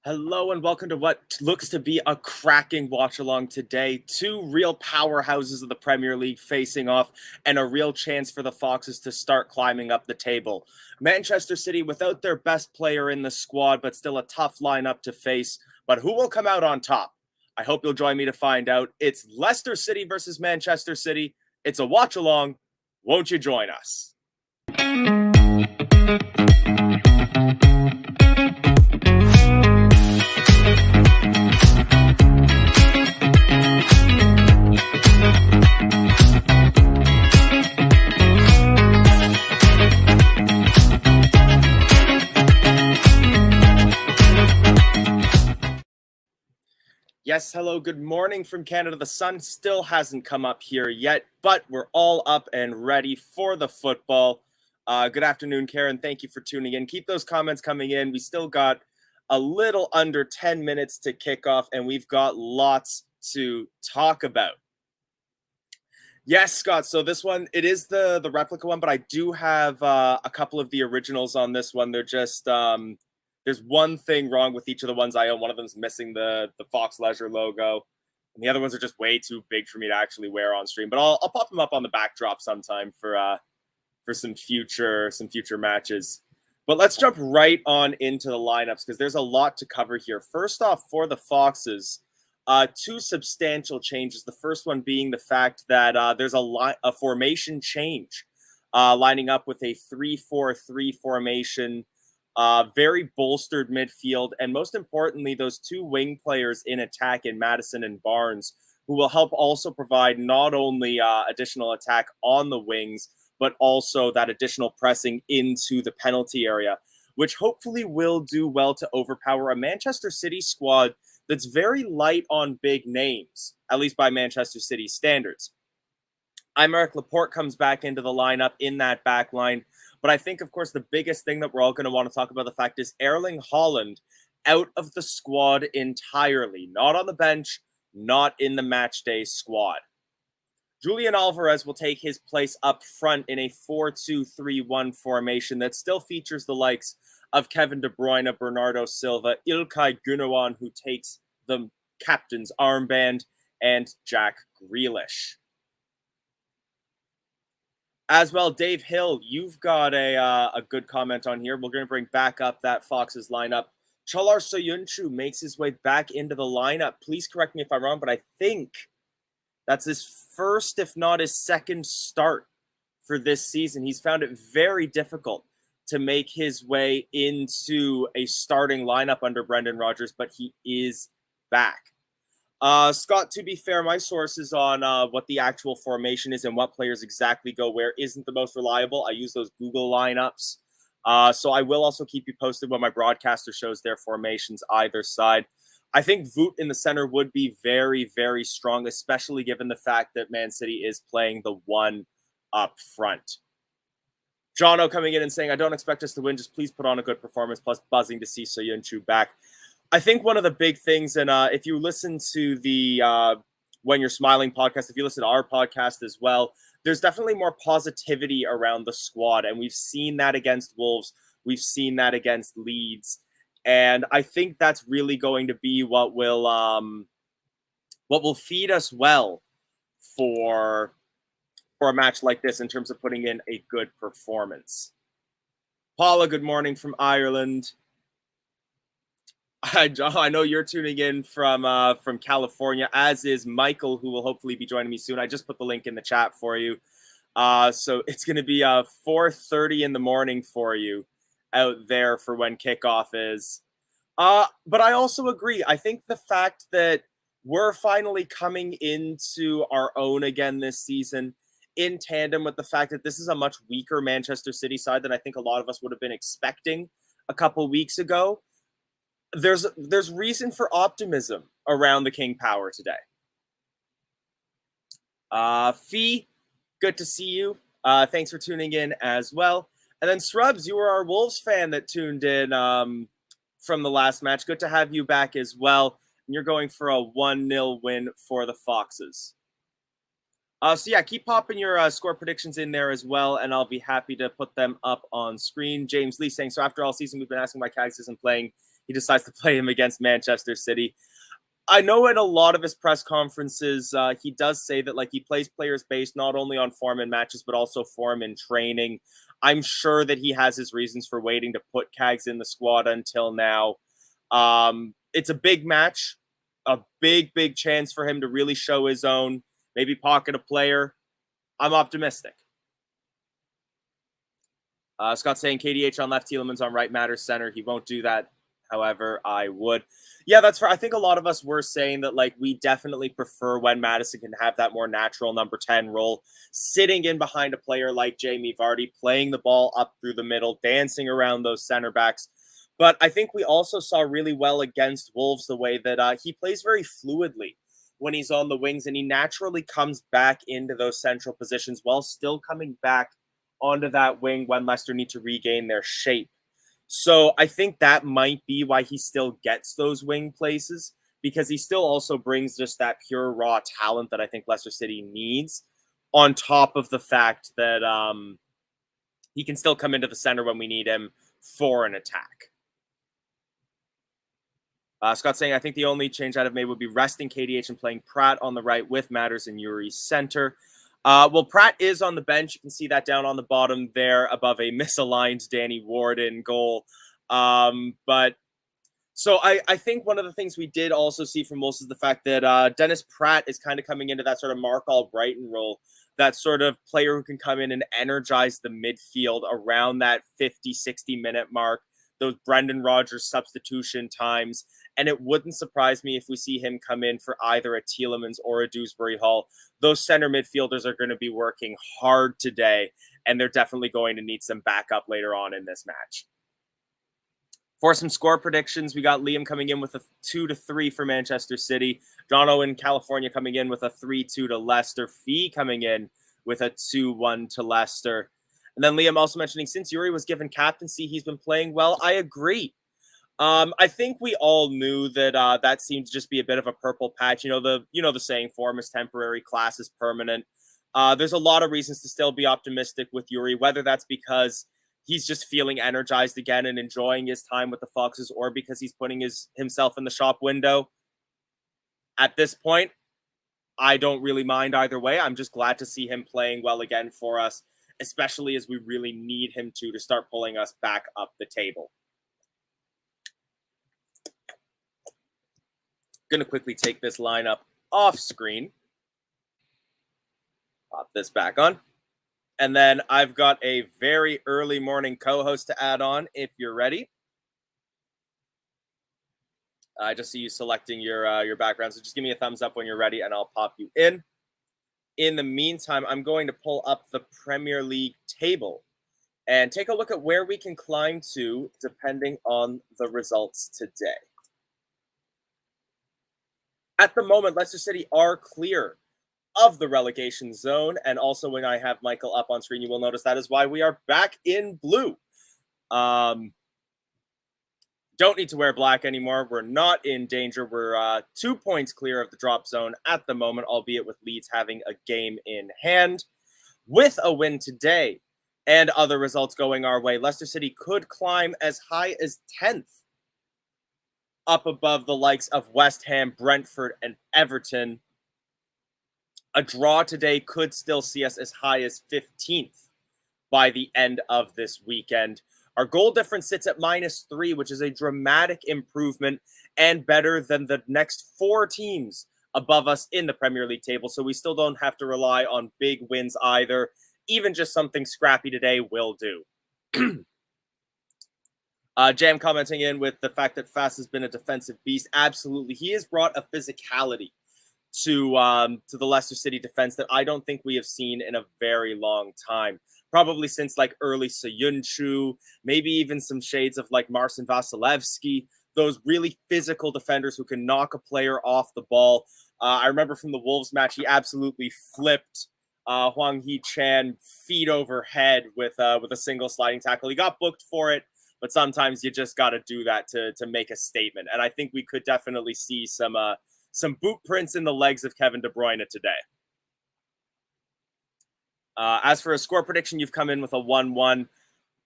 Hello and welcome to what looks to be a cracking watch-along today. Two real powerhouses of the Premier League facing off and a real chance for the Foxes to start climbing up the table. Manchester City without their best player in the squad, but still a tough lineup to face. But who will come out on top? I hope you'll join me to find out. It's Leicester City versus Manchester City. It's a watch-along. Won't you join us? Yes, hello, good morning from Canada. The sun still hasn't come up here yet, but we're all up and ready for the football. Good afternoon, Karen. Thank you for tuning in. Keep those comments coming in. We still got a little under 10 minutes to kick off, and we've got lots to talk about. Yes, Scott, so this one, it is the replica one, but I do have a couple of the originals on this one. They're just... there's one thing wrong with each of the ones I own. One of them is missing the Fox Leisure logo, and the other ones are just way too big for me to actually wear on stream. But I'll pop them up on the backdrop sometime for some future matches. But let's jump right on into the lineups because there's a lot to cover here. First off, for the Foxes, two substantial changes. The first one being the fact that there's a formation change, lining up with a 3-4-3 formation. Very bolstered midfield, and most importantly, those two wing players in attack in Madison and Barnes, who will help also provide not only additional attack on the wings, but also that additional pressing into the penalty area, which hopefully will do well to overpower a Manchester City squad that's very light on big names, at least by Manchester City standards. Aymeric Laporte comes back into the lineup in that back line. But I think, of course, the biggest thing that we're all going to want to talk about the fact is Erling Haaland out of the squad entirely. Not on the bench, not in the matchday squad. Julian Alvarez will take his place up front in a 4-2-3-1 formation that still features the likes of Kevin De Bruyne, Bernardo Silva, Ilkay Gundogan, who takes the captain's armband, and Jack Grealish. As well, Dave Hill, you've got a good comment on here. We're going to bring back up that Foxes lineup. Cholar Soyuncu makes his way back into the lineup. Please correct me if I'm wrong, but I think that's his first, if not his second start for this season. He's found it very difficult to make his way into a starting lineup under Brendan Rodgers, but he is back. Scott, to be fair, my sources on what the actual formation is and what players exactly go where isn't the most reliable. I use those Google lineups. So I will also keep you posted when my broadcaster shows their formations either side. I think Voot in the center would be very, very strong, especially given the fact that Man City is playing the one up front. Jono coming in and saying, I don't expect us to win. Just please put on a good performance, plus buzzing to see Soyuncu back. I think one of the big things, and if you listen to the When You're Smiling podcast, if you listen to our podcast as well, there's definitely more positivity around the squad. And we've seen that against Wolves. We've seen that against Leeds. And I think that's really going to be what will feed us well for a match like this in terms of putting in a good performance. Paula, good morning from Ireland. I know you're tuning in from California, as is Michael, who will hopefully be joining me soon. I just put the link in the chat for you. So it's going to be 4:30 in the morning for you out there for when kickoff is. But I also agree. I think the fact that we're finally coming into our own again this season, in tandem with the fact that this is a much weaker Manchester City side than I think a lot of us would have been expecting a couple weeks ago. There's reason for optimism around the King Power today. Fee, good to see you. Thanks for tuning in as well. And then Srubs, you were our Wolves fan that tuned in from the last match. Good to have you back as well. And you're going for a 1-0 win for the Foxes. So yeah, keep popping your score predictions in there as well, and I'll be happy to put them up on screen. James Lee saying, so after all season, we've been asking why Cags isn't playing he decides to play him against Manchester City. I know in a lot of his press conferences, he does say that like he plays players based not only on form in matches, but also form in training. I'm sure that he has his reasons for waiting to put Cags in the squad until now. It's a big match, a big chance for him to really show his own, maybe pocket a player. I'm optimistic. Scott's saying KDH on left, Tielemans on right, Matters center. He won't do that. However, I would. Yeah, that's fair. I think a lot of us were saying that, like, we definitely prefer when Madison can have that more natural number 10 role, sitting in behind a player like Jamie Vardy, playing the ball up through the middle, dancing around those center backs. But I think we also saw really well against Wolves the way that he plays very fluidly when he's on the wings, and he naturally comes back into those central positions while still coming back onto that wing when Leicester need to regain their shape. So I think that might be why he still gets those wing places, because he still also brings just that pure raw talent that I think Leicester City needs, on top of the fact that he can still come into the center when we need him for an attack. Scott's saying, I think the only change I'd have made would be resting KDH and playing Pratt on the right with Matters and Yuri center. Well, Pratt is on the bench. You can see that down on the bottom there above a misaligned Danny Ward in goal. But so I think one of the things we did also see from Wolves is the fact that Dennis Pratt is kind of coming into that sort of Mark Albrighton role, that sort of player who can come in and energize the midfield around that 50, 60-minute mark, those Brendan Rodgers substitution times. And it wouldn't surprise me if we see him come in for either a Tielemans or a Dewsbury Hall. Those center midfielders are going to be working hard today, and they're definitely going to need some backup later on in this match. For some score predictions, we got Liam coming in with a 2-3 for Manchester City. Jono in California coming in with a 3-2 to Leicester. Fee coming in with a 2-1 to Leicester. And then Liam also mentioning, since Yuri was given captaincy, he's been playing well. I agree. I think we all knew that that seemed to just be a bit of a purple patch. You know the saying, form is temporary, class is permanent. There's a lot of reasons to still be optimistic with Yuri, whether that's because he's just feeling energized again and enjoying his time with the Foxes, or because he's putting himself in the shop window. At this point, I don't really mind either way. I'm just glad to see him playing well again for us, especially as we really need him to start pulling us back up the table. Going to quickly take this lineup off screen. Pop this back on. And then I've got a very early morning co-host to add on if you're ready. I just see you selecting your background, so just give me a thumbs up when you're ready and I'll pop you in. In the meantime, I'm going to pull up the Premier League table and take a look at where we can climb to depending on the results today. At the moment, Leicester City are clear of the relegation zone. And also when I have Michael up on screen, you will notice that is why we are back in blue. Don't need to wear black anymore. We're not in danger. We're 2 points clear of the drop zone at the moment, albeit with Leeds having a game in hand. With a win today and other results going our way, Leicester City could climb as high as 10th, up above the likes of West Ham, Brentford, and Everton. A draw today could still see us as high as 15th by the end of this weekend. Our goal difference sits at -3, which is a dramatic improvement and better than the next 4 teams above us in the Premier League table. So we still don't have to rely on big wins either. Even just something scrappy today will do. Jam commenting in with the fact that Fast has been a defensive beast. Absolutely. He has brought a physicality to the Leicester City defense that I don't think we have seen in a very long time. Probably since like early Soyuncu, maybe even some shades of like Marcin Vasilevsky, those really physical defenders who can knock a player off the ball. I remember from the Wolves match, he absolutely flipped Hwang Hee-chan feet over head with a single sliding tackle. He got booked for it, but sometimes you just got to do that to make a statement. And I think we could definitely see some boot prints in the legs of Kevin De Bruyne today. As for a score prediction, you've come in with a 1-1.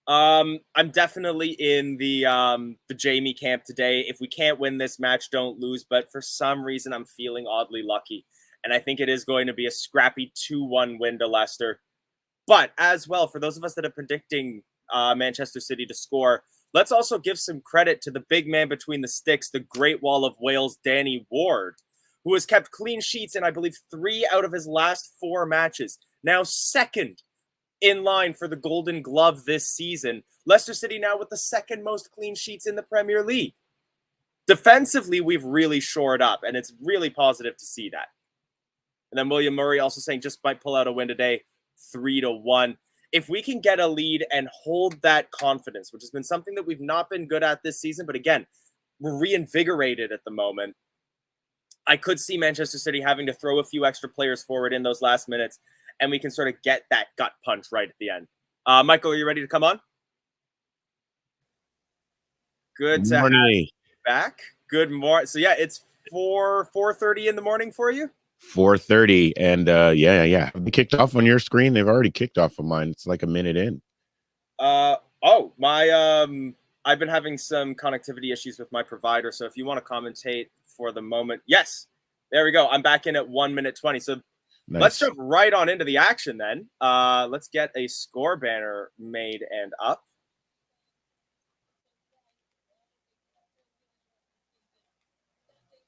I'm definitely in the Jamie camp today. If we can't win this match, don't lose. But for some reason, I'm feeling oddly lucky. And I think it is going to be a scrappy 2-1 win to Leicester. But as well, for those of us that are predicting Manchester City to score, let's also give some credit to the big man between the sticks, the Great Wall of Wales, Danny Ward, who has kept clean sheets in, I believe, 3 out of his last 4 matches. Now second in line for the Golden Glove this season. Leicester City now with the second most clean sheets in the Premier League. Defensively, we've really shored up, and it's really positive to see that. And then William Murray also saying just might pull out a win today, 3-1. If we can get a lead and hold that confidence, which has been something that we've not been good at this season, but again, we're reinvigorated at the moment. I could see Manchester City having to throw a few extra players forward in those last minutes, and we can sort of get that gut punch right at the end. Michael, are you ready to come on? Good to have you back. Good morning. So yeah, it's 4:30 in the morning for you. 4:30, and yeah. They kicked off on your screen. They've already kicked off on mine. It's like a minute in. I've been having some connectivity issues with my provider, so if you want to commentate for the moment, yes, there we go. I'm back in at 1:20. So nice. Let's jump right on into the action then. Let's get a score banner made and up.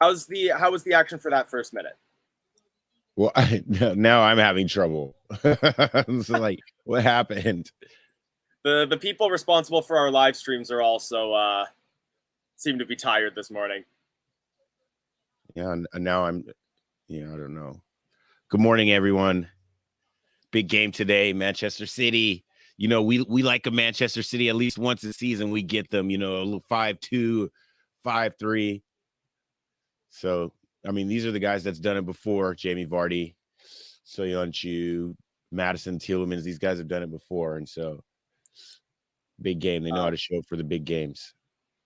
How was the action for that first minute? Well, now I'm having trouble. It's like, what happened? The people responsible for our live streams are also seem to be tired this morning. Yeah, and now I don't know. Good morning, everyone. Big game today, Manchester City. You know, we like a Manchester City at least once a season. We get them, 5-2, 5-3. So, I mean, these are the guys that's done it before. Jamie Vardy, Soyuncu, Madison, Tielemans. These guys have done it before. And so, big game. They know how to show up for the big games.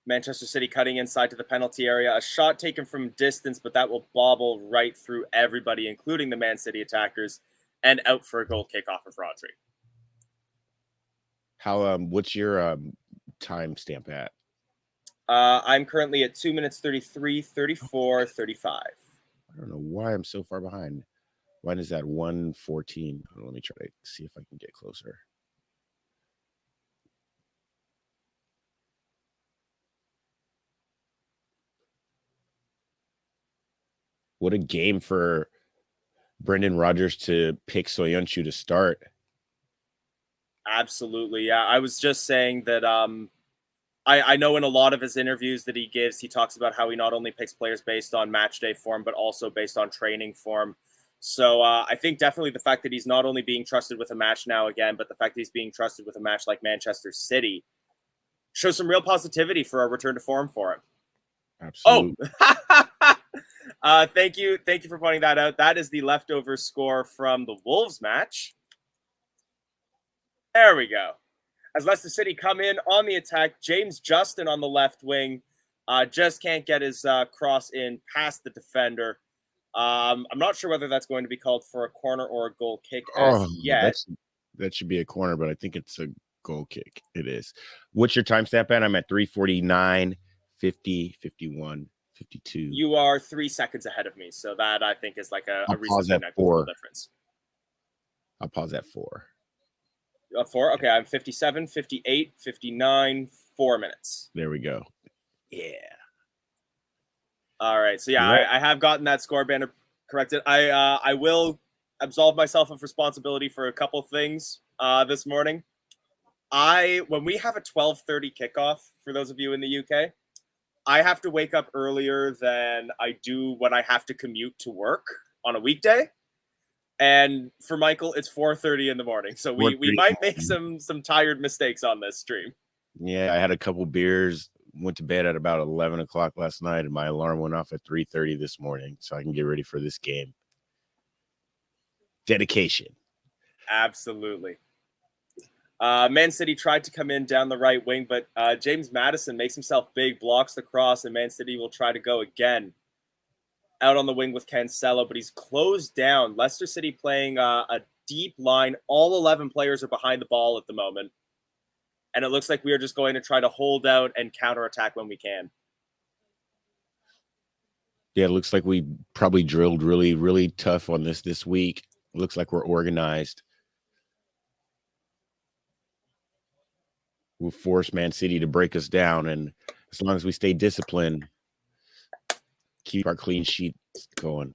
Manchester City cutting inside to the penalty area. A shot taken from distance, but that will bobble right through everybody, including the Man City attackers, and out for a goal kickoff of Rodri. What's your time stamp at? I'm currently at 2 minutes 33, 34, 35. I don't know why I'm so far behind. When is that? 1:14. Let me try to see if I can get closer. What a game for Brendan Rodgers to pick Soyuncu to start. Absolutely. Yeah, I was just saying that I know in a lot of his interviews that he gives, he talks about how he not only picks players based on match day form, but also based on training form. So I think definitely the fact that he's not only being trusted with a match now again, but the fact that he's being trusted with a match like Manchester City shows some real positivity for a return to form for him. Absolutely. Oh, thank you for pointing that out. That is the leftover score from the Wolves match. There we go. As Leicester City come in on the attack, James Justin on the left wing just can't get his cross in past the defender. I'm not sure whether that's going to be called for a corner or a goal kick as yet. That should be a corner, but I think it's a goal kick. It is. What's your timestamp at? I'm at 3:49, 50, 51, 52. You are 3 seconds ahead of me, so that I think is like a reasonably negligible difference. I'll pause at 4. 4? Okay, I'm 57, 58, 59, 4 minutes. There we go. Yeah. All right. So, yeah, I have gotten that score banner corrected. I will absolve myself of responsibility for a couple things this morning. When we have a 12:30 kickoff, for those of you in the UK, I have to wake up earlier than I do when I have to commute to work on a weekday. And for Michael, it's 4:30 in the morning. So we might make some tired mistakes on this stream. Yeah, I had a couple beers, went to bed at about 11 o'clock last night, and my alarm went off at 3:30 this morning so I can get ready for this game. Dedication. Absolutely. Man City tried to come in down the right wing, but James Maddison makes himself big, blocks the cross, and Man City will try to go again. Out on the wing with Cancelo, but he's closed down. Leicester City playing a deep line. All 11 players are behind the ball at the moment. And it looks like we are just going to try to hold out and counterattack when we can. Yeah, it looks like we probably drilled really, really tough on this week. It looks like we're organized. We'll force Man City to break us down, and as long as we stay disciplined, keep our clean sheets going.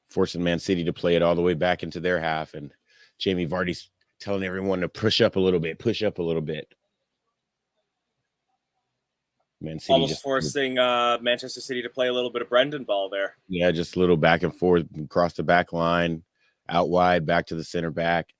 Forcing Man City to play it all the way back into their half, and Jamie Vardy's telling everyone to push up a little bit, push up a little bit. Man City almost forcing Manchester City to play a little bit of Brendan ball there. Yeah, just a little back and forth across the back line, out wide, back to the center back.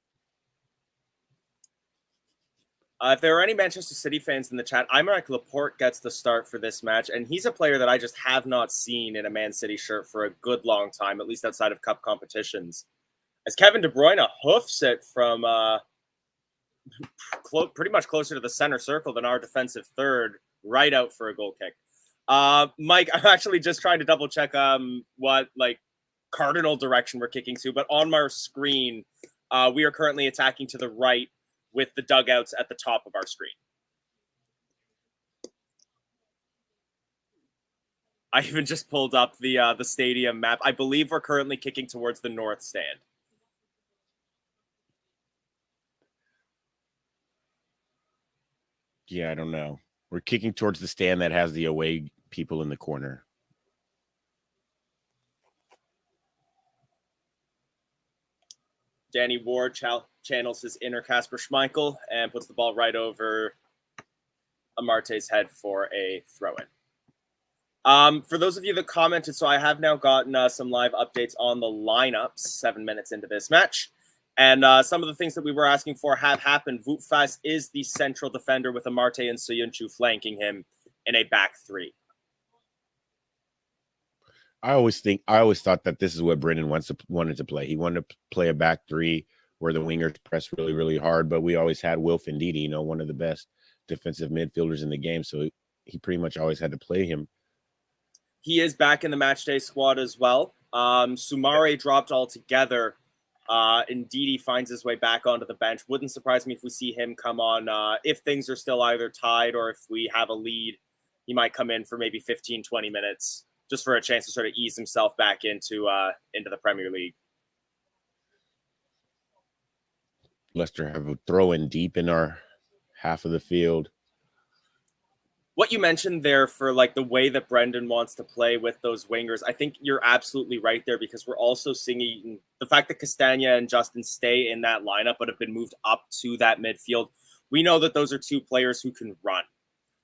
If there are any Manchester City fans in the chat, Aymeric Laporte gets the start for this match, and he's a player that I just have not seen in a Man City shirt for a good long time, at least outside of cup competitions. As Kevin De Bruyne hoofs it from pretty much closer to the center circle than our defensive third, right out for a goal kick. Mike, I'm actually just trying to double check what cardinal direction we're kicking to, but on my screen, we are currently attacking to the right with the dugouts at the top of our screen. I even just pulled up the stadium map. I believe we're currently kicking towards the north stand. Yeah, I don't know. We're kicking towards the stand that has the away people in the corner. Danny Ward channels his inner Kasper Schmeichel and puts the ball right over Amarte's head for a throw-in. For those of you that commented, so I have now gotten some live updates on the lineups 7 minutes into this match. And some of the things that we were asking for have happened. Wout Faes is the central defender with Amarte and Soyuncu flanking him in a back three. I always thought that this is what Brendan wanted to play. He wanted to play a back three where the wingers press really, really hard, but we always had Wilf Ndidi, one of the best defensive midfielders in the game. So he pretty much always had to play him. He is back in the matchday squad as well. Soumare dropped altogether. Ndidi finds his way back onto the bench. Wouldn't surprise me if we see him come on if things are still either tied or if we have a lead. He might come in for maybe 15, 20 minutes just for a chance to sort of ease himself back into the Premier League. Leicester have a throw in deep in our half of the field. What you mentioned there for the way that Brendan wants to play with those wingers, I think you're absolutely right there, because we're also seeing the fact that Castagna and Justin stay in that lineup but have been moved up to that midfield. We know that those are two players who can run.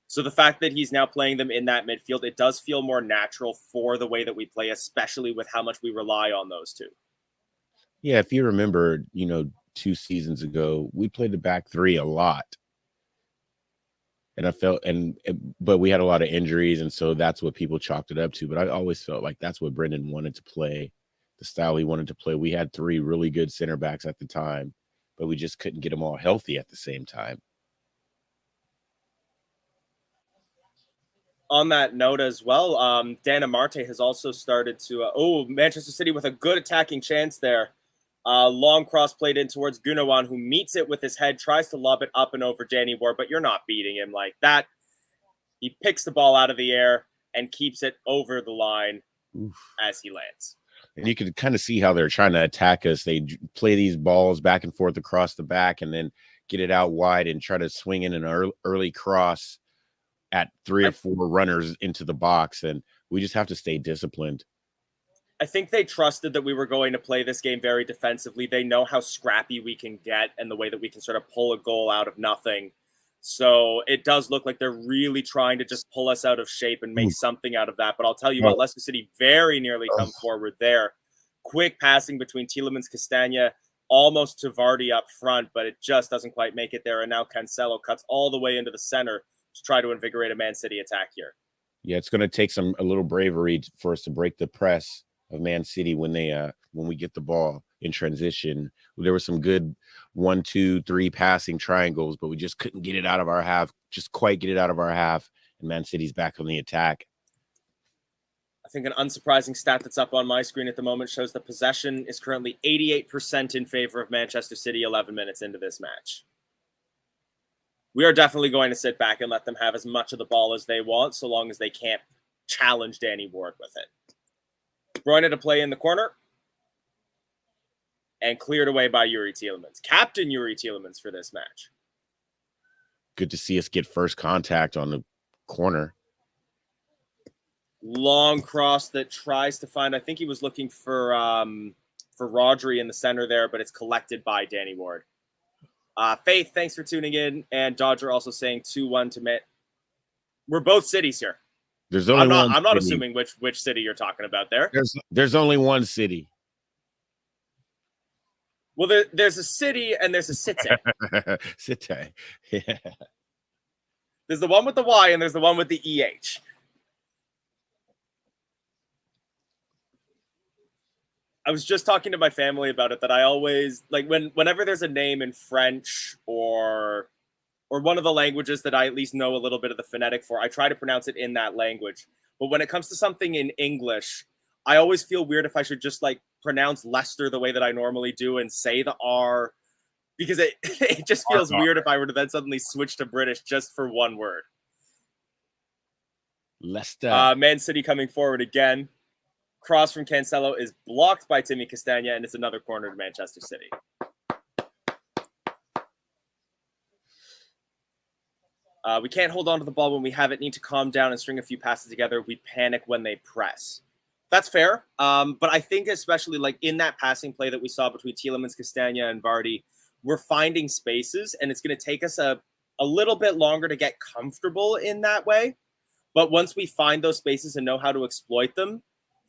So the fact that he's now playing them in that midfield, it does feel more natural for the way that we play, especially with how much we rely on those two. Yeah, if you remember, 2 seasons ago, we played the back three a lot. And but we had a lot of injuries, and so that's what people chalked it up to. But I always felt like that's what Brendan wanted to play, the style he wanted to play. We had 3 really good center backs at the time, but we just couldn't get them all healthy at the same time. On that note as well, Dan Amarte has also started to... Manchester City with a good attacking chance there. Long cross played in towards Gunawan, who meets it with his head, tries to lob it up and over Danny Ward, but you're not beating him like that. He picks the ball out of the air and keeps it over the line as he lands. And you could kind of see how they're trying to attack us. They play these balls back and forth across the back and then get it out wide and try to swing in an early cross at 3 or 4 runners into the box. And we just have to stay disciplined. I think they trusted that we were going to play this game very defensively. They know how scrappy we can get and the way that we can sort of pull a goal out of nothing. So it does look like they're really trying to just pull us out of shape and make something out of that. But I'll tell you what, Leicester City very nearly come forward there. Quick passing between Tielemans, Castagna, almost to Vardy up front, but it just doesn't quite make it there. And now Cancelo cuts all the way into the center to try to invigorate a Man City attack here. Yeah, it's going to take a little bravery for us to break the press of Man City when we get the ball in transition. There was some good 1, 2, 3 passing triangles, but we just couldn't get it out of our half, and Man City's back on the attack. I think an unsurprising stat that's up on my screen at the moment shows that possession is currently 88% in favor of Manchester City 11 minutes into this match. We are definitely going to sit back and let them have as much of the ball as they want, so long as they can't challenge Danny Ward with it. Bruyne to play in the corner. And cleared away by Youri Tielemans. Captain Youri Tielemans for this match. Good to see us get first contact on the corner. Long cross that tries to find, I think he was looking for Rodri in the center there, but it's collected by Danny Ward. Faith, thanks for tuning in. And Dodger also saying 2-1 to Mitt. We're both cities here. There's only one. I'm not assuming which city you're talking about there. There's only one city. Well, there's a city and there's a city. City. Yeah. There's the one with the Y and there's the one with the EH. I was just talking to my family about it, that I always, like, whenever there's a name in French or one of the languages that I at least know a little bit of the phonetic for, I try to pronounce it in that language. But when it comes to something in English, I always feel weird if I should just, like, pronounce Leicester the way that I normally do and say the R, because it just feels weird if I were to then suddenly switch to British just for one word. Leicester. Man City coming forward again. Cross from Cancelo is blocked by Timmy Castagna, and it's another corner to Manchester City. We can't hold on to the ball when we have it. Need to calm down and string a few passes together. We panic when they press. That's fair. But I think especially like in that passing play that we saw between Tielemans, Castagna, and Vardy, we're finding spaces, and it's going to take us a little bit longer to get comfortable in that way. But once we find those spaces and know how to exploit them,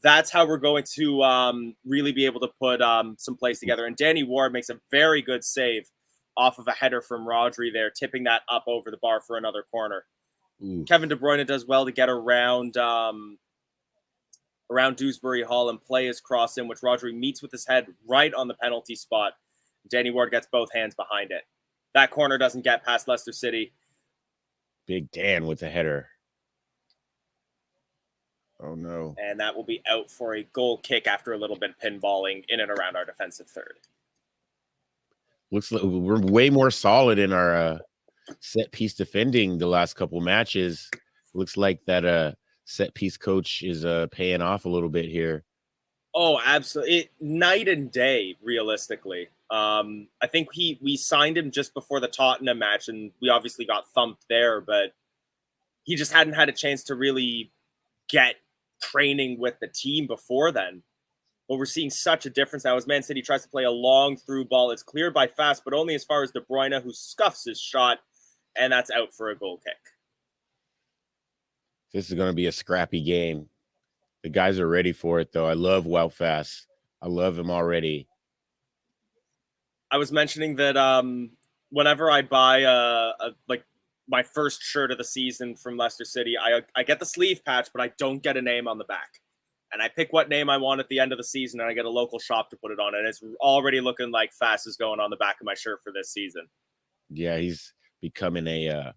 that's how we're going to really be able to put some plays together. And Danny Ward makes a very good save off of a header from Rodri there, tipping that up over the bar for another corner. Ooh. Kevin De Bruyne does well to get around Dewsbury Hall and play his cross in, which Rodri meets with his head right on the penalty spot. Danny Ward gets both hands behind it. That corner doesn't get past Leicester City. Big Dan with the header. Oh, no. And that will be out for a goal kick after a little bit of pinballing in and around our defensive third. Looks like we're way more solid in our set piece defending the last couple matches. Looks like that set piece coach is paying off a little bit here. Oh, absolutely. Night and day, realistically. I think we signed him just before the Tottenham match, and we obviously got thumped there, but he just hadn't had a chance to really get training with the team before then. But we're seeing such a difference now as Man City tries to play a long through ball. It's cleared by Fast, but only as far as De Bruyne, who scuffs his shot, and that's out for a goal kick. This is going to be a scrappy game. The guys are ready for it, though. I love Wout Fast. I love him already. I was mentioning that whenever I buy like my first shirt of the season from Leicester City, I get the sleeve patch, but I don't get a name on the back. And I pick what name I want at the end of the season, and I get a local shop to put it on. And it's already looking like Fast is going on the back of my shirt for this season. Yeah, he's becoming a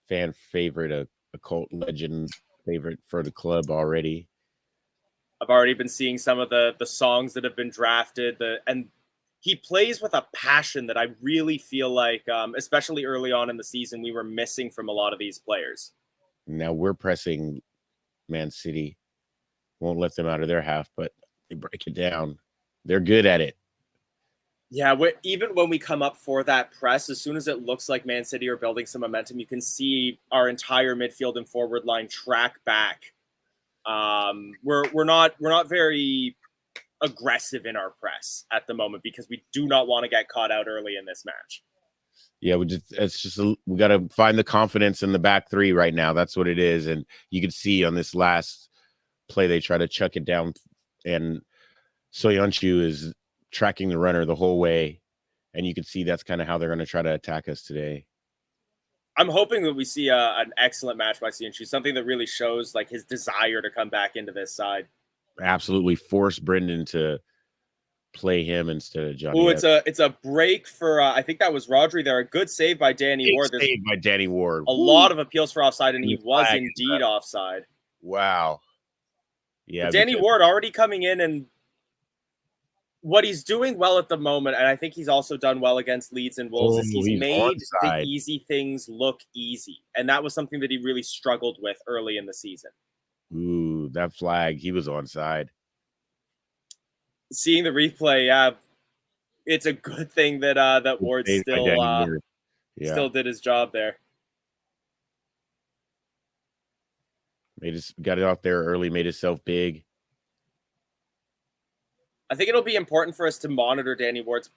fan favorite, a cult legend favorite for the club already. I've already been seeing some of the songs that have been drafted, and he plays with a passion that I really feel like, especially early on in the season, we were missing from a lot of these players. Now we're pressing Man City. Won't let them out of their half, but they break it down. They're good at it. Yeah, even when we come up for that press, as soon as it looks like Man City are building some momentum, you can see our entire midfield and forward line track back. We're not very aggressive in our press at the moment because we do not want to get caught out early in this match. Yeah, we got to find the confidence in the back three right now. That's what it is, and you can see on this last play they try to chuck it down, and Soyuncu is tracking the runner the whole way, and you can see that's kind of how they're going to try to attack us today. I'm hoping that we see an excellent match by Soyuncu, something that really shows like his desire to come back into this side. Absolutely force Brendan to play him instead of Johnny. Oh, it's a break for I think that was Rodri there. A good save by Danny Ward. Saved by Danny Ward. A lot of appeals for offside, and he was indeed offside. Wow. Yeah, Danny Ward already coming in, and what he's doing well at the moment, and I think he's also done well against Leeds and Wolves, is he's made the easy things look easy. And that was something that he really struggled with early in the season. Ooh, that flag. He was onside. Seeing the replay, it's a good thing that that Ward still did his job there. Got it out there early, made himself big. I think it'll be important for us to monitor Danny Ward's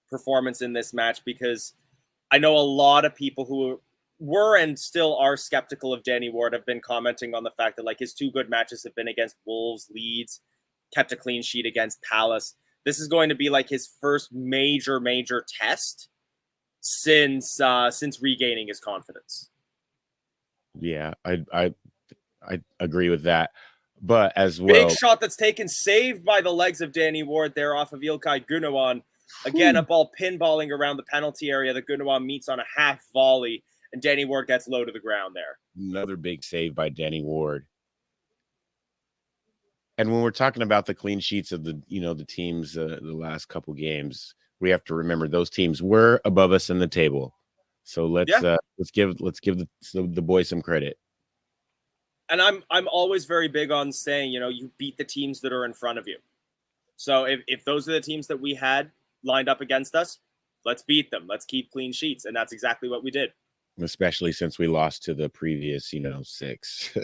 performance in this match, because I know a lot of people who were and still are skeptical of Danny Ward have been commenting on the fact that, like, his 2 good matches have been against Wolves, Leeds, kept a clean sheet against Palace. This is going to be like his first major test since regaining his confidence. Yeah, I agree with that. But as well, big shot that's taken, saved by the legs of Danny Ward there off of Ilkay Gundogan. Again, a ball pinballing around the penalty area that Gundogan meets on a half volley, and Danny Ward gets low to the ground there. Another big save by Danny Ward. And when we're talking about the clean sheets of the teams, the last couple games, we have to remember those teams were above us in the table. So let's give the boys some credit. And I'm always very big on saying, you beat the teams that are in front of you. So if those are the teams that we had lined up against us, let's beat them. Let's keep clean sheets. And that's exactly what we did. Especially since we lost to the previous, 6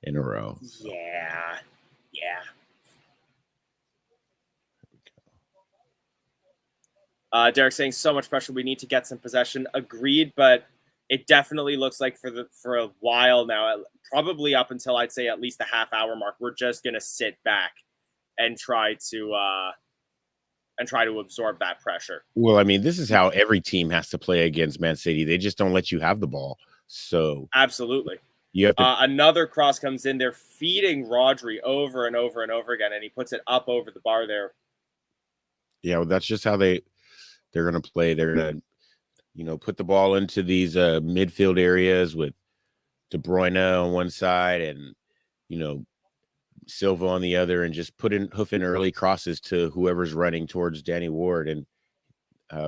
in a row. Yeah. Derek saying so much pressure. We need to get some possession. Agreed, but it definitely looks like for a while now, probably up until I'd say at least the half-hour mark, we're just going to sit back and try to absorb that pressure. Well, I mean, this is how every team has to play against Man City. They just don't let you have the ball. So absolutely, you have to. Another cross comes in. They're feeding Rodri over and over and over again, and he puts it up over the bar there. Yeah, well, that's just how they're going to play. They're going to put the ball into these midfield areas with De Bruyne on one side and, Silva on the other, and just hoof in early crosses to whoever's running towards Danny Ward. And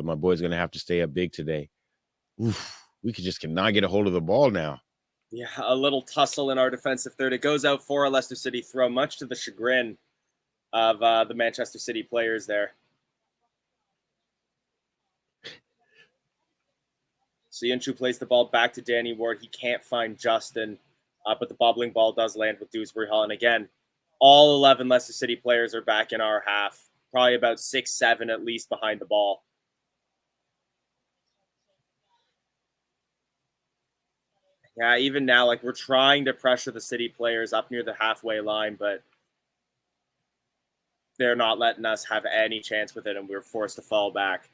my boy's going to have to stay up big today. Oof, we cannot get a hold of the ball now. Yeah, a little tussle in our defensive third. It goes out for a Leicester City throw, much to the chagrin of the Manchester City players there. Soyuncu plays the ball back to Danny Ward. He can't find Justin, but the bobbling ball does land with Dewsbury Hall. And again, all 11 Leicester City players are back in our half, probably about 6-7 at least behind the ball. Yeah, even now, like, we're trying to pressure the City players up near the halfway line, but they're not letting us have any chance with it, and we're forced to fall back.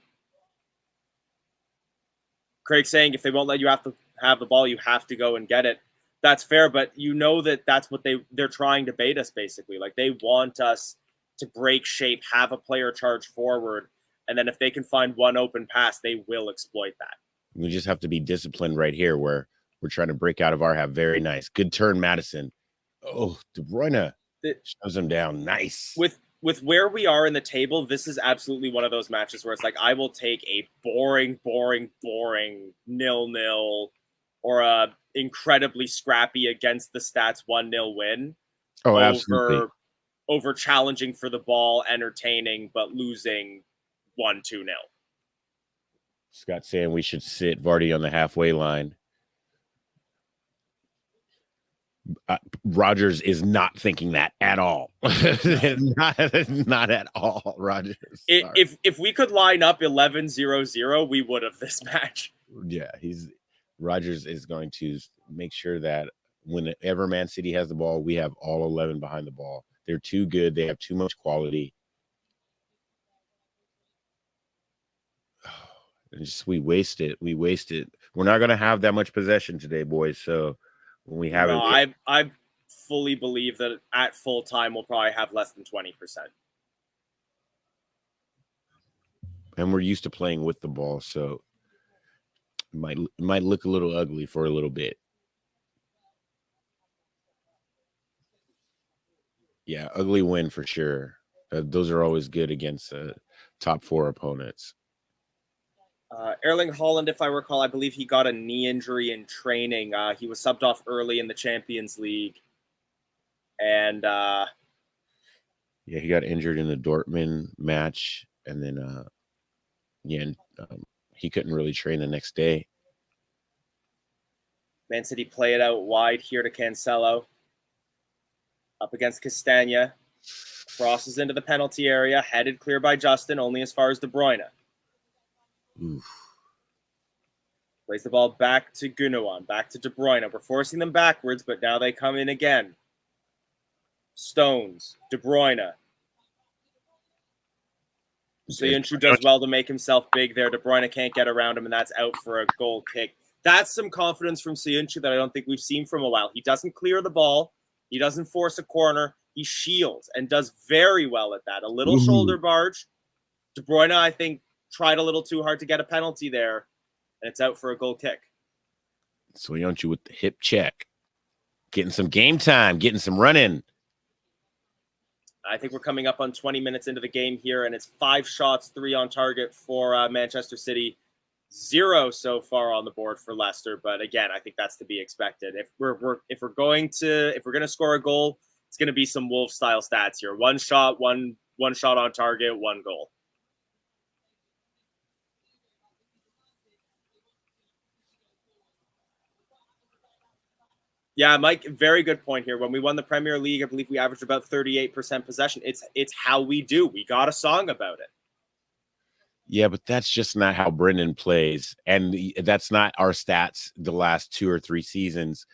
Craig saying if they won't let you have the ball, you have to go and get it. That's fair, but that's what they're trying to bait us, basically. Like, they want us to break shape, have a player charge forward, and then if they can find one open pass, they will exploit that. We just have to be disciplined right here where we're trying to break out of our half. Very nice. Good turn, Madison. Oh, De Bruyne shows him down. Nice. With where we are in the table, this is absolutely one of those matches where it's like, I will take a boring 0-0 or a incredibly scrappy against the stats 1-0 win. Oh, absolutely. Over challenging for the ball, entertaining, but losing 1-2-0. Scott saying we should sit Vardy on the halfway line. Rodgers is not thinking that at all. not at all, Rodgers. If we could line up 11-0-0, we would have this match. Yeah, Rodgers is going to make sure that whenever Man City has the ball, we have all 11 behind the ball. They're too good. They have too much quality. And we waste it. We're not going to have that much possession today, boys. So when we have it, I fully believe that at full time we'll probably have less than 20%. And we're used to playing with the ball, so it might look a little ugly for a little bit. Yeah, ugly win for sure. Those are always good against top 4 opponents. Erling Haaland, if I recall, I believe he got a knee injury in training. He was subbed off early in the Champions League. And yeah, he got injured in the Dortmund match. And then, he couldn't really train the next day. Man City play it out wide here to Cancelo. Up against Castagna. Crosses into the penalty area. Headed clear by Justin, only as far as De Bruyne. Oof. Plays the ball back to Gundogan, back to De Bruyne. We're forcing them backwards, but now they come in again. Stones, De Bruyne. Soyuncu does well to make himself big there. De Bruyne can't get around him, and that's out for a goal kick. That's some confidence from Soyuncu that I don't think we've seen from a while. He doesn't clear the ball. He doesn't force a corner. He shields and does very well at that. A little shoulder barge. De Bruyne, I think, tried a little too hard to get a penalty there, and it's out for a goal kick. Soyuncu with the hip check. Getting some game time, getting some running. I think we're coming up on 20 minutes into the game here, and it's 5 shots, 3 on target for Manchester City. 0 so far on the board for Leicester, but again, I think that's to be expected. If we're going to score a goal, it's going to be some Wolves style stats here. 1 shot, one shot on target, 1 goal. Yeah, Mike, very good point here. When we won the Premier League, I believe we averaged about 38% possession. It's how we do. We got a song about it. Yeah, but that's just not how Brendan plays. And that's not our stats the last 2 or 3 seasons.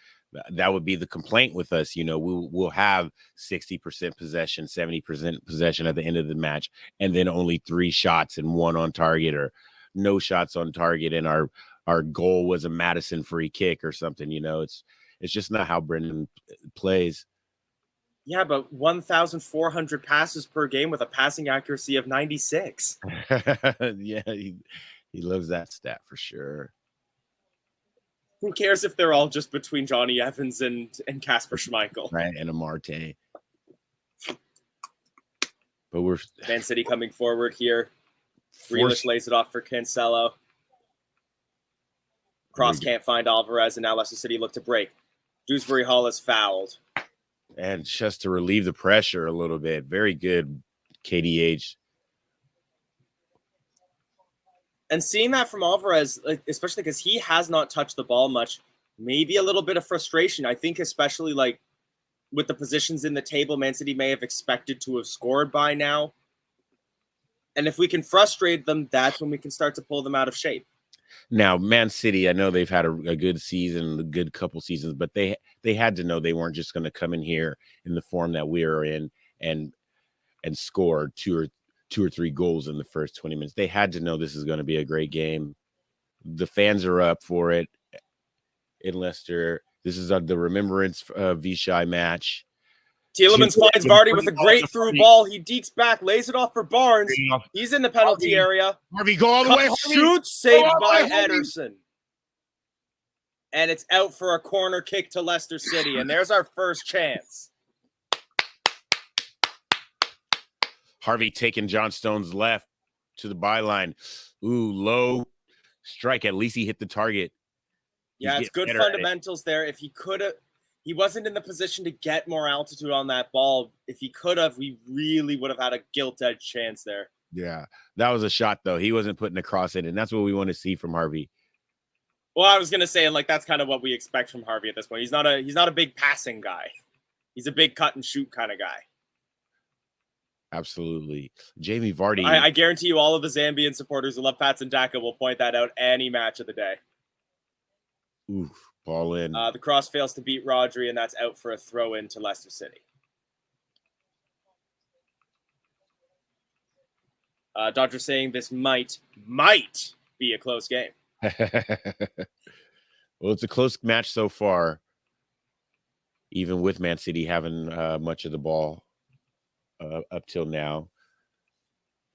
That would be the complaint with us. You know, we'll have 60% possession, 70% possession at the end of the match, and then only 3 shots and 1 on target, or no shots on target, and our goal was a Madison free kick or something. You know, it's just not how Brendan plays. Yeah, but 1,400 passes per game with a passing accuracy of 96. Yeah, he loves that stat for sure. Who cares if they're all just between Johnny Evans and Kasper Schmeichel? Right, and Amarte. But we're Man City coming forward here. Grealish lays it off for Cancelo. Cross can't find Alvarez, and now Leicester City look to break. Dewsbury Hall is fouled. And just to relieve the pressure a little bit. Very good, KDH. And seeing that from Alvarez, especially because he has not touched the ball much, maybe a little bit of frustration. I think especially like with the positions in the table, Man City may have expected to have scored by now. And if we can frustrate them, that's when we can start to pull them out of shape. Now, Man City, I know they've had a good season, a good couple seasons, but they had to know they weren't just going to come in here in the form that we are in and score two or three goals in the first 20 minutes. They had to know this is going to be a great game. The fans are up for it in Leicester. This is the Remembrance Vichy match. Tielemans finds Vardy with a great through ball. He dekes back, lays it off for Barnes. He's in the penalty area. Harvey, go all the way. Shoots, saved by Ederson. And it's out for a corner kick to Leicester City. And there's our first chance. Harvey taking John Stones left to the byline. Ooh, low strike. At least he hit the target. Yeah, it's good fundamentals there. If he could have, he wasn't in the position to get more altitude on that ball. If he could have, we really would have had a gilt-edged chance there. Yeah, that was a shot, though. He wasn't putting a cross in, and that's what we want to see from Harvey. Well, I was going to say, like, that's kind of what we expect from Harvey at this point. He's not a big passing guy. He's a big cut-and-shoot kind of guy. Absolutely. Jamie Vardy. I guarantee you all of the Zambian supporters who love Patson Daka will point that out any match of the day. Oof, ball in. The cross fails to beat Rodri, and that's out for a throw-in to Leicester City. Dodger saying this might be a close game. Well, it's a close match so far, even with Man City having much of the ball up till now.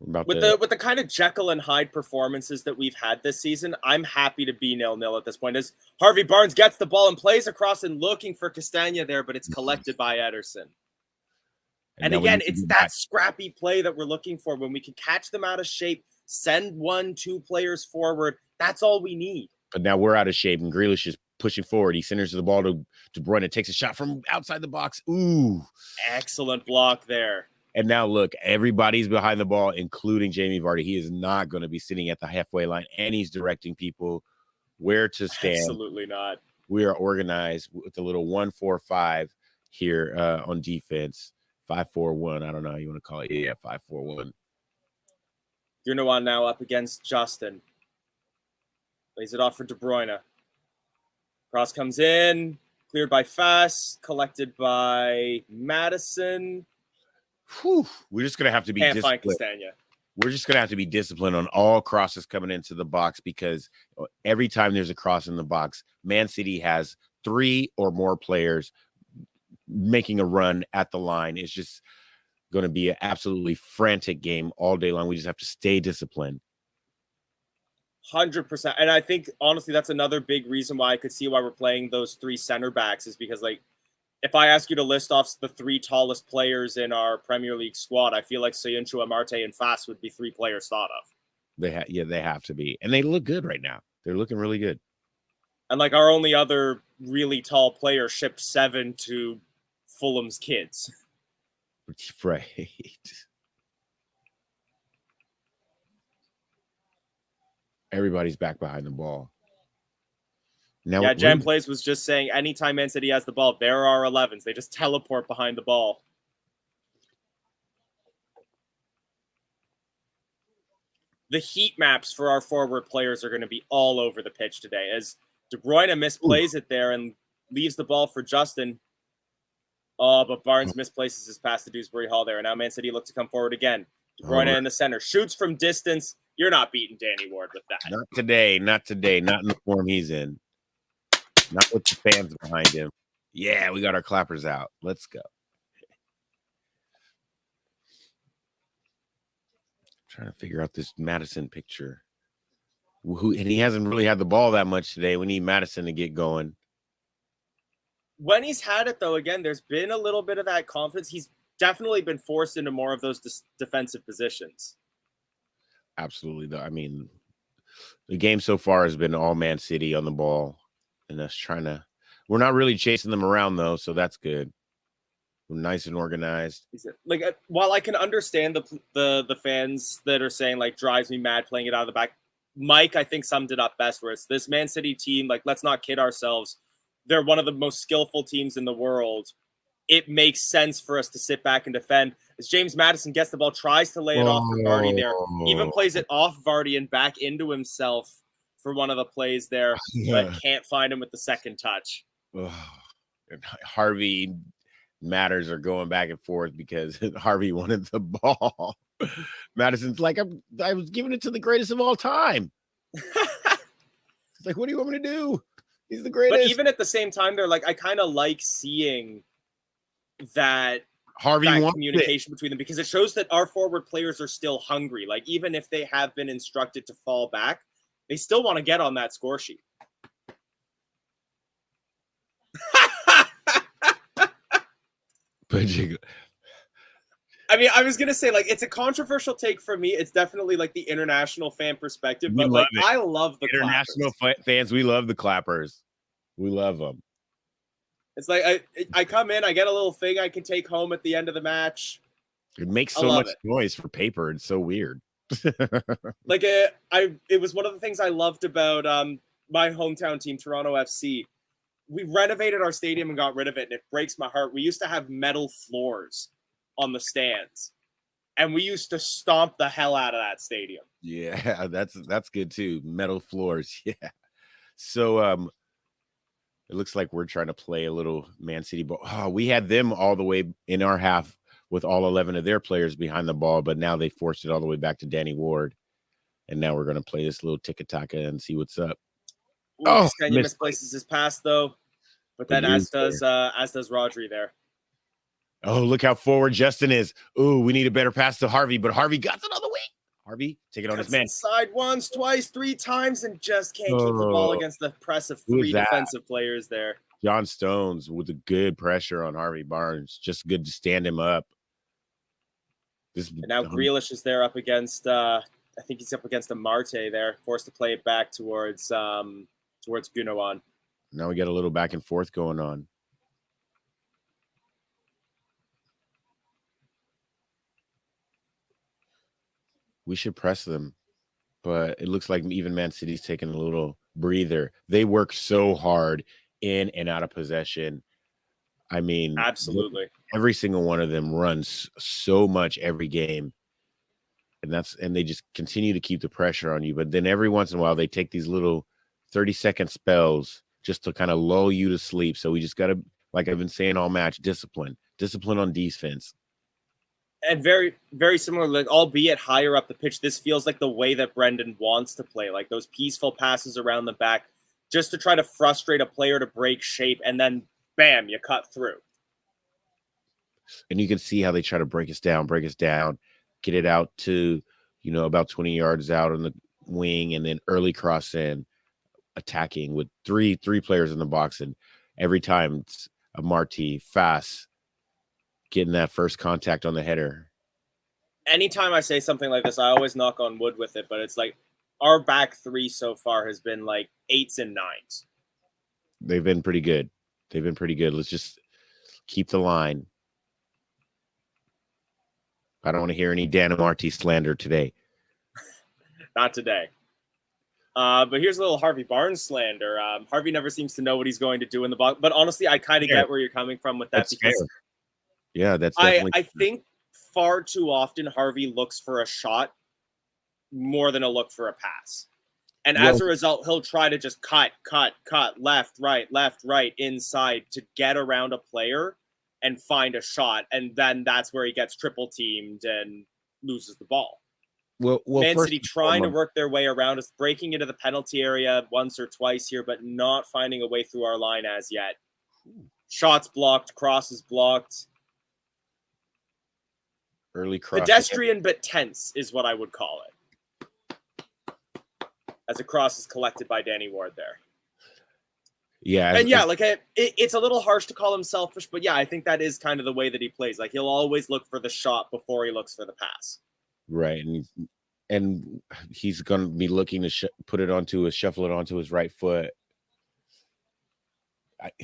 With the kind of Jekyll and Hyde performances that we've had this season, I'm happy to be 0-0 at this point. As Harvey Barnes gets the ball and plays across and looking for Castagna there, but it's collected by Ederson. And now we again, need to it's get that back. scrappy play that we're looking for when we can catch them out of shape, send 1-2 players forward. That's all we need. But now we're out of shape, and Grealish is pushing forward. He centers the ball to Bruyne, takes a shot from outside the box. Ooh. Excellent block there. And now look, everybody's behind the ball, including Jamie Vardy. He is not going to be sitting at the halfway line, and he's directing people where to stand. Absolutely not. We are organized with a little 1-4-5 here on defense. 5-4-1. I don't know how you want to call it. Yeah, 5-4-1. Gundogan now up against Justin. Lays it off for De Bruyne. Cross comes in. Cleared by Fass. Collected by Madison. Whew. We're just going to have to be Can't find disciplined. Castagna. We're just going to have to be disciplined on all crosses coming into the box, because every time there's a cross in the box, Man City has 3 or more players making a run at the line. It's just going to be an absolutely frantic game all day long. We just have to stay disciplined. 100%. And I think, honestly, that's another big reason why I could see why we're playing those 3 center backs, is because, like, if I ask you to list off the 3 tallest players in our Premier League squad, I feel like Soyuncu, Amarte, and Fass would be 3 players thought of. They have to be. And they look good right now. They're looking really good. And, like, our only other really tall player shipped 7 to Fulham's kids. Right. Everybody's back behind the ball. Now, yeah, Jan Plays was just saying anytime Man City has the ball, there are 11s. They just teleport behind the ball. The heat maps for our forward players are going to be all over the pitch today, as De Bruyne misplays it there and leaves the ball for Justin. Oh, but Barnes misplaces his pass to Dewsbury Hall there. And now Man City look to come forward again. De Bruyne in the center. Shoots from distance. You're not beating Danny Ward with that. Not today. Not today. Not in the form he's in. Not with the fans behind him. Yeah, we got our clappers out. Let's go. Trying to figure out this Madison picture. And he hasn't really had the ball that much today. We need Madison to get going. When he's had it, though, again, there's been a little bit of that confidence. He's definitely been forced into more of those defensive positions. Absolutely, though. I mean, the game so far has been all Man City on the ball, and us trying to. We're not really chasing them around, though, so that's good. We're nice and organized. Like, while I can understand the fans that are saying, like, drives me mad playing it out of the back, Mike, I think, summed it up best, where it's this Man City team, like, let's not kid ourselves. They're one of the most skillful teams in the world. It makes sense for us to sit back and defend. As James Maddison gets the ball, tries to lay it off for Vardy there, even plays it off Vardy and back into himself for one of the plays there, but can't find him with the second touch. Harvey Matters are going back and forth because Harvey wanted the ball. Madison's like, I was giving it to the greatest of all time. It's like, what do you want me to do? He's the greatest. But even at the same time, they're like, I kind of like seeing that communication between them, because it shows that our forward players are still hungry. Like, even if they have been instructed to fall back, they still want to get on that score sheet. I mean, I was going to say, like, it's a controversial take for me. It's definitely, like, the international fan perspective. But, like, I love the international fans. We love the clappers. We love them. It's like I come in, I get a little thing I can take home at the end of the match. It makes so much noise for paper. It's so weird. Like, it was one of the things I loved about my hometown team, Toronto FC. We renovated our stadium and got rid of it, and it breaks my heart. We used to have metal floors on the stands, and we used to stomp the hell out of that stadium. Yeah, that's good too. Metal floors. Yeah. So it looks like we're trying to play a little Man City ball. Oh, we had them all the way in our half with all 11 of their players behind the ball, but now they forced it all the way back to Danny Ward. And now we're going to play this little tiki-taka and see what's up. Oh, Kenya misplaces his pass though, but then as does Rodri there. Oh, look how forward Justin is. Ooh, we need a better pass to Harvey, but Harvey got it on the wing. Harvey, take it on his man. Inside once, twice, 3 times, and just can't keep the ball against the press of 3 defensive players there. John Stones with a good pressure on Harvey Barnes. Just good to stand him up. And now Grealish is there up against, I think he's up against Amarte there, forced to play it back towards Gunawan. Now we got a little back and forth going on. We should press them, but it looks like even Man City's taking a little breather. They work so hard in and out of possession. I mean, absolutely. Every single one of them runs so much every game. And they just continue to keep the pressure on you. But then every once in a while, they take these little 30-second spells just to kind of lull you to sleep. So we just got to, like I've been saying all match, discipline on defense. And very, very similar, like, albeit higher up the pitch, this feels like the way that Brendan wants to play, like those peaceful passes around the back, just to try to frustrate a player to break shape, and then, bam, you cut through. And you can see how they try to break us down, get it out to, about 20 yards out on the wing, and then early cross in, attacking with three players in the box. And every time it's a Marty fast, getting that first contact on the header. Anytime I say something like this, I always knock on wood with it, but it's like our back three so far has been like 8s and 9s. They've been pretty good. Let's just keep the line. I don't want to hear any Dan Marty slander today. Not today. But here's a little Harvey Barnes slander. Harvey never seems to know what he's going to do in the box. But honestly, I kind of get where you're coming from with that. That's because fair. Yeah, that's definitely I think far too often Harvey looks for a shot more than a look for a pass. And as a result, he'll try to just cut, left, right, inside to get around a player and find a shot. And then that's where he gets triple teamed and loses the ball. Well, Man City trying to work their way around us, breaking into the penalty area once or twice here, but not finding a way through our line as yet. Shots blocked, crosses blocked. Early cross. Pedestrian but tense is what I would call it. As a cross is collected by Danny Ward there. Yeah. And yeah, like it's a little harsh to call him selfish, but yeah, I think that is kind of the way that he plays. Like he'll always look for the shot before he looks for the pass. Right. And he's going to be looking to shuffle it onto his right foot.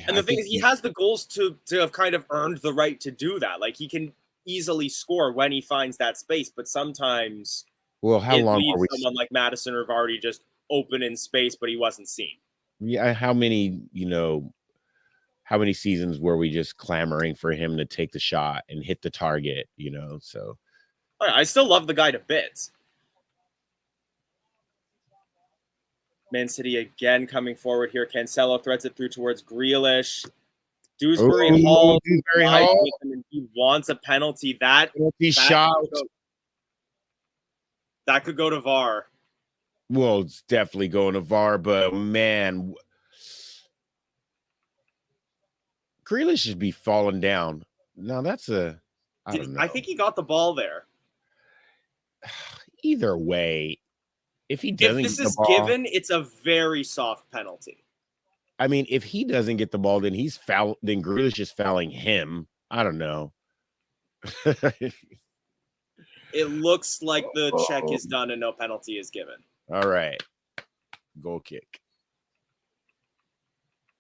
And the thing is, he has the goals to have kind of earned the right to do that. Like he can easily score when he finds that space, but sometimes how long leaves are we someone like Madison or Vardy just open in space, but he wasn't seen. Yeah, how many seasons were we just clamoring for him to take the shot and hit the target, so I still love the guy to bits. Man City again coming forward here. Cancelo threads it through towards Grealish. Dewsbury Hall. He wants a penalty. That shot. That could go to VAR. Well, it's definitely going to VAR, but man, Grealish should be falling down. No, that's I don't know. I think he got the ball there. Either way, if he doesn't get the ball, given, it's a very soft penalty. I mean, if he doesn't get the ball, then he's foul. Then Grealish is fouling him. I don't know. It looks like the check is done and no penalty is given. All right. Goal kick.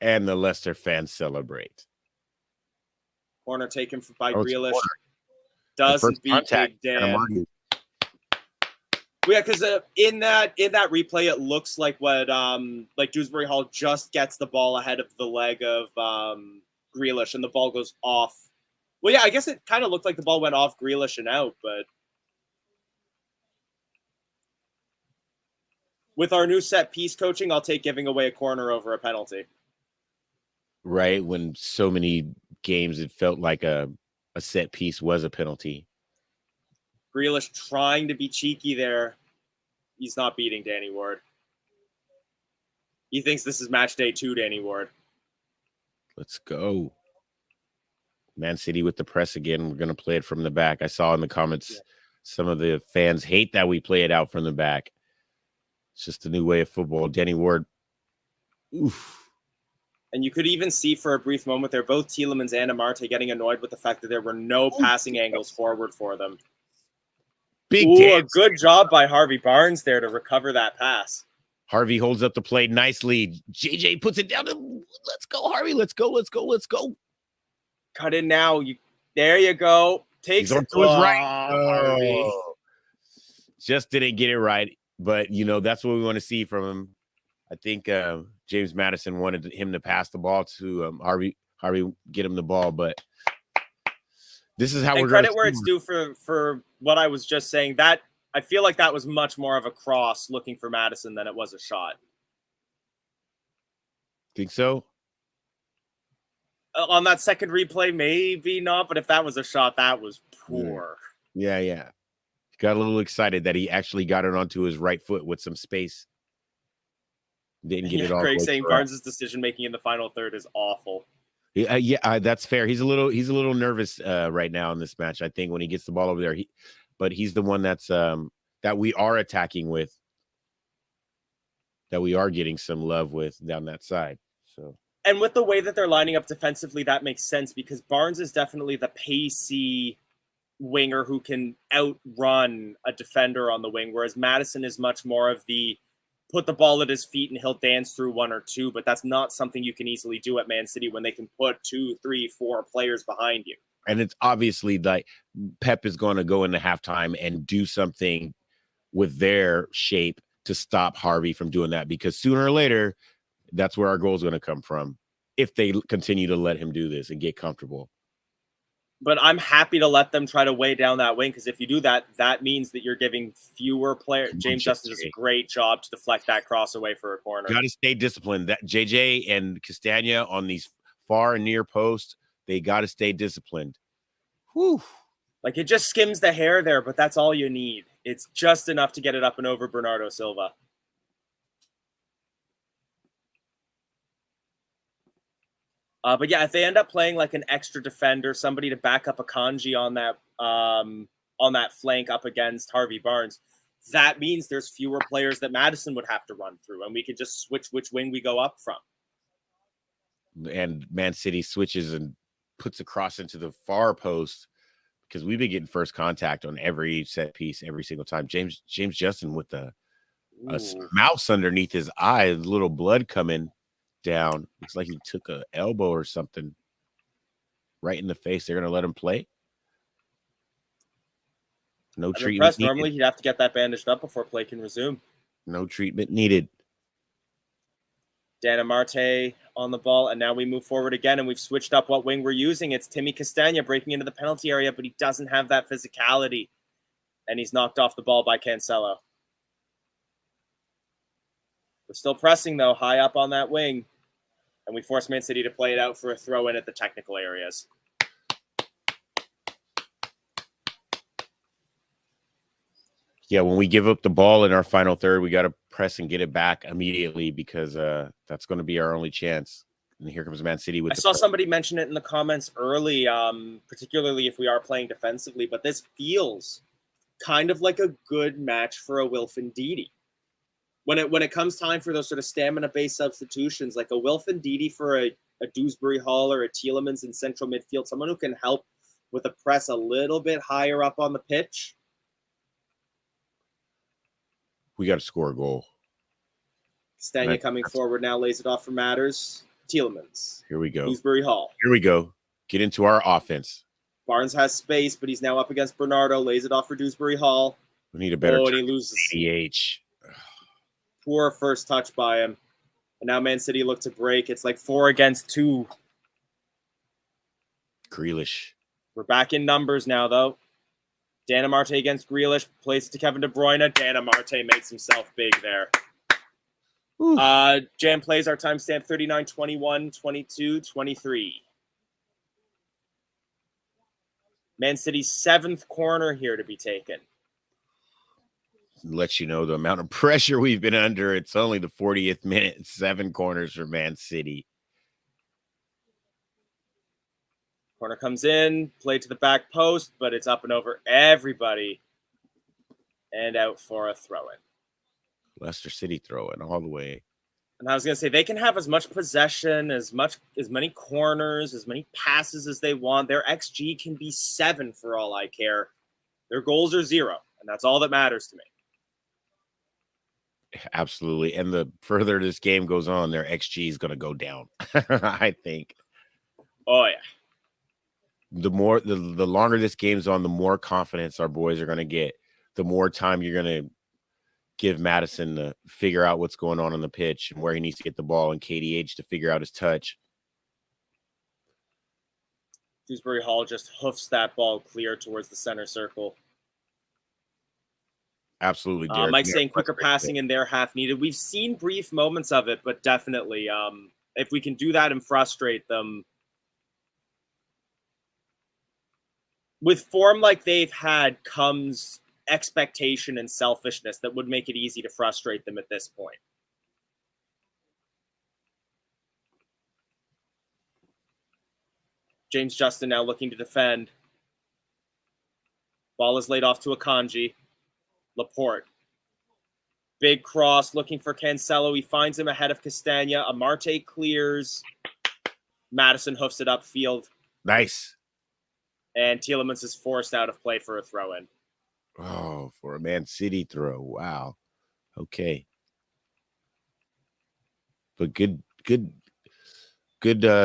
And the Leicester fans celebrate. Corner taken by Grealish. Doesn't beat Big Dan. Yeah, because in that replay, it looks like what like Dewsbury Hall just gets the ball ahead of the leg of Grealish, and the ball goes off. Well, yeah, I guess it kind of looked like the ball went off Grealish and out, but with our new set piece coaching, I'll take giving away a corner over a penalty. Right, when so many games it felt like a set piece was a penalty. Grealish trying to be cheeky there. He's not beating Danny Ward. He thinks this is match day 2, Danny Ward. Let's go. Man City with the press again. We're going to play it from the back. I saw in the comments some of the fans hate that we play it out from the back. It's just a new way of football. Danny Ward. Oof. And you could even see for a brief moment there, both Tielemans and Amarte getting annoyed with the fact that there were no passing angles forward for them. Big Ooh, damn. a good job by Harvey Barnes there to recover that pass. Harvey holds up the play nicely. JJ puts it down. Let's go, Harvey. Let's go. Let's go. Let's go. Cut in now. There you go. Takes He's on it. to his right. Harvey. Just didn't get it right. But, that's what we want to see from him. I think James Madison wanted him to pass the ball to Harvey. Harvey, get him the ball. But this is how we're credit where it's due for what I was just saying. That I feel like that was much more of a cross looking for Madison than it was a shot. Think so? On that second replay, maybe not. But if that was a shot, that was poor. Yeah. Got a little excited that he actually got it onto his right foot with some space. Didn't get it all. Craig saying Barnes' decision making in the final third is awful. Yeah, that's fair. He's a little nervous right now in this match. I think when he gets the ball over there, but he's the one that's that we are attacking with, that we are getting some love with down that side. So, and with the way that they're lining up defensively, that makes sense because Barnes is definitely the pacey winger who can outrun a defender on the wing, whereas Madison is much more of the put the ball at his feet and he'll dance through one or two, but that's not something you can easily do at Man City when they can put 2, 3, 4 players behind you. And it's obviously like Pep is going to go into halftime and do something with their shape to stop Harvey from doing that, because sooner or later, that's where our goal is going to come from if they continue to let him do this and get comfortable. But I'm happy to let them try to weigh down that wing, because if you do that, that means that you're giving fewer players. James Justin does a great job to deflect that cross away for a corner. Got to stay disciplined. That JJ and Castagna on these far and near posts, they got to stay disciplined. Whew. Like, it just skims the hair there, but that's all you need. It's just enough to get it up and over Bernardo Silva. But yeah, if they end up playing like an extra defender, somebody to back up Akanji on that flank up against Harvey Barnes, that means there's fewer players that Madison would have to run through, and we could just switch which wing we go up from. And Man City switches and puts a cross into the far post, because we've been getting first contact on every set piece every single time. James Justin with a mouse underneath his eye, a little blood coming down. Looks like he took a elbow or something right in the face. They're going to let him play. No treatment needed. Normally, he'd have to get that bandaged up before play can resume. No treatment needed. Dana Marte on the ball, and now we move forward again, and we've switched up what wing we're using. It's Timmy Castagna breaking into the penalty area, but he doesn't have that physicality, and he's knocked off the ball by Cancelo. We're still pressing, though, high up on that wing, and we force Man City to play it out for a throw-in at the technical areas. Yeah, when we give up the ball in our final third, we got to press and get it back immediately, because that's going to be our only chance. And here comes Man City with I saw somebody mention it in the comments early, particularly if we are playing defensively, but this feels kind of like a good match for a Wilfred Ndidi. When it comes time for those sort of stamina-based substitutions, like a Wilfred Ndidi for a Dewsbury Hall or a Tielemans in central midfield, someone who can help with a press a little bit higher up on the pitch. We got to score a goal. Stanya coming forward now, lays it off for Matters. Tielemans. Here we go. Dewsbury Hall. Here we go. Get into our offense. Barnes has space, but he's now up against Bernardo. Lays it off for Dewsbury Hall. We need a better and he loses. ADH. Poor first touch by him. And now Man City look to break. It's like 4 against 2. Grealish. We're back in numbers now, though. Dana Marte against Grealish. Plays it to Kevin De Bruyne. Dana Marte makes himself big there. Jam plays our timestamp 39, 21, 22, 23. Man City's 7th corner here to be taken. Let you know the amount of pressure we've been under. It's only the 40th minute. 7 corners for Man City. Corner comes in, play to the back post, but it's up and over everybody. And out for a throw-in. Leicester City throw-in all the way. And I was going to say, they can have as much possession, as many corners, as many passes as they want. Their XG can be 7 for all I care. Their goals are 0. And that's all that matters to me. Absolutely. And the further this game goes on, their XG is going to go down, I think. Oh, yeah. The longer this game's on, the more confidence our boys are going to get. The more time you're going to give Madison to figure out what's going on the pitch and where he needs to get the ball, and KDH to figure out his touch. Dewsbury Hall just hoofs that ball clear towards the center circle. Absolutely, Mike saying quicker passing in their half needed. We've seen brief moments of it, but definitely if we can do that and frustrate them. With form like they've had comes expectation and selfishness that would make it easy to frustrate them at this point. James Justin now looking to defend. Ball is laid off to Akanji. Laporte. Big cross looking for Cancelo. He finds him ahead of Castagna. Amarte clears. Madison hoofs it upfield. Nice. And Tielemans is forced out of play for a throw-in. Oh, for a Man City throw. Wow. Okay. But good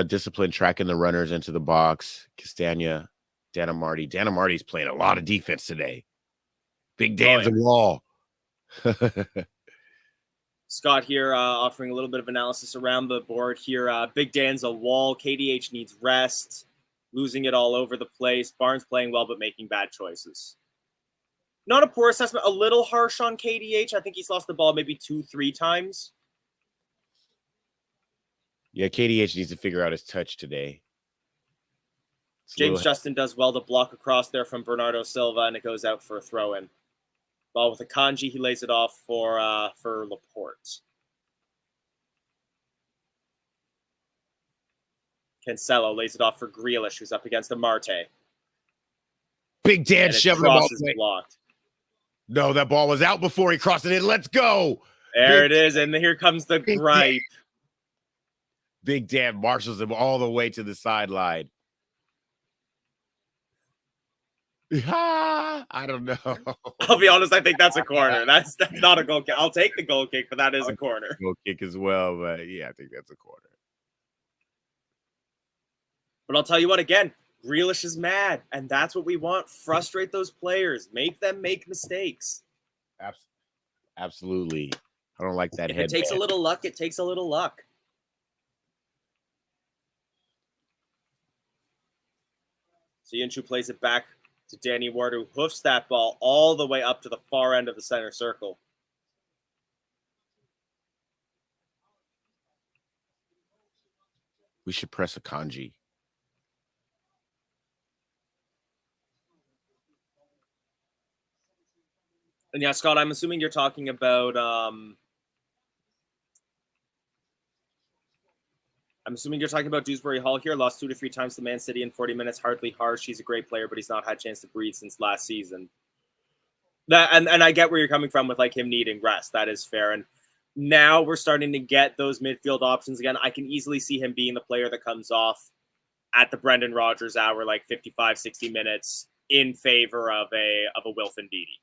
discipline tracking the runners into the box. Castagna, Danamarty. Danamarty's playing a lot of defense today. Big Dan's a wall. Scott here offering a little bit of analysis around the board here. Big Dan's a wall. KDH needs rest. Losing it all over the place. Barnes playing well, but making bad choices. Not a poor assessment. A little harsh on KDH. I think he's lost the ball maybe 2-3 times. Yeah, KDH needs to figure out his touch today. James Justin does well to block across there from Bernardo Silva, and it goes out for a throw-in. Ball with Akanji. He lays it off for Laporte. Cancelo lays it off for Grealish, who's up against Amarte. Big Dan shoving the ball away. Blocked. No, that ball was out before he crossed it in. Let's go. There it is, and here comes the gripe. Big Dan marshals him all the way to the sideline. I don't know. I'll be honest, I think that's a corner. That's not a goal kick. I'll take the goal kick, but that is a corner. Goal kick as well, but yeah, I think that's a corner. But I'll tell you what, again, Grealish is mad, and that's what we want. Frustrate those players. Make them make mistakes. Absolutely. I don't like that. If it takes a little luck, it takes a little luck. So Yinchu plays it back to Danny Ward, who hoofs that ball all the way up to the far end of the center circle. We should press Akanji. And yeah, Scott, I'm assuming you're talking about Dewsbury Hall here. Lost 2 to 3 times to Man City in 40 minutes. Hardly harsh. He's a great player, but he's not had a chance to breathe since last season. And I get where you're coming from with like him needing rest. That is fair. And now we're starting to get those midfield options again. I can easily see him being the player that comes off at the Brendan Rodgers hour, like 55, 60 minutes in favor of a Wilfin Ndidi.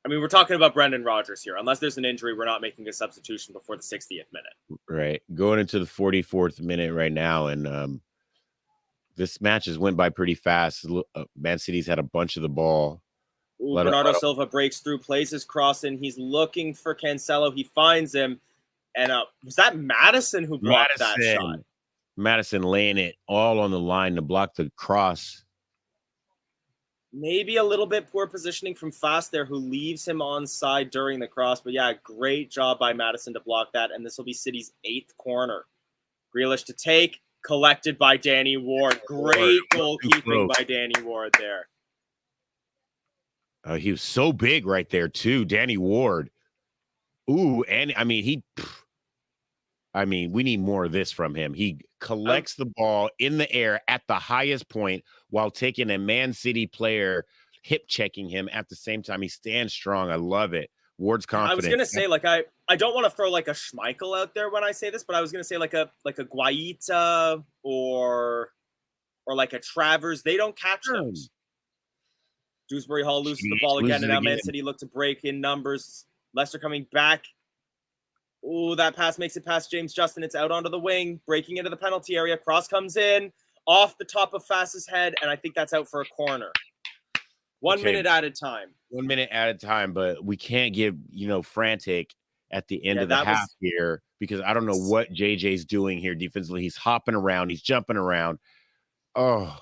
I mean, we're talking about Brendan Rodgers here. Unless there's an injury, we're not making a substitution before the 60th minute. Right. Going into the 44th minute right now, and this match has went by pretty fast. Man City's had a bunch of the ball. Bernardo Silva breaks through, plays his cross in. He's looking for Cancelo. He finds him. And was that Madison who blocked that shot? Madison laying it all on the line to block the cross. Maybe a little bit poor positioning from Fast there, who leaves him onside during the cross. But yeah, great job by Madison to block that. And this will be City's 8th corner. Grealish to take, collected by Danny Ward. Great goalkeeping by Danny Ward there. He was so big right there too, Danny Ward. Ooh, and I mean, we need more of this from him. He collects the ball in the air at the highest point while taking a Man City player, hip checking him at the same time. He stands strong. I love it. Ward's confident. I was gonna say, like, I don't want to throw like a Schmeichel out there when I say this, but I was gonna say like a Guaita or like a Travers. They don't catch those. Dewsbury Hall loses the ball again, and now Man City look to break in numbers. Leicester coming back. Oh, that pass makes it past James Justin. It's out onto the wing, breaking into the penalty area. Cross comes in, off the top of Fass's head, and I think that's out for a corner. 1 minute at a time. 1 minute at a time, but we can't get, frantic at the end of the half here because I don't know what JJ's doing here defensively. He's hopping around. He's jumping around. Oh.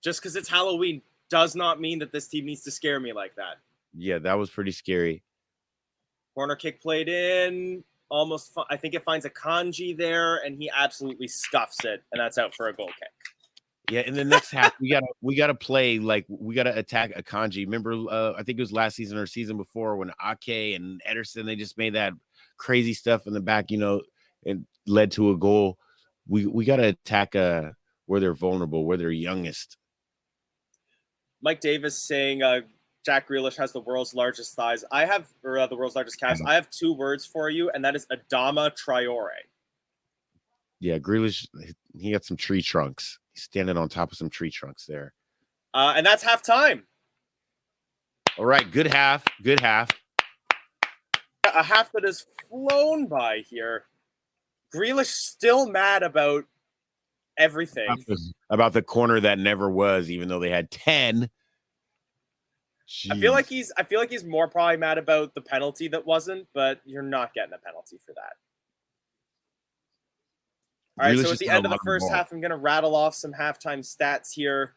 Just because it's Halloween does not mean that this team needs to scare me like that. Yeah, that was pretty scary. Corner kick played in. Almost, I think it finds a Kanji there, and he absolutely stuffs it, and that's out for a goal kick. Yeah, in the next half, we gotta play like we gotta attack Akanji. Remember, I think it was last season or season before when Ake and Ederson, they just made that crazy stuff in the back, and led to a goal. We gotta attack where they're vulnerable, where they're youngest. Mike Davis saying Jack Grealish has the world's largest thighs. I have the world's largest calves. I have 2 words for you, and that is Adama Traore. Yeah, Grealish, he got some tree trunks. He's standing on top of some tree trunks there. And that's halftime. All right, good half. Good half. A half that has flown by here. Grealish still mad about everything. About the corner that never was, even though they had 10. Jeez. I feel like he's more probably mad about the penalty that wasn't, but you're not getting a penalty for that. All right, so at the end of the first half, I'm going to rattle off some halftime stats here.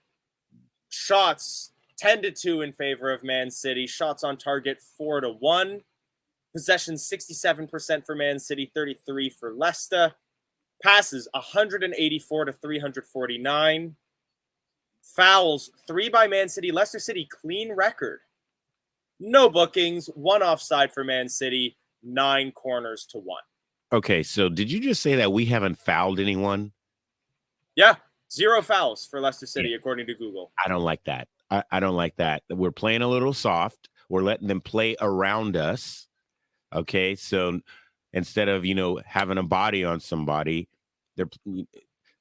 Shots 10-2 in favor of Man City. Shots on target 4-1. Possession 67% for Man City, 33% for Leicester. Passes 184-349. Fouls 3 by Man City. Leicester City clean record. No bookings, 1 offside for Man City, 9 corners to 1. Okay, so did you just say that we haven't fouled anyone? Yeah, 0 fouls for Leicester City, according to Google. I don't like that. I don't like that. We're playing a little soft. We're letting them play around us. Okay, so instead of, having a body on somebody,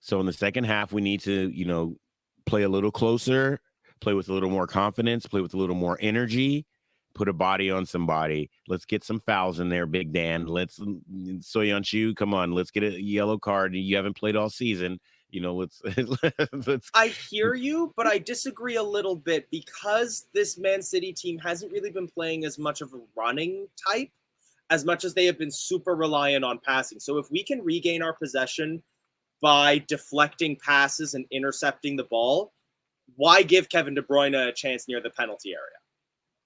so in the second half, we need to, play a little closer, play with a little more confidence, play with a little more energy. Put a body on somebody. Let's get some fouls in there, Big Dan. Let's Soyuncu, come on. Let's get a yellow card. You haven't played all season. Let's. I hear you, but I disagree a little bit because this Man City team hasn't really been playing as much of a running type as much as they have been super reliant on passing. So if we can regain our possession by deflecting passes and intercepting the ball, why give Kevin De Bruyne a chance near the penalty area?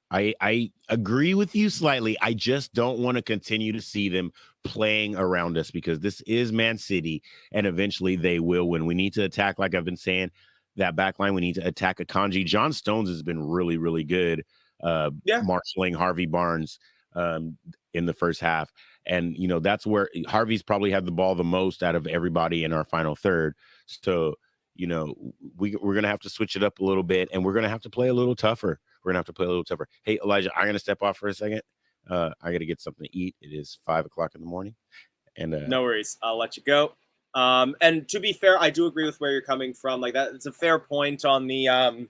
I agree with you slightly. I just don't want to continue to see them playing around us because this is Man City, and eventually they will win. We need to attack, like I've been saying, that back line. We need to attack Akanji. John Stones has been really, really good. Marshalling Harvey Barnes in the first half. And, that's where Harvey's probably had the ball the most out of everybody in our final third. So, we're going to have to switch it up a little bit, and we're going to have to play a little tougher. We're going to have to play a little tougher. Hey, Elijah, I'm going to step off for a second. I got to get something to eat. It is 5:00 in the morning. And no worries. I'll let you go. And to be fair, I do agree with where you're coming from. Like that, it's a fair point on the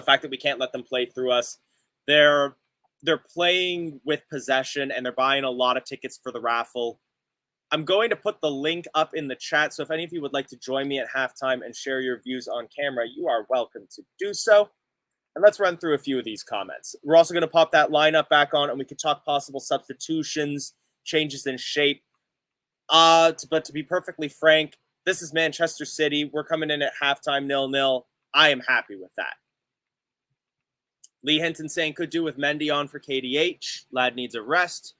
fact that we can't let them play through us. They're playing with possession, and they're buying a lot of tickets for the raffle. I'm going to put the link up in the chat, so if any of you would like to join me at halftime and share your views on camera, you are welcome to do so. And let's run through a few of these comments. We're also going to pop that lineup back on, and we could talk possible substitutions, changes in shape. But to be perfectly frank, this is Manchester City. We're coming in at halftime 0-0. I am happy with that. Lee Hinton saying could do with Mendy on for KDH. Lad needs a rest.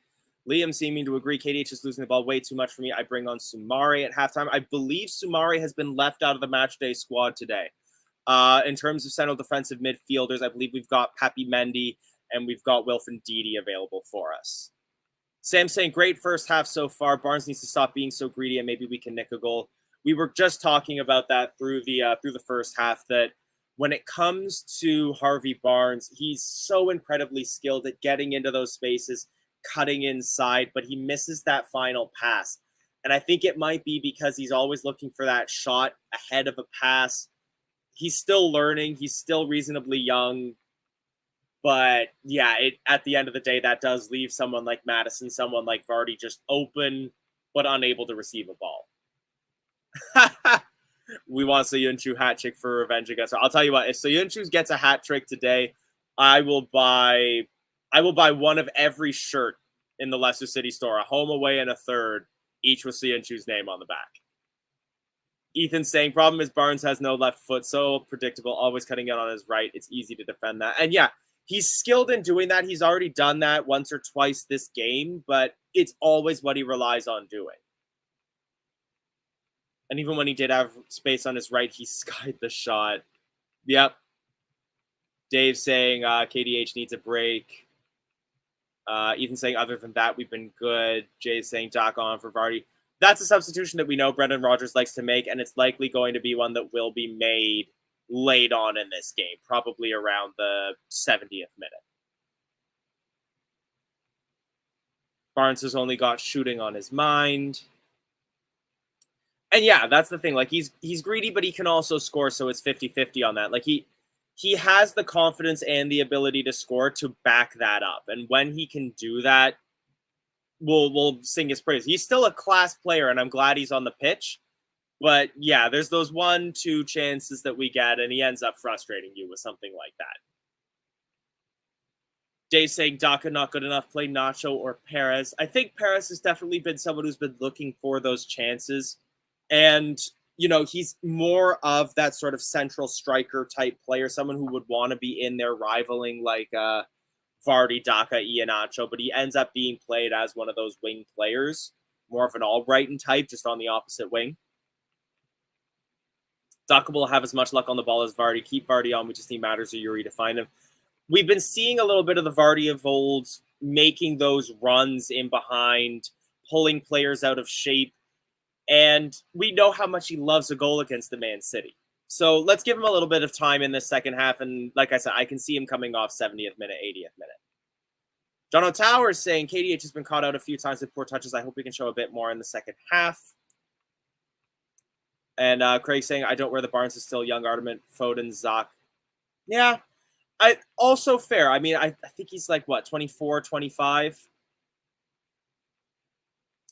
Liam seeming to agree KDH is losing the ball way too much for me. I bring on Soumare at halftime. I believe Soumare has been left out of the matchday squad today. In terms of central defensive midfielders, I believe we've got Papi Mendy and we've got Wilfred Ndidi available for us. Sam saying great first half so far. Barnes needs to stop being so greedy and maybe we can nick a goal. We were just talking about that through the first half, that when it comes to Harvey Barnes, he's so incredibly skilled at getting into those spaces, cutting inside, but he misses that final pass. And I think it might be because he's always looking for that shot ahead of a pass. He's still learning. He's still reasonably young. But yeah, at the end of the day, that does leave someone like Madison, someone like Vardy just open, but unable to receive a ball. We want Soyuncu hat trick for revenge against her. I'll tell you what, if Soyuncu gets a hat trick today, I will buy one of every shirt in the Leicester City store, a home, away, and a third, each with Soyuncu's name on the back. Ethan saying, problem is Barnes has no left foot, so predictable, always cutting out on his right. It's easy to defend that. And yeah, he's skilled in doing that. He's already done that once or twice this game, but it's always what he relies on doing. And even when he did have space on his right, he skied the shot. Yep. Dave saying KDH needs a break. Ethan saying, other than that, we've been good. Jay saying, Doc on for Vardy. That's a substitution that we know Brendan Rodgers likes to make, and it's likely going to be one that will be made late on in this game, probably around the 70th minute. Barnes has only got shooting on his mind. And yeah, that's the thing. Like, he's greedy, but he can also score, so it's 50-50 on that. Like, he has the confidence and the ability to score to back that up. And when he can do that, we'll sing his praise. He's still a class player, and I'm glad he's on the pitch. But yeah, there's those 1-2 chances that we get, and he ends up frustrating you with something like that. Dave saying Daka not good enough, play Nacho or Perez. I think Perez has definitely been someone who's been looking for those chances. And, you know, he's more of that sort of central striker type player, someone who would want to be in there rivaling like Vardy, Daka, Iheanacho, but he ends up being played as one of those wing players, more of an Albrighton type, just on the opposite wing. Daka will have as much luck on the ball as Vardy. Keep Vardy on. We just need Matters or Yuri to find him. We've been seeing a little bit of the Vardy of old, making those runs in behind, pulling players out of shape. And we know how much he loves a goal against the Man City. So let's give him a little bit of time in this second half. And like I said, I can see him coming off 70th minute, 80th minute. John O'Towers saying KDH has been caught out a few times with poor touches. I hope we can show a bit more in the second half. And Craig saying, I don't wear the Barnes is still young, Artament, Foden, Zach. Yeah, also fair. I mean, I think he's like, what, 24, 25?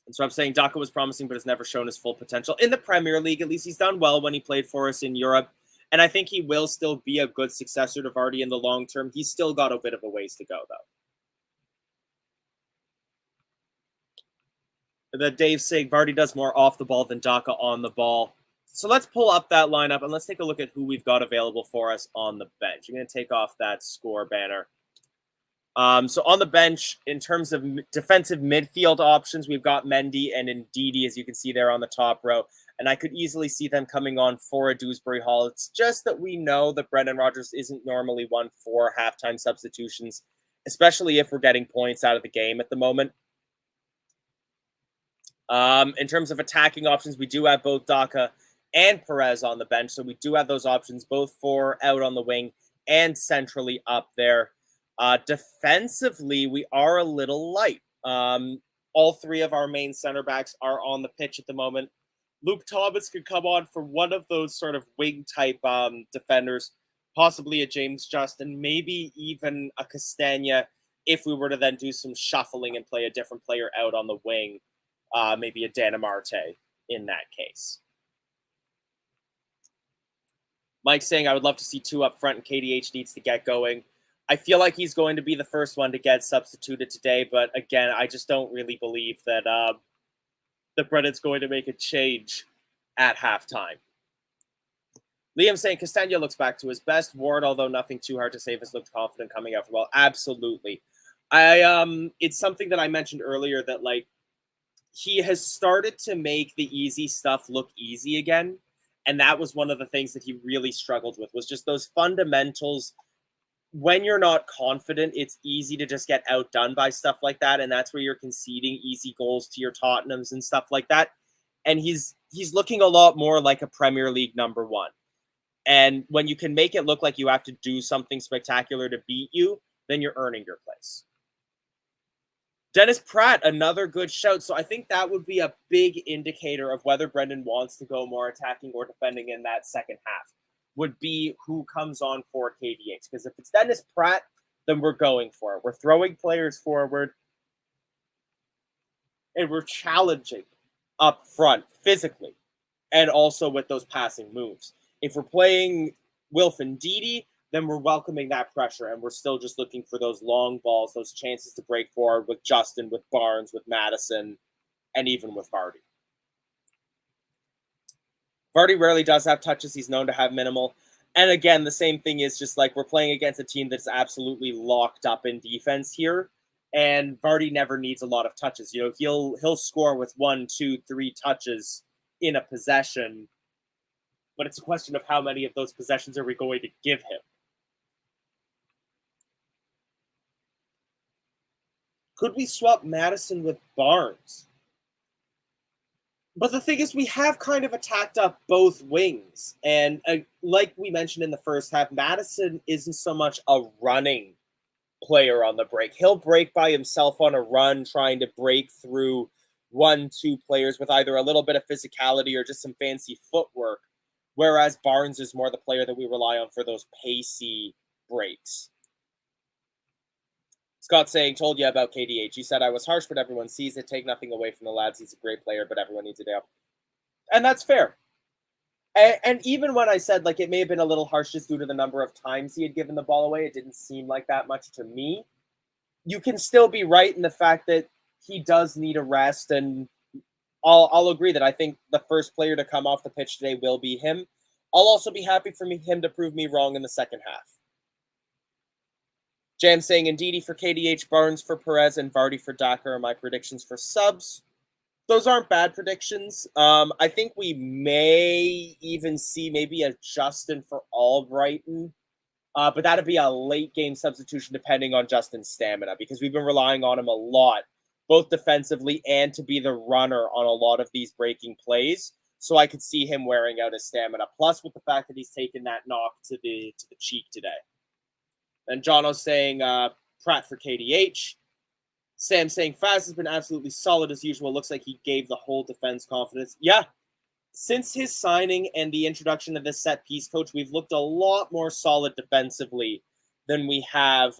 And so I'm saying Daka was promising, but has never shown his full potential. In the Premier League, at least he's done well when he played for us in Europe. And I think he will still be a good successor to Vardy in the long term. He's still got a bit of a ways to go, though. The Dave saying Vardy does more off the ball than Daka on the ball. So let's pull up that lineup and let's take a look at who we've got available for us on the bench. I'm going to take off that score banner. So on the bench, in terms of defensive midfield options, we've got Mendy and Ndidi, as you can see there on the top row. And I could easily see them coming on for a Dewsbury Hall. It's just that we know that Brendan Rodgers isn't normally one for halftime substitutions, especially if we're getting points out of the game at the moment. In terms of attacking options, we do have both Daka and Perez on the bench. So we do have those options both for out on the wing and centrally up there. Defensively, we are a little light. All three of our main center backs are on the pitch at the moment. Luke Thomas could come on for one of those sort of wing type defenders, possibly a James Justin, maybe even a Castagna if we were to then do some shuffling and play a different player out on the wing, maybe a Danamarte in that case. Mike's saying, I would love to see two up front and KDH needs to get going. I feel like he's going to be the first one to get substituted today, but again, I just don't really believe that Brendan's going to make a change at halftime. Liam saying Castagna looks back to his best. Ward, although nothing too hard to say, has looked confident coming out for well. Absolutely. It's something that I mentioned earlier that like he has started to make the easy stuff look easy again. And that was one of the things that he really struggled with, was just those fundamentals. When you're not confident, it's easy to just get outdone by stuff like that. And that's where you're conceding easy goals to your Tottenhams and stuff like that. And he's looking a lot more like a Premier League number one. And when you can make it look like you have to do something spectacular to beat you, then you're earning your place. Dennis Pratt, another good shout. So I think that would be a big indicator of whether Brendan wants to go more attacking or defending in that second half, would be who comes on for KDH. Because if it's Dennis Pratt, then we're going for it. We're throwing players forward, and we're challenging up front physically, and also with those passing moves. If we're playing Wilf and Ndidi, then we're welcoming that pressure, and we're still just looking for those long balls, those chances to break forward with Justin, with Barnes, with Madison, and even with Vardy. Vardy rarely does have touches. He's known to have minimal. And again, the same thing is just like we're playing against a team that's absolutely locked up in defense here, and Vardy never needs a lot of touches. You know, he'll score with 1, 2, 3 touches in a possession, but it's a question of how many of those possessions are we going to give him. Could we swap Madison with Barnes? But the thing is, we have kind of attacked up both wings. And like we mentioned in the first half, Madison isn't so much a running player on the break. He'll break by himself on a run, trying to break through 1, 2 players with either a little bit of physicality or just some fancy footwork. Whereas Barnes is more the player that we rely on for those pacey breaks. Scott saying, told you about KDH. You said I was harsh, but everyone sees it. Take nothing away from the lads. He's a great player, but everyone needs a day off. And that's fair. And even when I said, like, it may have been a little harsh just due to the number of times he had given the ball away, it didn't seem like that much to me. You can still be right in the fact that he does need a rest, and I'll agree that I think the first player to come off the pitch today will be him. I'll also be happy for him to prove me wrong in the second half. Jam saying, Ndidi for KDH, Barnes for Perez, and Vardy for Daka are my predictions for subs. Those aren't bad predictions. I think we may even see maybe a Justin for Albrighton. But that'd be a late game substitution depending on Justin's stamina, because we've been relying on him a lot, both defensively and to be the runner on a lot of these breaking plays. So I could see him wearing out his stamina. Plus with the fact that he's taken that knock to the cheek today. And Jono's saying Pratt for KDH. Sam saying Faz has been absolutely solid as usual. Looks like he gave the whole defense confidence. Yeah. Since his signing and the introduction of this set piece coach, we've looked a lot more solid defensively than we have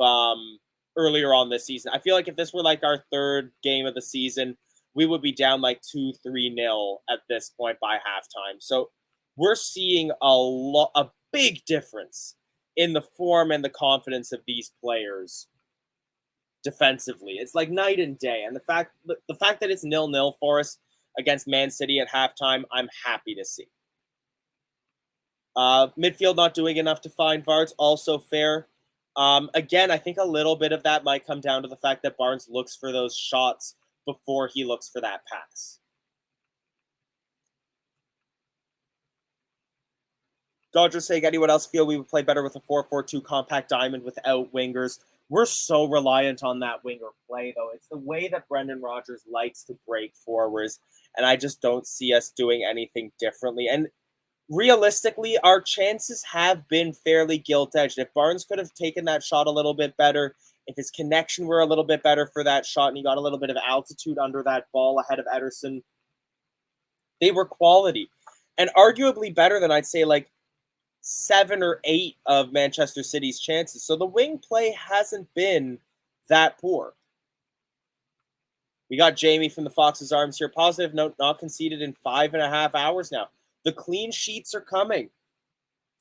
earlier on this season. I feel like if this were like our third game of the season, we would be down like 2-3-0 at this point by halftime. So we're seeing a big difference in the form and the confidence of these players defensively. It's like night and day. And the fact that it's 0-0 for us against Man City at halftime, I'm happy to see. Midfield not doing enough to find Vards, also fair. Again, I think a little bit of that might come down to the fact that Barnes looks for those shots before he looks for that pass. Dodgers saying, anyone else feel we would play better with a 4-4-2 compact diamond without wingers? We're so reliant on that winger play, though. It's the way that Brendan Rodgers likes to break forwards, and I just don't see us doing anything differently. And realistically, our chances have been fairly gilt-edged. If Barnes could have taken that shot a little bit better, if his connection were a little bit better for that shot, and he got a little bit of altitude under that ball ahead of Ederson, they were quality. And arguably better than, I'd say, like 7 or 8 of Manchester City's chances. So the wing play hasn't been that poor. We got Jamie from the Fox's Arms here. Positive note, not conceded in 5.5 hours now. The clean sheets are coming.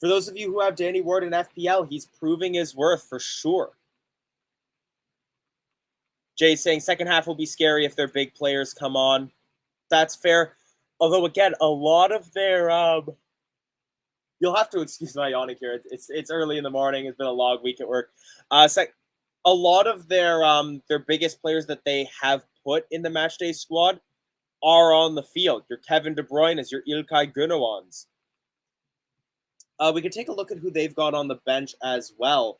For those of you who have Danny Ward in FPL, he's proving his worth for sure. Jay's saying second half will be scary if their big players come on. That's fair. Although, again, a lot of their... You'll have to excuse my yawning here. It's early in the morning. It's been a long week at work. A lot of their biggest players that they have put in the matchday squad are on the field. Your Kevin De Bruyne is your Ilkay Gundogan's. We can take a look at who they've got on the bench as well.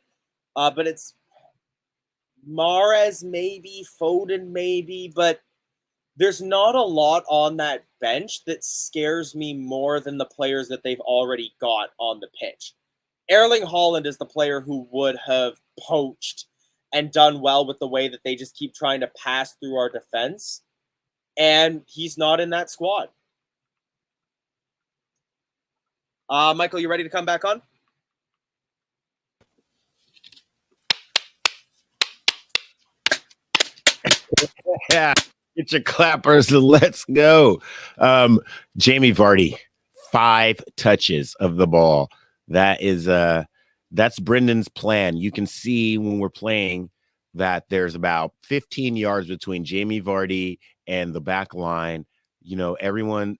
But it's Mahrez maybe, Foden maybe, but there's not a lot on that bench that scares me more than the players that they've already got on the pitch. Erling Haaland is the player who would have poached and done well with the way that they just keep trying to pass through our defense. And he's not in that squad. Michael, you ready to come back on? Yeah, get your clappers and let's go. Jamie Vardy, 5 touches of the ball. That's Brendan's plan. You can see when we're playing that there's about 15 yards between Jamie Vardy and the back line. You know, everyone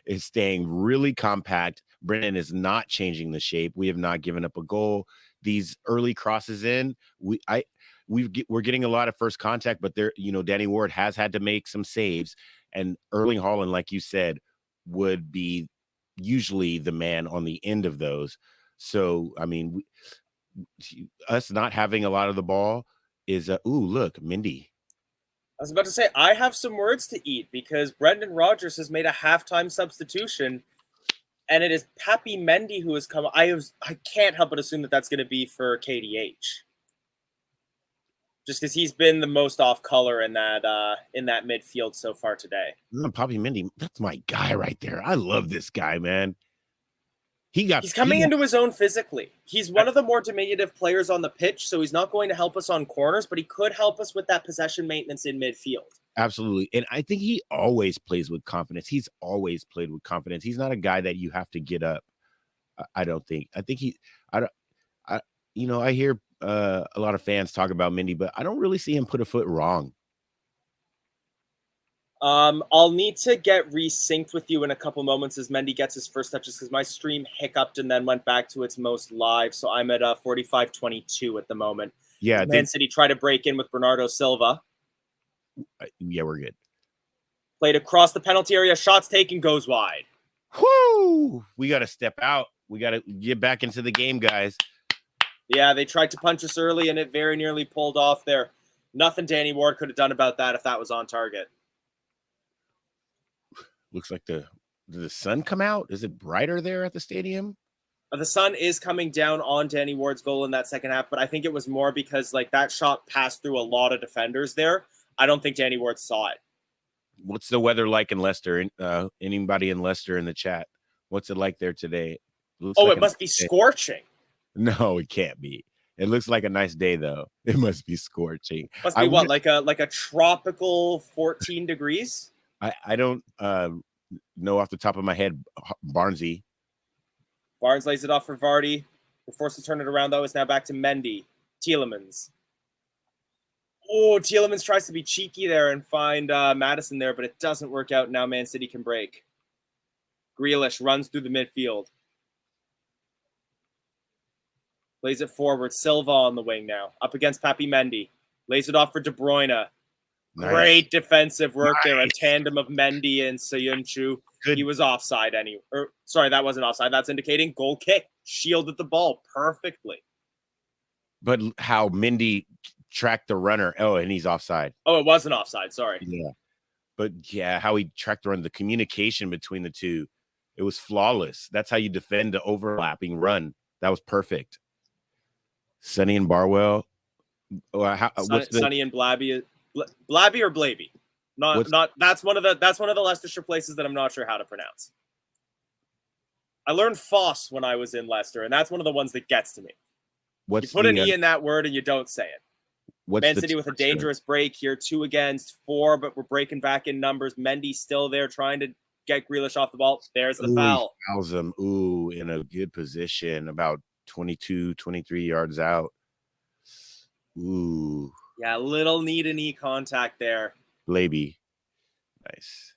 is staying really compact. Brendan is not changing the shape. We have not given up a goal. These early crosses in, we're getting a lot of first contact, but Danny Ward has had to make some saves, and Erling Haaland, like you said, would be usually the man on the end of those. So, I mean, us not having a lot of the ball is look, Mindy. I was about to say, I have some words to eat because Brendan Rodgers has made a halftime substitution, and it is Papi Mendy who has come. I can't help but assume that that's going to be for KDH, just because he's been the most off color in that midfield so far today. Papi Mendy, that's my guy right there. I love this guy, man. He's coming into his own physically. He's one of the more diminutive players on the pitch, so he's not going to help us on corners, but he could help us with that possession maintenance in midfield. Absolutely. And I think he always plays with confidence. He's always played with confidence. He's not a guy that you have to get up. I don't think. I think I hear a lot of fans talk about Mindy, but I don't really see him put a foot wrong. I'll need to get resynced with you in a couple moments as Mendy gets his first touches because my stream hiccuped and then went back to its most live. So I'm at 45-22 at the moment. Yeah, Man City try to break in with Bernardo Silva. Yeah, we're good. Played across the penalty area. Shots taken, goes wide. Whoo! We got to step out. We got to get back into the game, guys. Yeah, they tried to punch us early and it very nearly pulled off there. Nothing Danny Ward could have done about that if that was on target. Looks like did the sun come out? Is it brighter there at the stadium? The sun is coming down on Danny Ward's goal in that second half, but I think it was more because that shot passed through a lot of defenders there. I don't think Danny Ward saw it. What's the weather like in Leicester? Anybody in Leicester in the chat? What's it like there today? It must be scorching. No, it can't be. It looks like a nice day though. It must be scorching. Must be like a tropical 14 degrees? I don't know off the top of my head. Barnes lays it off for Vardy. We're forced to turn it around, though. It's now back to Mendy. Tielemans. Oh, Tielemans tries to be cheeky there and find Madison there, but it doesn't work out. Now Man City can break. Grealish runs through the midfield. Lays it forward. Silva on the wing now. Up against Papi Mendy. Lays it off for De Bruyne. Nice. Great defensive work there. A tandem of Mendy and Soyuncu. He was offside anyway. Sorry, that wasn't offside. That's indicating goal kick. Shielded the ball perfectly. But how Mendy tracked the runner. Oh, and he's offside. Oh, it wasn't offside. Sorry. Yeah. But yeah, how he tracked the run, the communication between the two, it was flawless. That's how you defend the overlapping run. That was perfect. Sonny and Barwell. Sonny and Blabby. Blabby or Blaby? That's one of the Leicestershire places that I'm not sure how to pronounce. I learned Foss when I was in Leicester, and that's one of the ones that gets to me. You put an E in that word and you don't say it. Man City with a dangerous break here, 2 against 4, but we're breaking back in numbers. Mendy's still there trying to get Grealish off the ball. There's the foul. Fouls him. In a good position, about 22, 23 yards out. Ooh. Yeah, little knee-to-knee contact there. Blaby. Nice.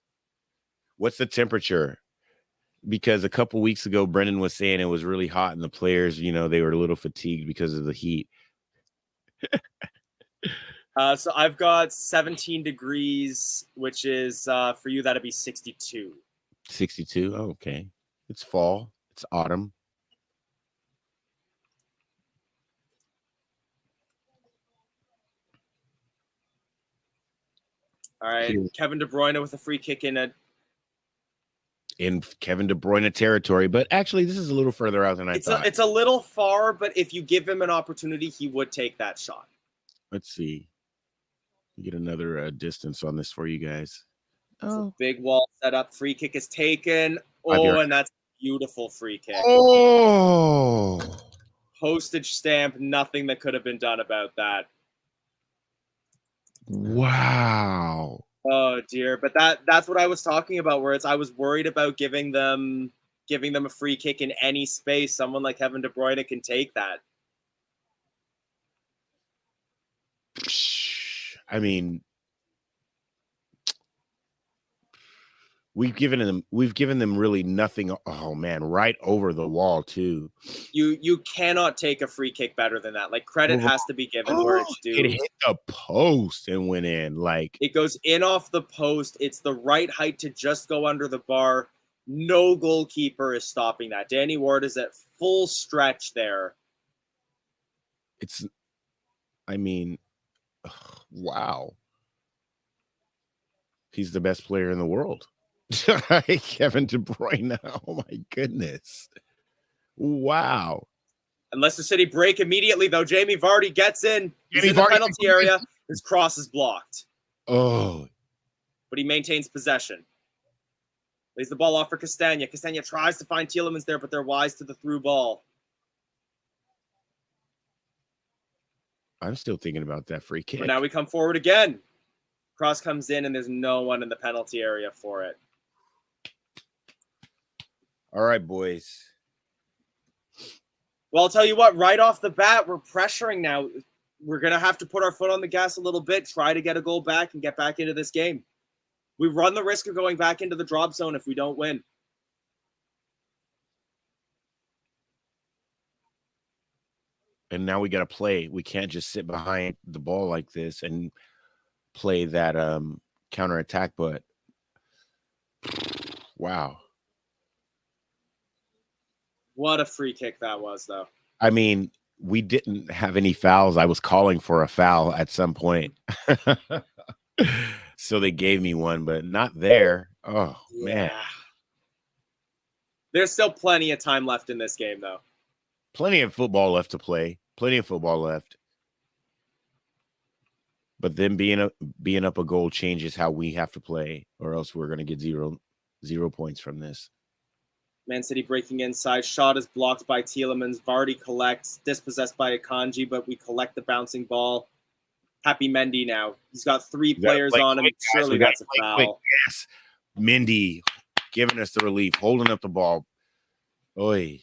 What's the temperature? Because a couple weeks ago, Brendan was saying it was really hot and the players, they were a little fatigued because of the heat. So I've got 17 degrees, which is, for you, that'd be 62. 62? Oh, okay. It's fall. It's autumn. All right, Kevin De Bruyne with a free kick in Kevin De Bruyne territory, but actually this is a little further out than I thought. It's a little far, but if you give him an opportunity, he would take that shot. Let's see. Get another distance on this for you guys. Oh, big wall set up. Free kick is taken. And that's a beautiful free kick. Oh, postage stamp. Nothing that could have been done about that. Wow. Oh dear, but that's what I was talking about. Where I was worried about giving them a free kick in any space. Someone like Kevin De Bruyne can take that. I mean, we've given them really nothing. Oh man, right over the wall too. You cannot take a free kick better than that. Like, credit has to be given where it's due. It hit the post and went in. Like, it goes in off the post. It's the right height to just go under the bar. No goalkeeper is stopping that. Danny Ward is at full stretch there. I mean, wow. He's the best player in the world. Kevin De Bruyne. Oh my goodness. Wow. And Leicester City break immediately, though. Jamie Vardy gets in. He's in the penalty area. His cross is blocked. Oh. But he maintains possession. Lays the ball off for Castagna. Castagna tries to find Tielemans there, but they're wise to the through ball. I'm still thinking about that free kick. But now we come forward again. Cross comes in, and there's no one in the penalty area for it. All right, boys. Well, I'll tell you what, right off the bat, we're pressuring now. We're going to have to put our foot on the gas a little bit, try to get a goal back and get back into this game. We run the risk of going back into the drop zone if we don't win. And now we got to play. We can't just sit behind the ball like this and play that counterattack, but wow. What a free kick that was, though. I mean, we didn't have any fouls. I was calling for a foul at some point. So they gave me one, but not there. Oh, yeah. Man. There's still plenty of time left in this game, though. Plenty of football left to play. Plenty of football left. But then being up a goal changes how we have to play, or else we're going to get zero points from this. Man City breaking inside. Shot is blocked by Tielemans. Vardy collects. Dispossessed by Akanji, but we collect the bouncing ball. Happy Mendy now. He's got three players on him. Surely that's a foul. Quick. Yes. Mendy giving us the relief, holding up the ball. Oy.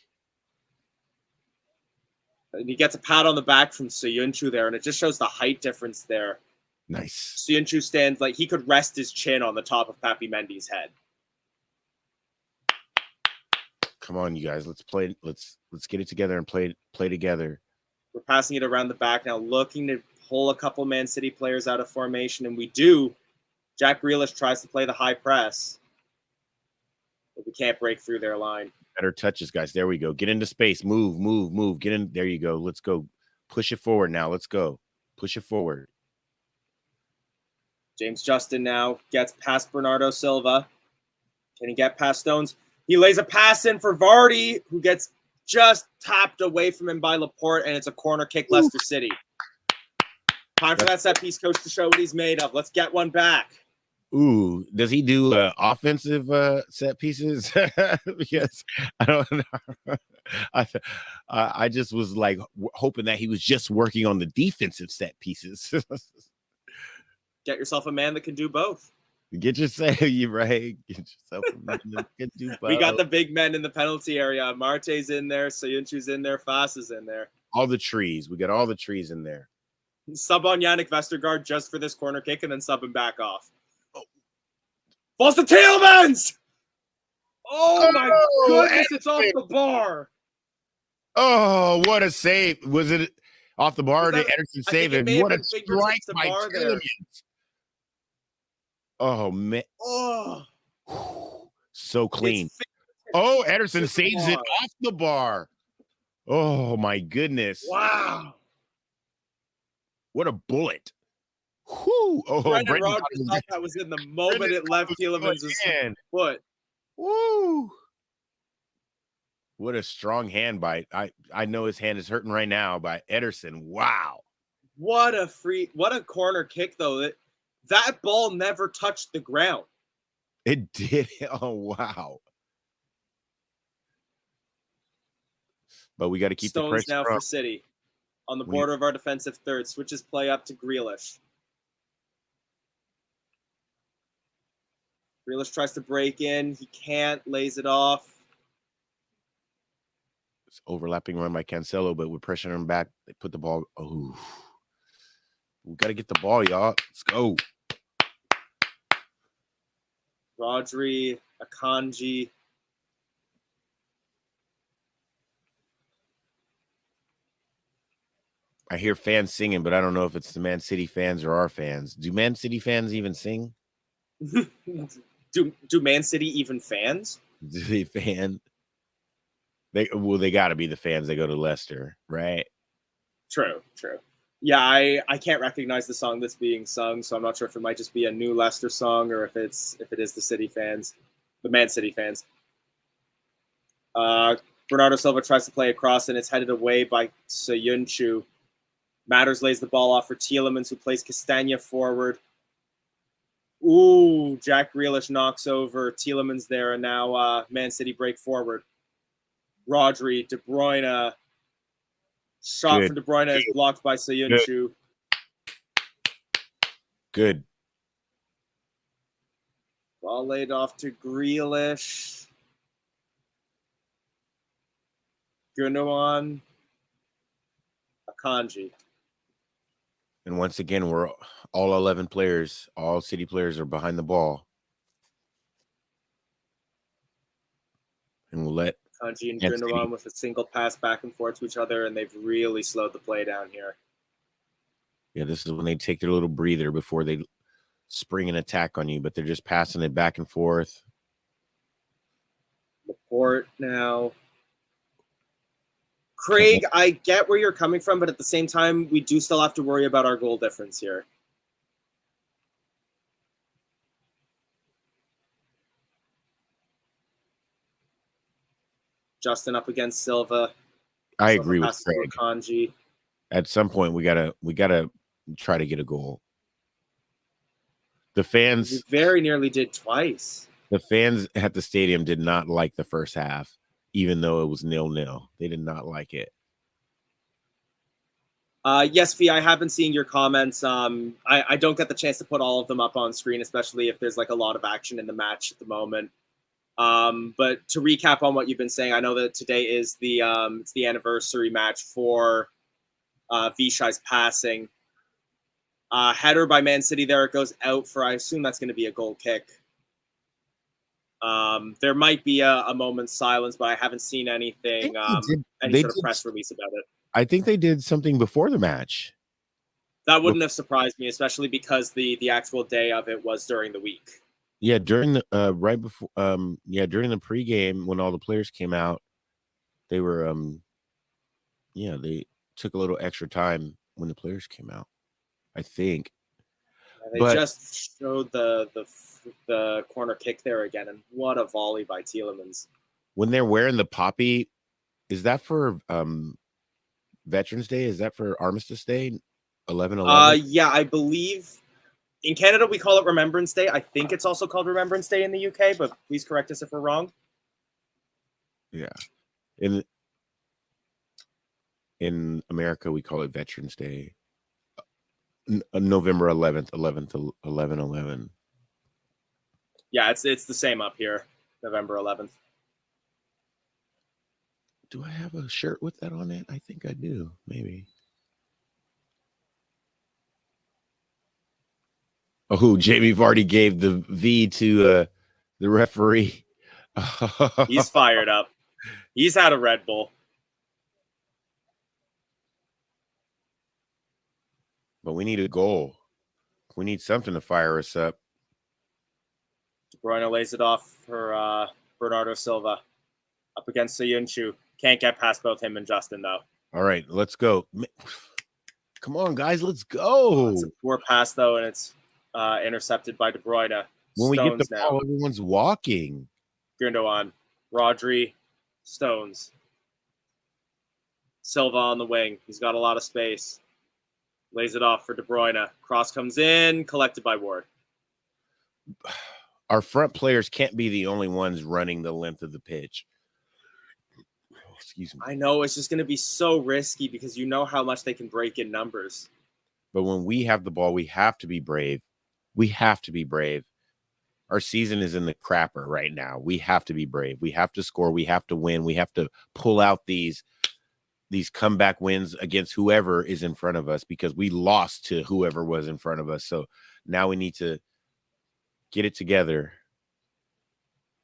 And he gets a pat on the back from Soyuncu there, and it just shows the height difference there. Nice. Soyuncu stands like he could rest his chin on the top of Papi Mendy's head. Come on, you guys. Let's play. Let's get it together and play together. We're passing it around the back now, looking to pull a couple Man City players out of formation, and we do. Jack Grealish tries to play the high press, but we can't break through their line. Better touches, guys. There we go. Get into space. Move. Get in. There you go. Let's go. Push it forward now. Let's go. Push it forward. James Justin now gets past Bernardo Silva. Can he get past Stones? He lays a pass in for Vardy, who gets just tapped away from him by Laporte, and it's a corner kick, Leicester City. Time for that set piece coach to show what he's made of. Let's get one back. Ooh, does he do offensive set pieces? Because I don't know. I just was like hoping that he was just working on the defensive set pieces. Get yourself a man that can do both. Get yourself, you right. Get yourself a man that can do both. We got the big men in the penalty area. Marte's in there. Soyuncu's in there. Fass is in there. All the trees. We got all the trees in there. Sub on Yannick Vestergaard just for this corner kick and then sub him back off. Falls to Tielemans! Oh my goodness, it's off the bar. Oh, what a save. Was it off the bar? Did Ederson save it? What a strike by Tielemans. Oh, man. Oh. So clean. Oh, Ederson saves it off the bar. Oh, my goodness. Wow. What a bullet. Whoo. Oh, Brendan Rodgers thought that was in the moment it left Tielemans' foot. Woo. What a strong hand by, I know his hand is hurting right now by Ederson. Wow. What a corner kick, though. That ball never touched the ground. It did. Oh, wow. But we got to keep the Stones pressure now up. for City. On the border of our defensive third. Switches play up to Grealish. Grealish tries to break in. He can't. Lays it off. It's overlapping run by Cancelo, but we're pressuring him back. They put the ball. Oh, we got to get the ball, y'all. Let's go. Rodri, Akanji. I hear fans singing, but I don't know if it's the Man City fans or our fans. Do Man City fans even sing? do Man City even fans? Do they fan? They got to be the fans that go to Leicester, right? True. Yeah, I can't recognize the song that's being sung, so I'm not sure if it might just be a new Leicester song or if it is the City fans, the Man City fans. Bernardo Silva tries to play across, and it's headed away by Soyuncu. Matters lays the ball off for Tielemans, who plays Castagna forward. Ooh, Jack Grealish knocks over Tielemans there, and now Man City break forward. Rodri, De Bruyne. Shot for De Bruyne is blocked by Soyuncu. Good. Ball laid off to Grealish. Gundogan. Akanji. And once again, we're all 11 players, all City players are behind the ball. And we'll let Akanji and Gundogan with a single pass back and forth to each other, and they've really slowed the play down here. Yeah, this is when they take their little breather before they spring an attack on you, but they're just passing it back and forth. Laporte now. Craig, I get where you're coming from, but at the same time, we do still have to worry about our goal difference here. Justin up against Silva. I Silva agree with passes Craig. to Akanji. At some point, we gotta try to get a goal. The fans We very nearly did twice. The fans at the stadium did not like the first half, even though it was 0-0. They did not like it. Yes, Fee, I have been seeing your comments. I don't get the chance to put all of them up on screen, especially if there's like a lot of action in the match at the moment. But to recap on what you've been saying, I know that today is it's the anniversary match for Vishai's passing. Header by Man City there. It goes out for, I assume that's going to be a goal kick. There might be a moment's silence, but I haven't seen anything, any sort of press release about it. I think they did something before the match. That wouldn't have surprised me, especially because the actual day of it was during the week. Yeah, during the during the pregame when all the players came out, they were they took a little extra time when the players came out, I think. They just showed the corner kick there again, and what a volley by Tielemans. When they're wearing the poppy, is that for Veterans Day? Is that for Armistice Day? 11/11? Yeah, I believe in Canada we call it Remembrance Day. I think it's also called Remembrance Day in the UK, but please correct us if we're wrong. Yeah. In America, we call it Veterans Day. November 11th, 11/11. Yeah, it's the same up here, November 11th. Do I have a shirt with that on it? I think I do, maybe. Oh, Jamie Vardy gave the V to the referee. He's fired up. He's had a Red Bull. But we need a goal. We need something to fire us up. De Bruyne lays it off for Bernardo Silva. Up against Soyuncu. Can't get past both him and Justin, though. All right, let's go. Come on, guys, let's go. It's a poor pass, though, and it's intercepted by De Bruyne. When we get the ball, everyone's walking. Gundogan, Rodri, Stones. Silva on the wing. He's got a lot of space. Lays it off for De Bruyne. Cross comes in, collected by Ward. Our front players can't be the only ones running the length of the pitch. Excuse me. I know it's just going to be so risky because you know how much they can break in numbers. But when we have the ball, we have to be brave. We have to be brave. Our season is in the crapper right now. We have to be brave. We have to score. We have to win. We have to pull out these comeback wins against whoever is in front of us because we lost to whoever was in front of us. So now we need to get it together.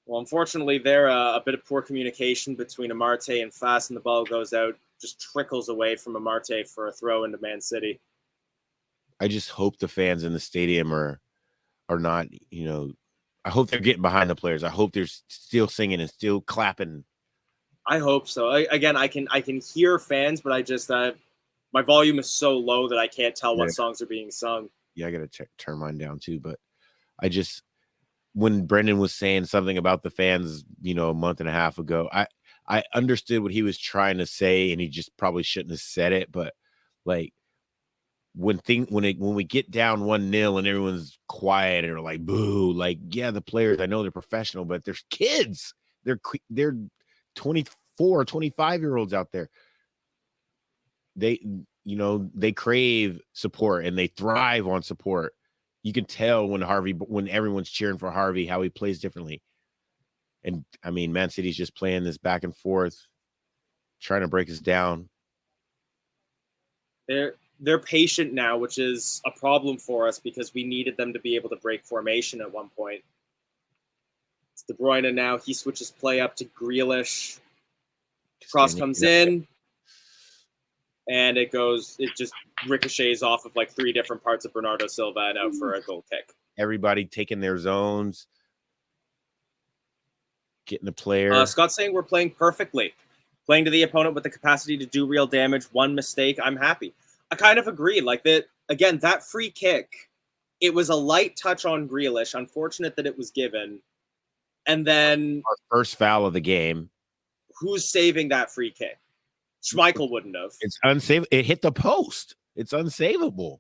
Well, unfortunately, there a bit of poor communication between Amarte and Fast, and the ball goes out, just trickles away from Amarte for a throw into Man City. I just hope the fans in the stadium are not, I hope they're getting behind the players. I hope they're still singing and still clapping. I hope so. Again, I can hear fans, but I just my volume is so low that I can't tell what songs are being sung. Yeah, I got to turn mine down too. But I just, when Brendan was saying something about the fans, a month and a half ago, I understood what he was trying to say, and he just probably shouldn't have said it. But like when we get down 1-0 and everyone's quiet or like boo, like yeah, the players, I know they're professional, but there's kids. They're 24, 25-year-olds out there. They crave support and they thrive on support. You can tell when everyone's cheering for Harvey, how he plays differently. And I mean, Man City's just playing this back and forth, trying to break us down. They're patient now, which is a problem for us because we needed them to be able to break formation at one point. It's De Bruyne now. He switches play up to Grealish. Cross comes in, and it just ricochets off of like 3 different parts of Bernardo Silva and out for a goal kick. Everybody taking their zones, getting the player. Scott's saying we're playing perfectly. Playing to the opponent with the capacity to do real damage. One mistake, I'm happy. I kind of agree. Like that again, that free kick, it was a light touch on Grealish. Unfortunate that it was given. And then our first foul of the game. Who's saving that free kick? Schmeichel wouldn't have. It's unsavable. It hit the post. It's unsavable.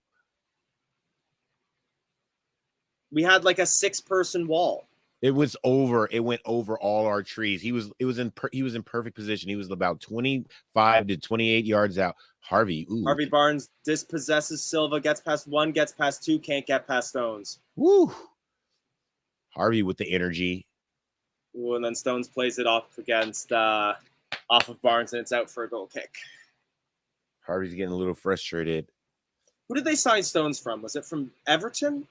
We had like a 6-person wall. It was over. It went over all our trees. He was in perfect position. He was about 25 to 28 yards out. Harvey Barnes dispossesses Silva, gets past 1, gets past 2, can't get past Stones. Woo. Harvey with the energy. Ooh, and then Stones plays it off against off of Barnes, and it's out for a goal kick. Harvey's getting a little frustrated. Who did they sign Stones from? Was it from Everton?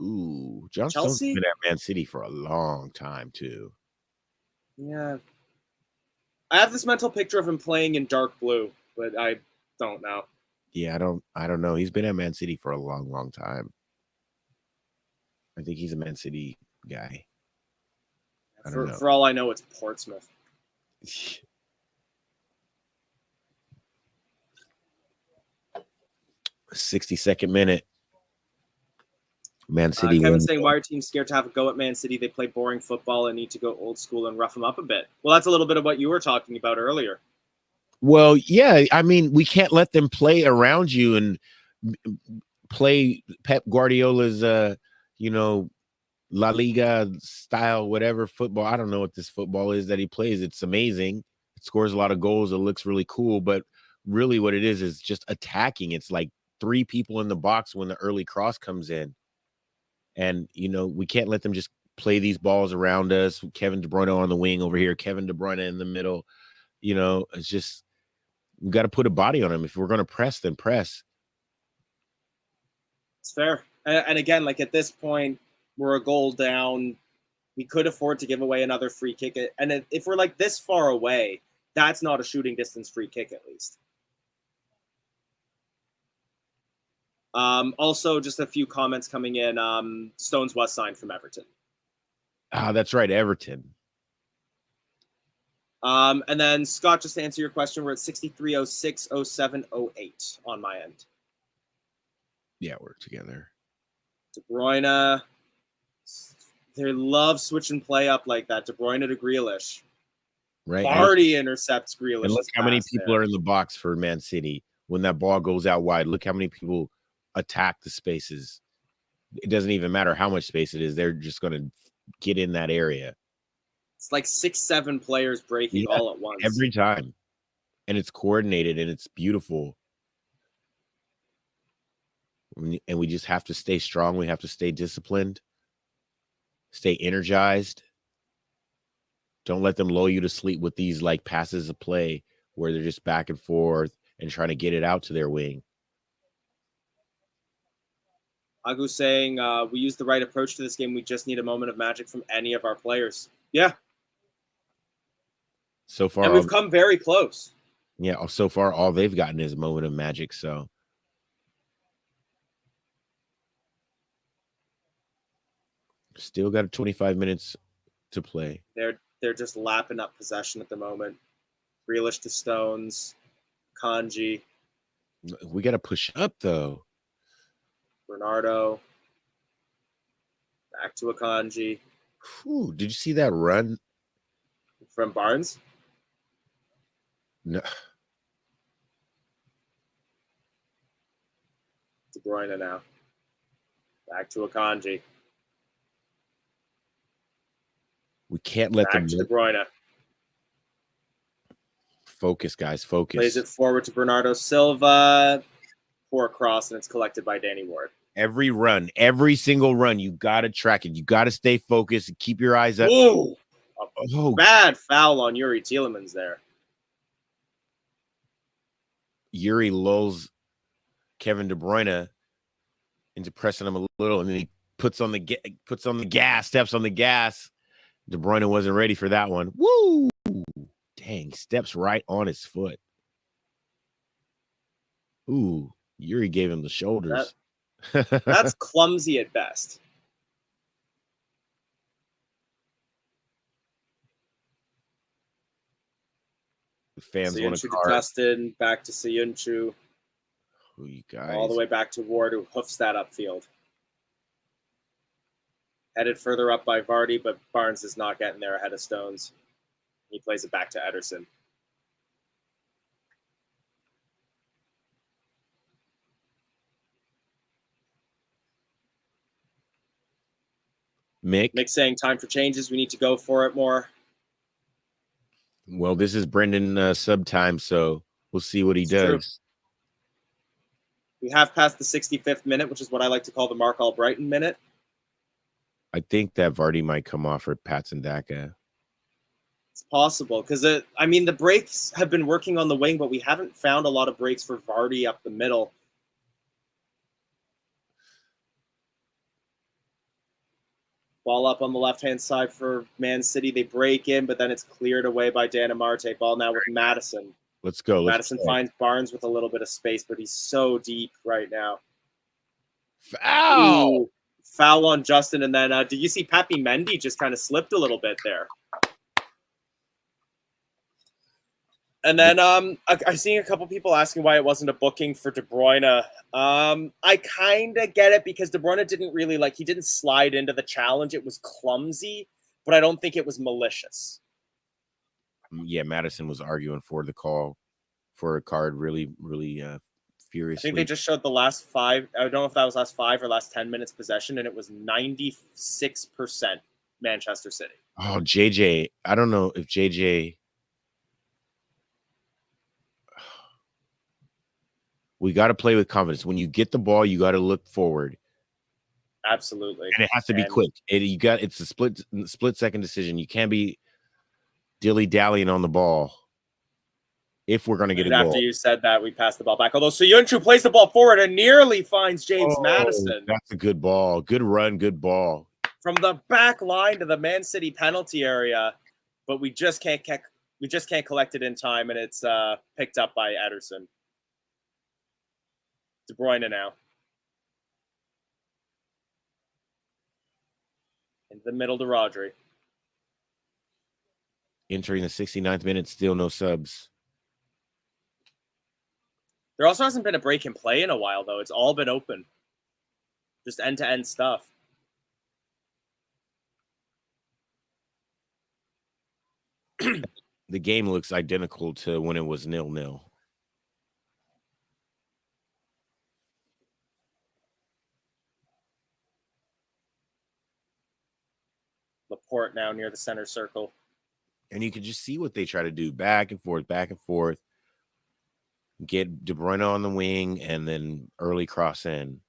Ooh, John Stones has been at Man City for a long time too. Yeah. I have this mental picture of him playing in dark blue, but I don't know. Yeah, I don't know. He's been at Man City for a long, long time. I think he's a Man City guy. For all I know, it's Portsmouth. 62nd minute. Man City. Kevin's saying, why are teams scared to have a go at Man City? They play boring football and need to go old school and rough them up a bit. Well, that's a little bit of what you were talking about earlier. Well, yeah. I mean, we can't let them play around you and play Pep Guardiola's, La Liga style, whatever football. I don't know what this football is that he plays. It's amazing. It scores a lot of goals. It looks really cool. But really what it is just attacking. It's like 3 people in the box when the early cross comes in. And, we can't let them just play these balls around us. Kevin De Bruyne on the wing over here, Kevin De Bruyne in the middle. It's just, we got to put a body on him. If we're going to press, then press. It's fair. And again, like at this point, we're a goal down. We could afford to give away another free kick. And if we're like this far away, that's not a shooting distance free kick at least. Also, just a few comments coming in. Stones was signed from Everton. That's right, Everton. And then, Scott, just to answer your question, we're at 63060708 on my end. Yeah, we're together. De Bruyne. They love switch and play up like that. De Bruyne to Grealish. Right. Vardy intercepts Grealish. And look how many people are in the box for Man City. when that ball goes out wide. Look how many people attack the spaces. It doesn't even matter how much space it is. They're just going to get in that area. It's like 6-7 players breaking all at once. Every time. And it's coordinated and it's beautiful. And we just have to stay strong. We have to stay disciplined, stay energized. Don't let them lull you to sleep with these like passes of play where they're just back and forth and trying to get it out to their wing. Agu saying we use the right approach to this game. We just need a moment of magic from any of our players. Yeah. So far, and we've come very close. Yeah, so far all they've gotten is a moment of magic. So still got 25 minutes to play. They're just lapping up possession at the moment. Grealish to Stones, Kanji. We got to push up though. Bernardo. Back to Akanji. Whew, did you see that run from Barnes? No. De Bruyne now. Back to Akanji. We can't let them. Back to De Bruyne. Focus, guys. Focus. Plays it forward to Bernardo Silva. Poor cross, and it's collected by Danny Ward. Every run, every single run, you got to track it. You got to stay focused and keep your eyes up. Ooh, bad foul on Yuri Tielemans there. Yuri lulls Kevin De Bruyne into pressing him a little, and then he puts on the gas, steps on the gas. De Bruyne wasn't ready for that one. Woo! Dang, steps right on his foot. Ooh, Yuri gave him the shoulders. That's clumsy at best. The fans want to Dustin, back to Sayunchu. Who you guys? All the way back to Ward, who hoofs that upfield. Headed further up by Vardy, but Barnes is not getting there ahead of Stones. He plays it back to Ederson. Mick saying time for changes. We need to go for it more. Well, this is Brendan sub time, so we'll see what he does. True. We have passed the 65th minute, which is what I like to call the Mark Albrighton minute. I think that Vardy might come off for Patson Daka. It's possible because, the breaks have been working on the wing, but we haven't found a lot of breaks for Vardy up the middle. Ball up on the left-hand side for Man City. They break in, but then it's cleared away by Dan Amarte. Ball now with Madison. Let's go. Madison finds Barnes with a little bit of space, but he's so deep right now. Foul! Ooh, foul on Justin. And then did you see Papi Mendy just kind of slipped a little bit there? And then I seen a couple people asking why it wasn't a booking for De Bruyne. I kind of get it because De Bruyne he didn't slide into the challenge. It was clumsy, but I don't think it was malicious. Yeah, Madison was arguing for the call for a card really furiously. I think they just showed the last 5. I don't know if that was last 5 or last 10 minutes possession, and it was 96% Manchester City. Oh, JJ. I don't know if JJ... We got to play with confidence. When you get the ball, you got to look forward. Absolutely. And it has to be quick. It's a split second decision. You can't be dilly-dallying on the ball if we're going to get a goal. After you said that, we passed the ball back. Although Sayuncu plays the ball forward and nearly finds James Madison. That's a good ball. Good run, good ball. From the back line to the Man City penalty area, but we just can't collect it in time, and it's picked up by Ederson. De Bruyne now. In the middle to Rodri. Entering the 69th minute, still no subs. There also hasn't been a break in play in a while, though. It's all been open. Just end-to-end stuff. The game looks identical to when it was 0-0. Laporte now near the center circle. And you can just see what they try to do, back and forth, back and forth. Get De Bruyne on the wing and then early cross in.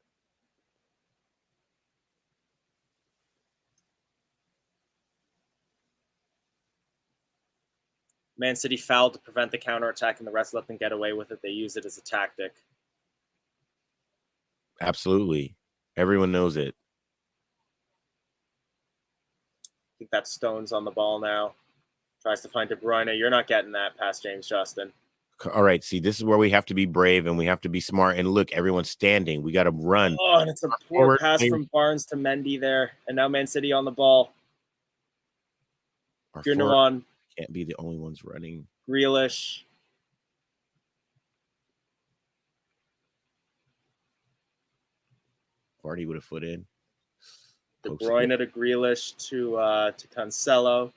Man City fouled to prevent the counterattack, and the rest let them get away with it. They use it as a tactic. Absolutely. Everyone knows it. I think that Stone's on the ball now. Tries to find De Bruyne. You're not getting that past James Justin. All right, see, this is where we have to be brave and we have to be smart. And look, everyone's standing. We got to run. Oh, and it's a poor pass from Barnes to Mendy there. And now Man City on the ball. Gundogan can't be the only ones running. Grealish. Vardy would have foot in. De Bruyne to Grealish to Cancelo.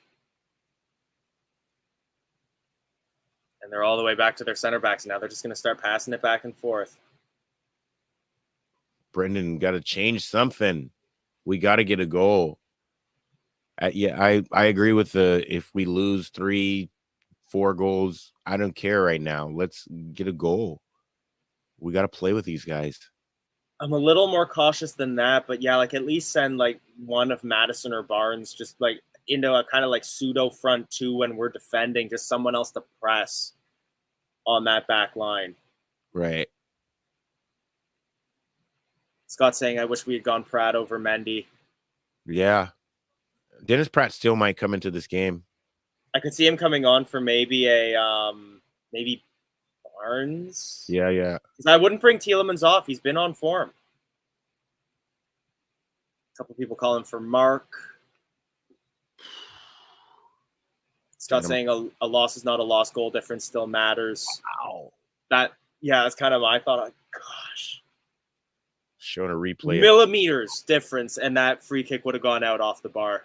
And they're all the way back to their center backs now. They're just going to start passing it back and forth. Brendan, got to change something. We got to get a goal. I agree with if we lose 3-4 goals, I don't care right now. Let's get a goal. We got to play with these guys. I'm a little more cautious than that, but yeah, like at least send like one of Maddison or Barnes just like into a kind of like pseudo front two when we're defending, just someone else to press on that back line. Right. Scott saying, I wish we had gone Pratt over Mendy. Yeah. Dennis Pratt still might come into this game. I could see him coming on for maybe maybe Barnes. Yeah. Because I wouldn't bring Tielemans off. He's been on form. A couple people call him for Mark. Scott saying a loss is not a loss. Goal difference still matters. Wow. That's kind of my thought. Gosh. Showing a replay. Millimeters difference, and that free kick would have gone out off the bar.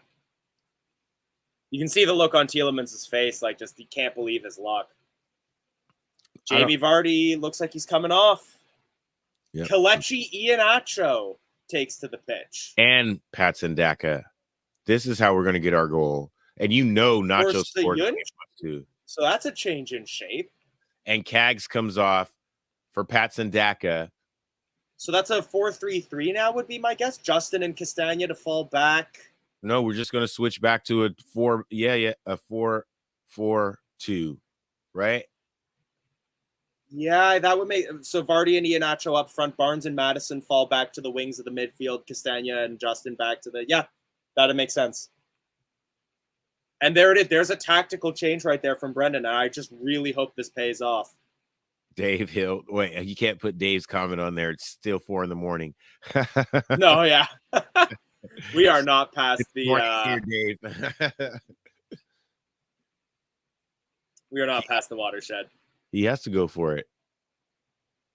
You can see the look on Tielemans' face, like just he can't believe his luck. Jamie Vardy looks like he's coming off. Yep. Kelechi Iheanacho takes to the pitch. And Patson Daka. This is how we're going to get our goal. And you know Nacho scored too. So that's a change in shape. And Cags comes off for Patson Daka. So that's a 4-3-3 now would be my guess. Justin and Castagna to fall back. No, we're just going to switch back to a 4-4-2, right? Yeah, that would make so Vardy and Iheanacho up front, Barnes and Maddison fall back to the wings of the midfield, Castagna and Justin back to the that'd make sense. And there it is. There's a tactical change right there from Brendan. And I just really hope this pays off. Dave Hill. Wait, you can't put Dave's comment on there. It's still 4 a.m. No, yeah. We are not past the here, Dave. We are not past the watershed. He has to go for it.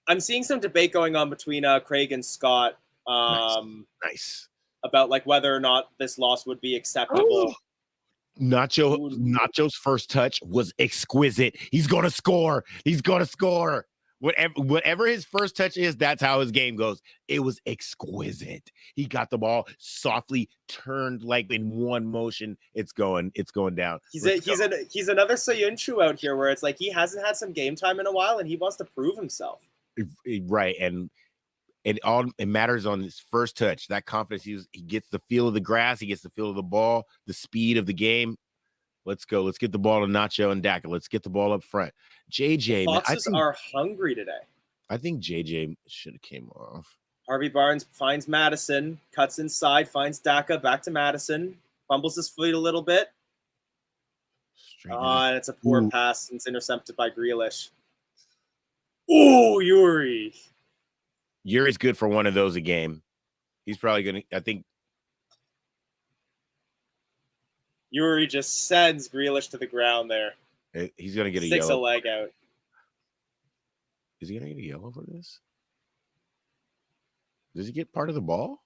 I'm seeing some debate going on between Craig and Scott. Nice. About like whether or not this loss would be acceptable. Nacho's first touch was exquisite. He's gonna score. Whatever his first touch is, that's how his game goes. It was exquisite. He got the ball softly turned like in one motion. It's going down. He's another Soyuncu out here where it's like he hasn't had some game time in a while and he wants to prove himself. Right, and it matters on his first touch. That confidence, he gets the feel of the grass, he gets the feel of the ball, the speed of the game. Let's go. Let's get the ball to Nacho and Daka. Let's get the ball up front. JJ, the Foxes are hungry today. I think JJ should have came off. Harvey Barnes finds Maddison, cuts inside, finds Daka, back to Maddison, fumbles his feet a little bit. And it's a poor pass. It's intercepted by Grealish. Ooh, Yuri. Yuri's good for one of those a game. He's probably going to, I think. Yuri just sends Grealish to the ground there. He's going to get a Sticks yellow. A leg out. Is he going to get a yellow for this? Does he get part of the ball?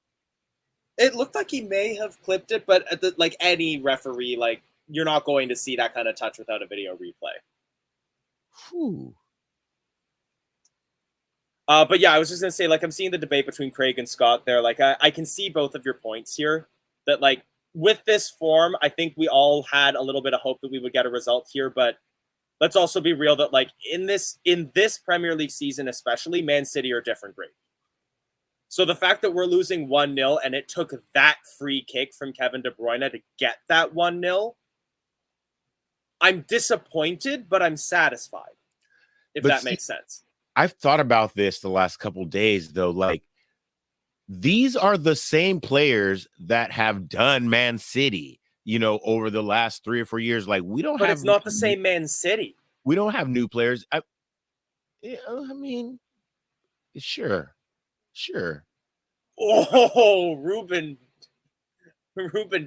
It looked like he may have clipped it, but like any referee, like you're not going to see that kind of touch without a video replay. Whew. But yeah, I was just going to say, like, I'm seeing the debate between Craig and Scott there. Like, I can see both of your points here. That, like, with this form, I think we all had a little bit of hope that we would get a result here, but let's also be real that like in this Premier League season, especially, Man City are a different breed. So the fact that we're losing 1-0 and it took that free kick from Kevin De Bruyne to get that 1-0, I'm disappointed, but I'm satisfied, if that makes sense. I've thought about this the last couple days, though. Like, these are the same players that have done Man City, over the last 3 or 4 years. Like, we don't But have. it's not the same Man City. We don't have new players. I mean, sure. Oh, Ruben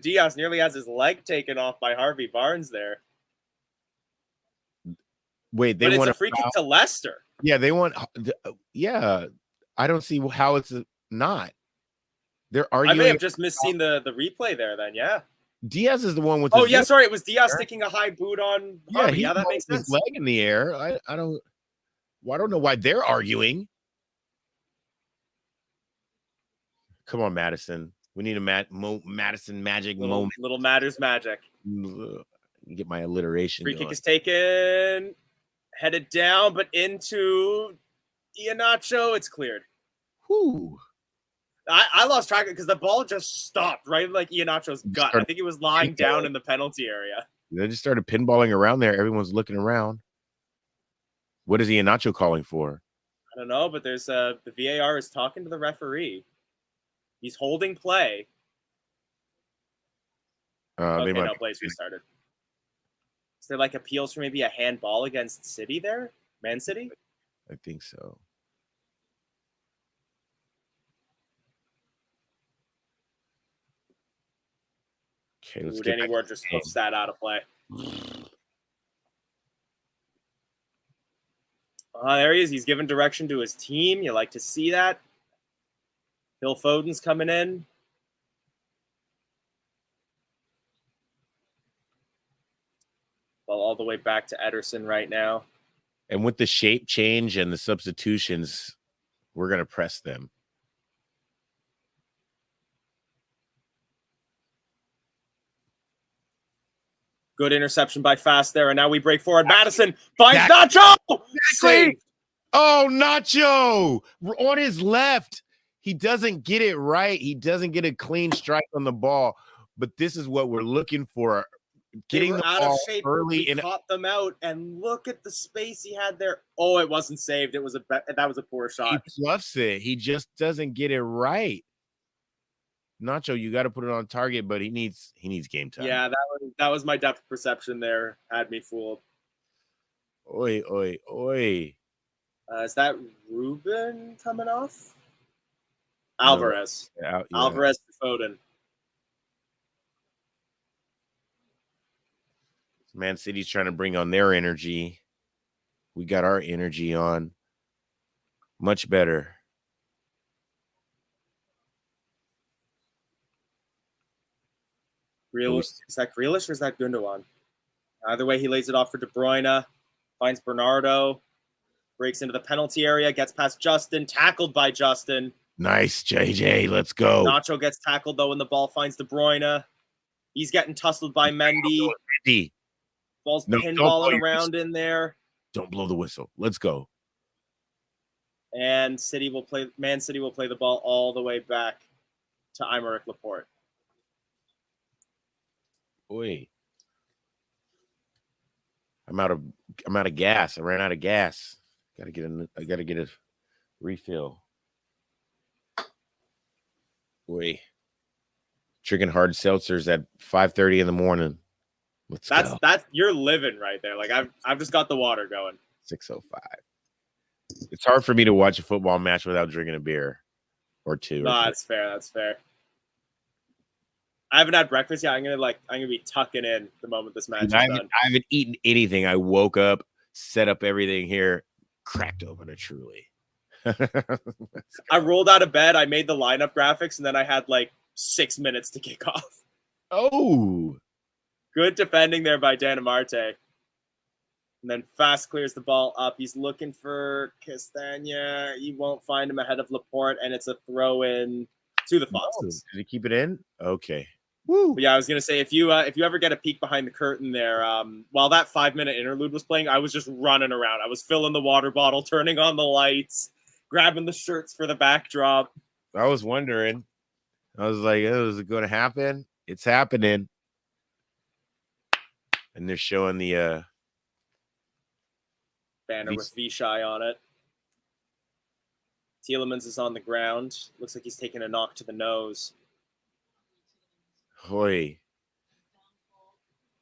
Diaz nearly has his leg taken off by Harvey Barnes there. Wait, but it's a free kick to Leicester. Yeah, they want. Yeah, I don't see how it's not. They're arguing. I may have just misseen the replay there. Then, yeah. Diaz is the one with. Oh yeah, sorry, it was Diaz sticking a high boot on Harvey. Yeah, that makes sense. His leg in the air. I don't. Well, I don't know why they're arguing. Come on, Madison. We need a Madison magic moment. Little Matters magic. Get my alliteration. Free kick is taken. Headed down, but into Iheanacho. It's cleared. Whoo. I lost track of it because the ball just stopped right like Iheanacho's gut. I think it was lying down in the penalty area. They just started pinballing around there. Everyone's looking around. What is Iheanacho calling for? I don't know, but there's the VAR is talking to the referee. He's holding play. Okay, no, play's restarted. Is there like appeals for maybe a handball against City there? Man City? I think so. Okay, let's get Danny Ward just hooks that out of play. There he is. He's giving direction to his team. You like to see that. Phil Foden's coming in. Well, all the way back to Ederson right now. And with the shape change and the substitutions, we're going to press them. Good interception by Fast there, and now we break forward. Madison finds Nacho! Saved! Oh, Nacho! On his left. He doesn't get it right. He doesn't get a clean strike on the ball. But this is what we're looking for. Getting the out ball of shape early and caught them out, and look at the space he had there. Oh, it wasn't saved. That was a poor shot. He fluffs it. He just doesn't get it right. Nacho, you got to put it on target, but he needs game time. Yeah, that was my depth perception there. Had me fooled. Oi, oi, oi. Is that Ruben coming off? Alvarez. No. Yeah. Alvarez for Foden. Man City's trying to bring on their energy. We got our energy on. Much better. Is that Grealish or is that Gundogan? Either way, he lays it off for De Bruyne. Finds Bernardo. Breaks into the penalty area. Gets past Justin. Tackled by Justin. Nice, JJ. Let's go. Nacho gets tackled, though, when the ball finds De Bruyne. He's getting tussled by Mendy. Ball's pinballing around in there. Don't blow the whistle. Let's go. And Man City will play the ball all the way back to Aymeric Laporte. Oi. I'm out of gas. I ran out of gas. I gotta get a refill. Oi. Drinking hard seltzers at 5:30 in the morning. That's you're living right there. Like I've just got the water going. 6:05. It's hard for me to watch a football match without drinking a beer or two. No, that's fair. That's fair. I haven't had breakfast yet. I'm gonna be tucking in the moment this match is done. I haven't eaten anything. I woke up, set up everything here, cracked open a Truly. I rolled out of bed. I made the lineup graphics, and then I had like 6 minutes to kick off. Oh. Good defending there by Danamarte. And then Fast clears the ball up. He's looking for Castagna. He won't find him ahead of Laporte, and it's a throw in to the Foxes. Did he keep it in? Okay. Woo. But yeah, I was gonna say if you ever get a peek behind the curtain there, while that 5-minute interlude was playing, I was just running around. I was filling the water bottle, turning on the lights, grabbing the shirts for the backdrop. I was wondering. I was like, oh, is it going to happen? It's happening. And they're showing the banner with Vichai on it. Tielemans is on the ground. Looks like he's taking a knock to the nose. Hoy.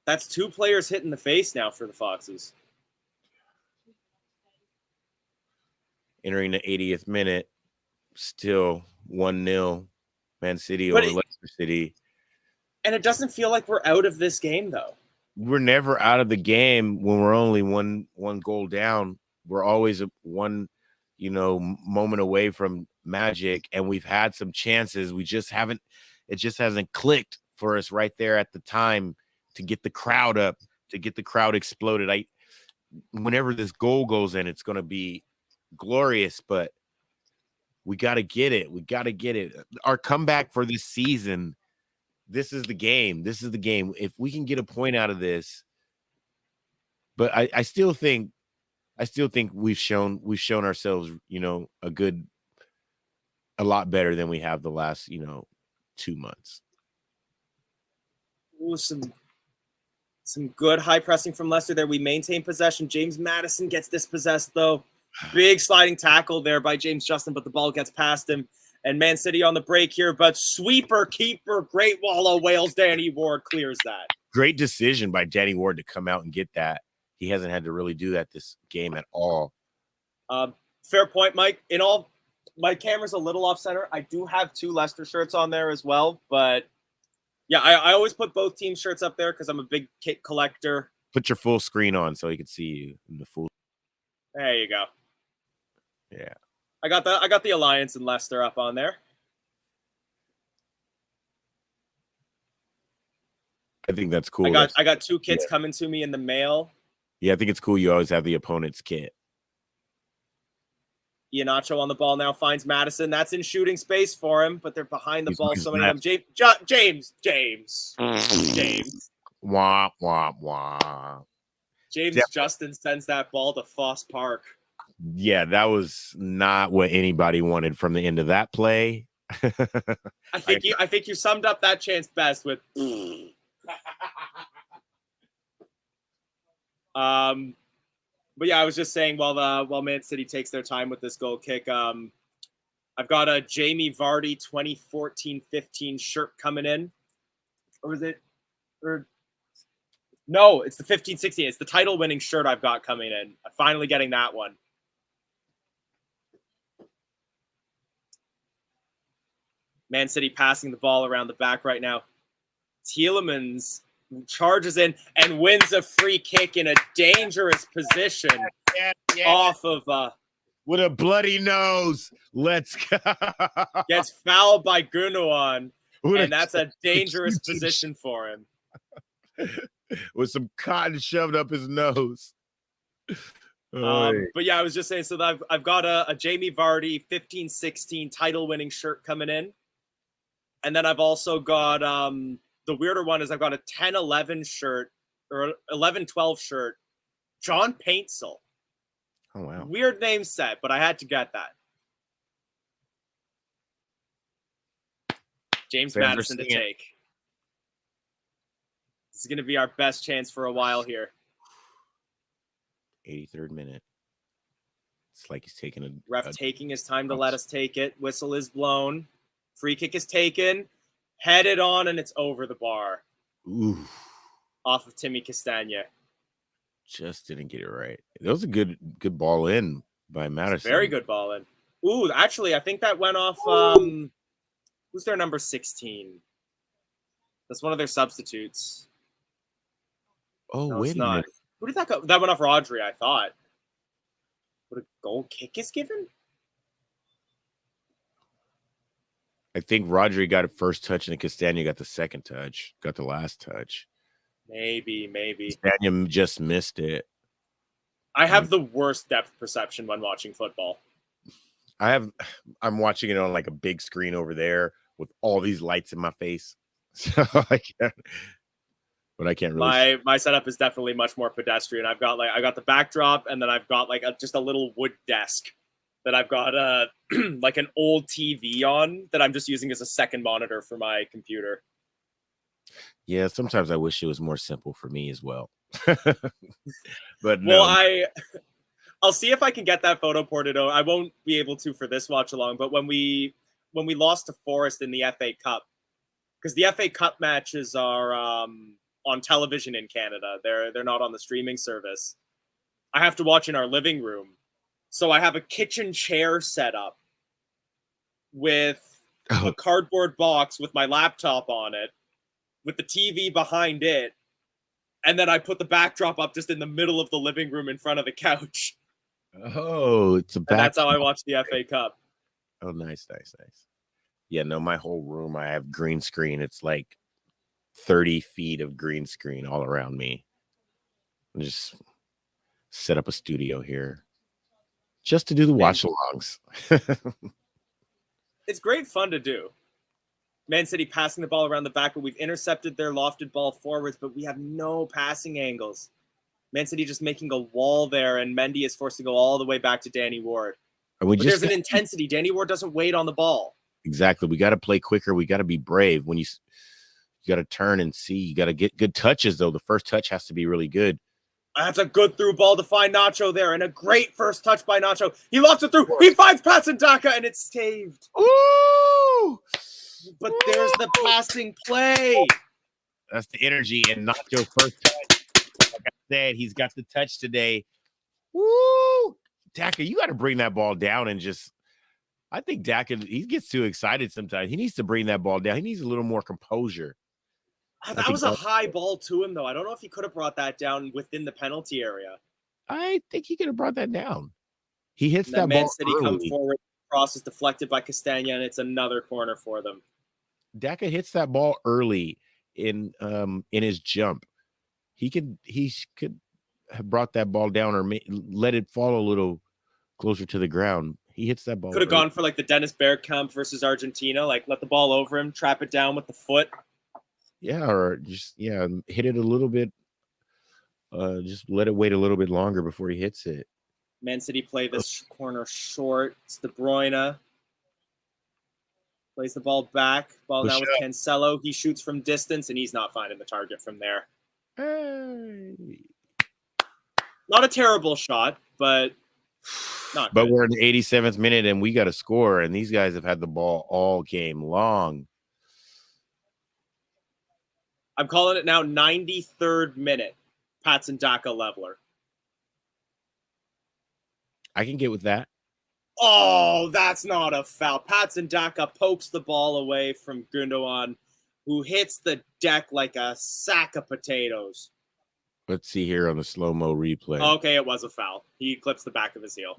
That's 2 players hitting the face now for the Foxes. Entering the 80th minute, still 1-0 Man City over Leicester City. And it doesn't feel like we're out of this game, though. We're never out of the game when we're only one goal down. We're always one, moment away from magic, and we've had some chances. It just hasn't clicked for us right there at the time to get the crowd up, to get the crowd exploded. Whenever this goal goes in, it's going to be glorious, but we got to get it. We got to get it. Our comeback for this season, this is the game. This is the game. If we can get a point out of this, but I still think we've shown ourselves, a lot better than we have the last, 2 months. Ooh, some good high pressing from Leicester there. We maintain possession. James Maddison gets dispossessed, though. Big sliding tackle there by James Justin, but the ball gets past him. And Man City on the break here, but sweeper, keeper, Great Wall of Wales, Danny Ward clears that. Great decision by Danny Ward to come out and get that. He hasn't had to really do that this game at all. Fair point, Mike. My camera's a little off center. I do have 2 Leicester shirts on there as well, but yeah, I always put both team shirts up there because I'm a big kit collector. Put your full screen on so he can see you in the full. There you go. Yeah. I got the Alliance and Leicester up on there. I think that's cool. I got 2 kits coming to me in the mail. Yeah, I think it's cool. You always have the opponent's kit. Iheanacho on the ball now finds Maddison. That's in shooting space for him, but they're behind the ball. So many of them. James. Wah, wah, wah. James Justin sends that ball to Foss Park. Yeah, that was not what anybody wanted from the end of that play. I think you summed up that chance best with. But yeah, I was just saying while Man City takes their time with this goal kick, I've got a Jamie Vardy 2014-15 shirt coming in. Or was it? No, it's the 15-16. It's the title-winning shirt I've got coming in. I'm finally getting that one. Man City passing the ball around the back right now. Tielemans charges in and wins a free kick in a dangerous position off of with a bloody nose. Let's go. Gets fouled by Gundogan, and that's a dangerous position for him. With some cotton shoved up his nose. But yeah, I was just saying, so that I've got a Jamie Vardy 15-16 title-winning shirt coming in. And then I've also got the weirder one is I've got a 10-11 shirt or 11-12 shirt. John Paintsel. Oh, wow. Weird name set, but I had to get that. James Maddison to take. This is going to be our best chance for a while here. 83rd minute. It's like he's taking a... Ref taking his time to let us take it. Whistle is blown. Free kick is taken. Headed on, and it's over the bar. Ooh. Off of Timmy Castagna. Just didn't get it right. That was a good ball in by Maddison. Very good ball in. Ooh, actually, I think that went off... who's their number 16? That's one of their substitutes. Oh, no, wait a minute. Who did that go? That went off Rodri, I thought. What a goal kick is given? I think Rodri got a first touch and Castagna got the second touch. Got the last touch. Maybe. Castagna just missed it. I have the worst depth perception when watching football. I'm watching it on like a big screen over there with all these lights in my face. So I can't, but I can't really. My setup is definitely much more pedestrian. I got the backdrop, and then I've got like just a little wood desk that I've got like an old TV on that I'm just using as a second monitor for my computer. Yeah, sometimes I wish it was more simple for me as well. But Well, no. I'll see if I can get that photo ported out. I won't be able to for this watch along, but when we lost to Forest in the FA Cup, because the FA Cup matches are on television in Canada. They're not on the streaming service. I have to watch in our living room. So I have a kitchen chair set up with a cardboard box with my laptop on it, with the TV behind it, and then I put the backdrop up just in the middle of the living room in front of the couch. Oh, it's a And that's backdrop. how I watch the FA Cup. Oh, nice. Yeah, no, my whole room, I have green screen. It's like 30 feet of green screen all around me. I just set up a studio here just to do the watch-alongs. It's great fun to do. Man City passing the ball around the back, but we've intercepted their lofted ball forwards, but we have no passing angles. Man City just making a wall there, and Mendy is forced to go all the way back to Danny Ward. But there's an intensity. Danny Ward doesn't wait on the ball. Exactly. We got to play quicker. We got to be brave. When you got to turn and see. You got to get good touches, though. The first touch has to be really good. That's a good through ball to find Nacho there, and a great first touch by Nacho. He locks it through. He finds Patson Daka, and it's saved. Ooh! But there's the passing play. That's the energy. And Nacho first touch. Like I said, he's got the touch today. Woo! Daka, you got to bring that ball down and just. I think Daka, he gets too excited sometimes. He needs to bring that ball down. He needs a little more composure. That was a high ball to him, though. I don't know if he could have brought that down within the penalty area. I think he could have brought that down. He hits that Man ball City early. come forward, cross is deflected by Castagna, and it's another corner for them. Daka hits that ball early in his jump. He could have brought that ball down or let it fall a little closer to the ground. He hits that ball. Could have gone for like the Dennis Bergkamp versus Argentina, like let the ball over him, trap it down with the foot. Yeah, or just hit it a little bit. Just let it wait a little bit longer before he hits it. Man City play this corner short. It's De Bruyne. Plays the ball back. Ball now with Cancelo. He shoots from distance, and he's not finding the target from there. Hey. Not a terrible shot, but not But good. we're in the 87th minute, and we got to score, and these guys have had the ball all game long. I'm calling it now 93rd minute. Patson Daka leveler. I can get with that. Oh, that's not a foul. Patson Daka pokes the ball away from Gundogan, who hits the deck like a sack of potatoes. Let's see here on the slow-mo replay. Okay, it was a foul. He clips the back of his heel.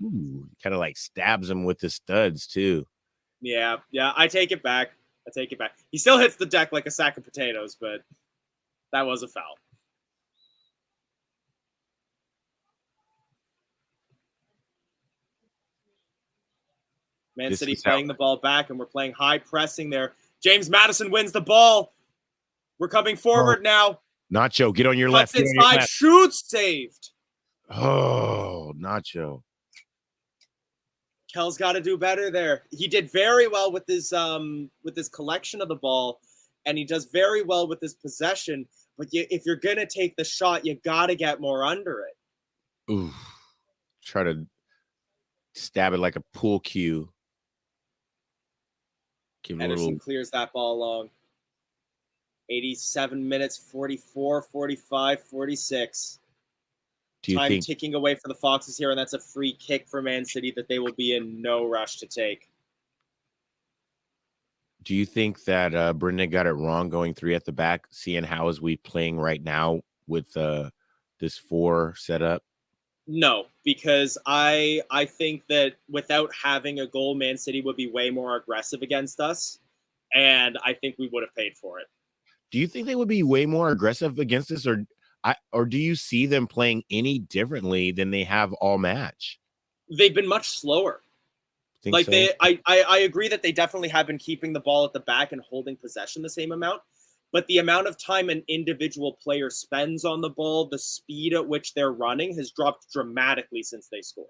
Kind of like stabs him with the studs, too. Yeah, I take it back. He still hits the deck like a sack of potatoes, but that was a foul. Man City playing the ball back, and we're playing high pressing there. James Maddison wins the ball. We're coming forward now. Nacho, get on your left. left. Inside, shoots, saved. Oh, Nacho. Kell's got to do better there. He did very well with his collection of the ball, and he does very well with his possession. But if you're gonna take the shot, you got to get more under it. Ooh, try to stab it like a pool cue. Ederson clears that ball long. 87 minutes, 44, 45, 46. Time ticking away for the Foxes here, and that's a free kick for Man City that they will be in no rush to take. Do you think that Bruyne got it wrong going 3 at the back, seeing how is we playing right now with this 4 setup? No, because I think that without having a goal, Man City would be way more aggressive against us, and I think we would have paid for it. Do you think they would be way more aggressive against us, or do you see them playing any differently than they have all match? They've been much slower. Like I agree that they definitely have been keeping the ball at the back and holding possession the same amount, but the amount of time an individual player spends on the ball, the speed at which they're running has dropped dramatically since they scored.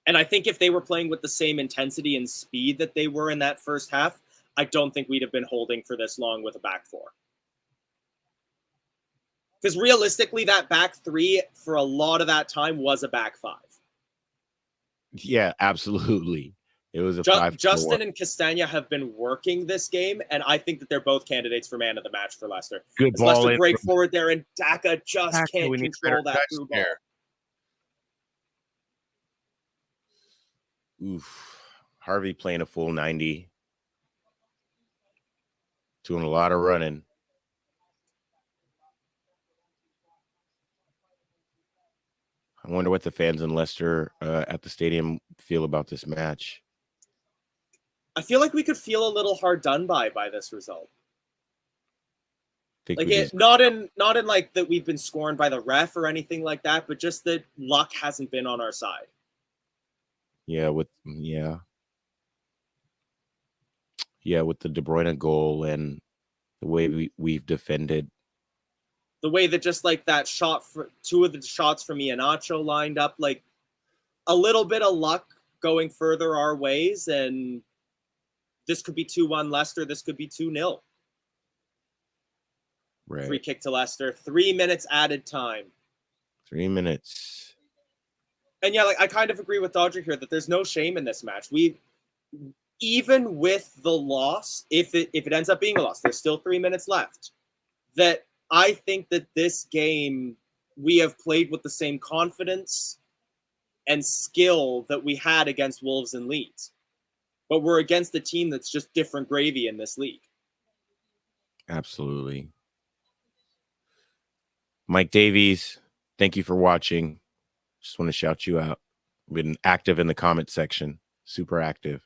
And I think if they were playing with the same intensity and speed that they were in that first half, I don't think we'd have been holding for this long with a back four. Because realistically, that back three for a lot of that time was a back five. Yeah, absolutely. It was a 5-4. Justin and Castagna have been working this game, and I think that they're both candidates for man of the match for Leicester. Good ball. Leicester break forward there, and Daka just can't control that through ball. Oof. Harvey playing a full 90. Doing a lot of running. I wonder what the fans in Leicester at the stadium feel about this match. I feel like we could feel a little hard done by this result. Not in like that we've been scorned by the ref or anything like that, but just that luck hasn't been on our side. Yeah, with the De Bruyne goal and the way we've defended. The way that just like that shot, for two of the shots from Iheanacho lined up, like a little bit of luck going further our ways, and this could be 2-1 Leicester. This could be 2-0. Right. Free kick to Leicester. 3 minutes added time. 3 minutes. And yeah, like I kind of agree with Dodger here that there's no shame in this match. Even with the loss, if it ends up being a loss, there's still 3 minutes left. That I think that this game we have played with the same confidence and skill that we had against Wolves and Leeds. But we're against a team that's just different gravy in this league. Absolutely. Mike Davies, thank you for watching. Just want to shout you out. Been active in the comment section. Super active.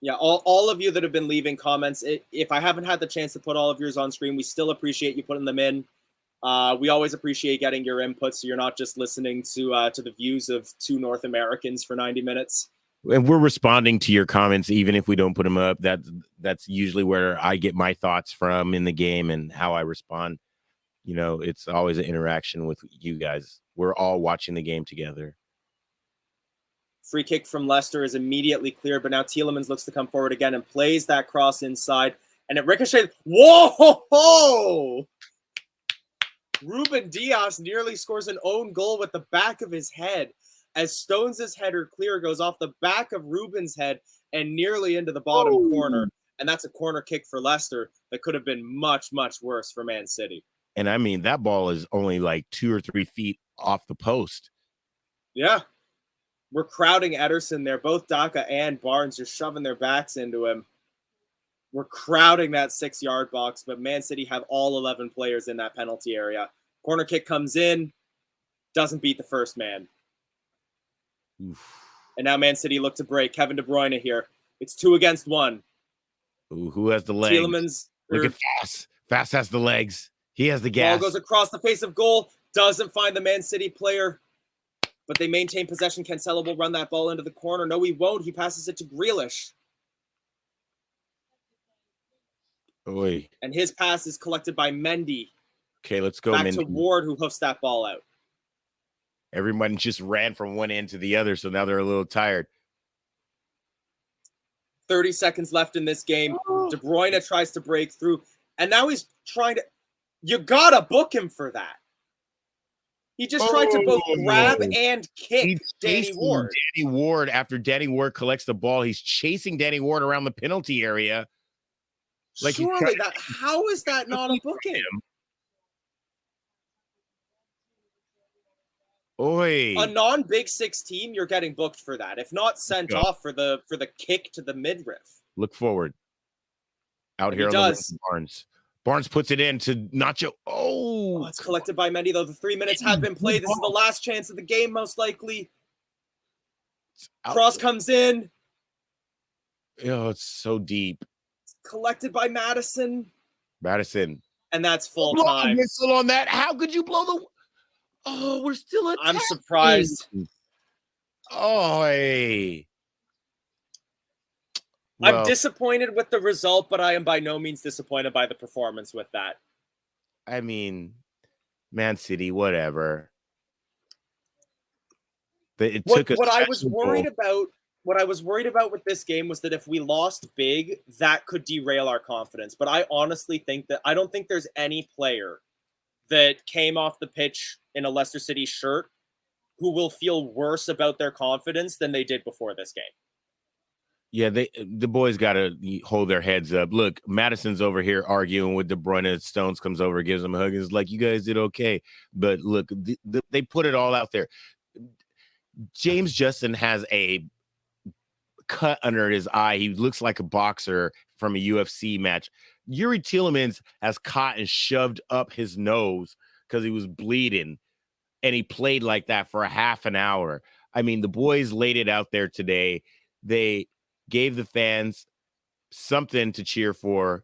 Yeah, all of you that have been leaving comments, if I haven't had the chance to put all of yours on screen, we still appreciate you putting them in. We always appreciate getting your input, so you're not just listening to the views of two North Americans for 90 minutes. And we're responding to your comments, even if we don't put them up. That's usually where I get my thoughts from in the game and how I respond. You know, it's always an interaction with you guys. We're all watching the game together. Free kick from Leicester is immediately clear, but now Tielemans looks to come forward again and plays that cross inside, and it ricochets. Whoa! Ruben Dias nearly scores an own goal with the back of his head as Stones' header clear goes off the back of Ruben's head and nearly into the bottom corner. And that's a corner kick for Leicester that could have been much, much worse for Man City. And I mean, that ball is only like 2 or 3 feet off the post. Yeah. We're crowding Ederson there. Both Daka and Barnes just shoving their backs into him. We're crowding that 6-yard box, but Man City have all 11 players in that penalty area. Corner kick comes in, doesn't beat the first man. Oof. And now Man City look to break. Kevin De Bruyne here. It's 2 against 1. Ooh, who has the legs? Tielemans. Look at Fast. Fast has the legs. He has the gas. Ball goes across the face of goal. Doesn't find the Man City player. But they maintain possession. Cancelo will run that ball into the corner. No, he won't. He passes it to Grealish. Oy. And his pass is collected by Mendy. Okay, let's go, Back Mendy. to Ward, who hoofs that ball out. Everyone just ran from one end to the other, so now they're a little tired. 30 seconds left in this game. De Bruyne tries to break through. And now he's trying to... You gotta book him for that. He just tried to both grab and kick Danny Ward. Danny Ward, after Danny Ward collects the ball, he's chasing Danny Ward around the penalty area. Like surely that, how is that not a booking? Oi. A non-Big 6 team, you're getting booked for that. If not sent off for the kick to the midriff. Look forward. Out here on the Barnes. Barnes puts it in to Nacho. Oh, it's collected by Mendy, though. The 3 minutes have been played. This is the last chance of the game, most likely. Cross comes in. Oh, it's so deep. It's collected by Madison. And that's full time. Whistle on that. How could you blow the... Oh, we're still attacking. I'm surprised. Oh, hey. I'm Well, disappointed with the result, but I am by no means disappointed by the performance with that. I mean, Man City, whatever. But it What took a what I was special worried goal. about what I was worried about with this game was that if we lost big, that could derail our confidence. But I honestly think that I don't think there's any player that came off the pitch in a Leicester City shirt who will feel worse about their confidence than they did before this game. Yeah, the boys got to hold their heads up. Look, Madison's over here arguing with De Bruyne. Stones comes over, gives him a hug. It's like, you guys did okay. But look, they put it all out there. James Justin has a cut under his eye. He looks like a boxer from a UFC match. Yuri Tielemans has caught and shoved up his nose because he was bleeding, and he played like that for a half an hour. I mean, the boys laid it out there today. They gave the fans something to cheer for.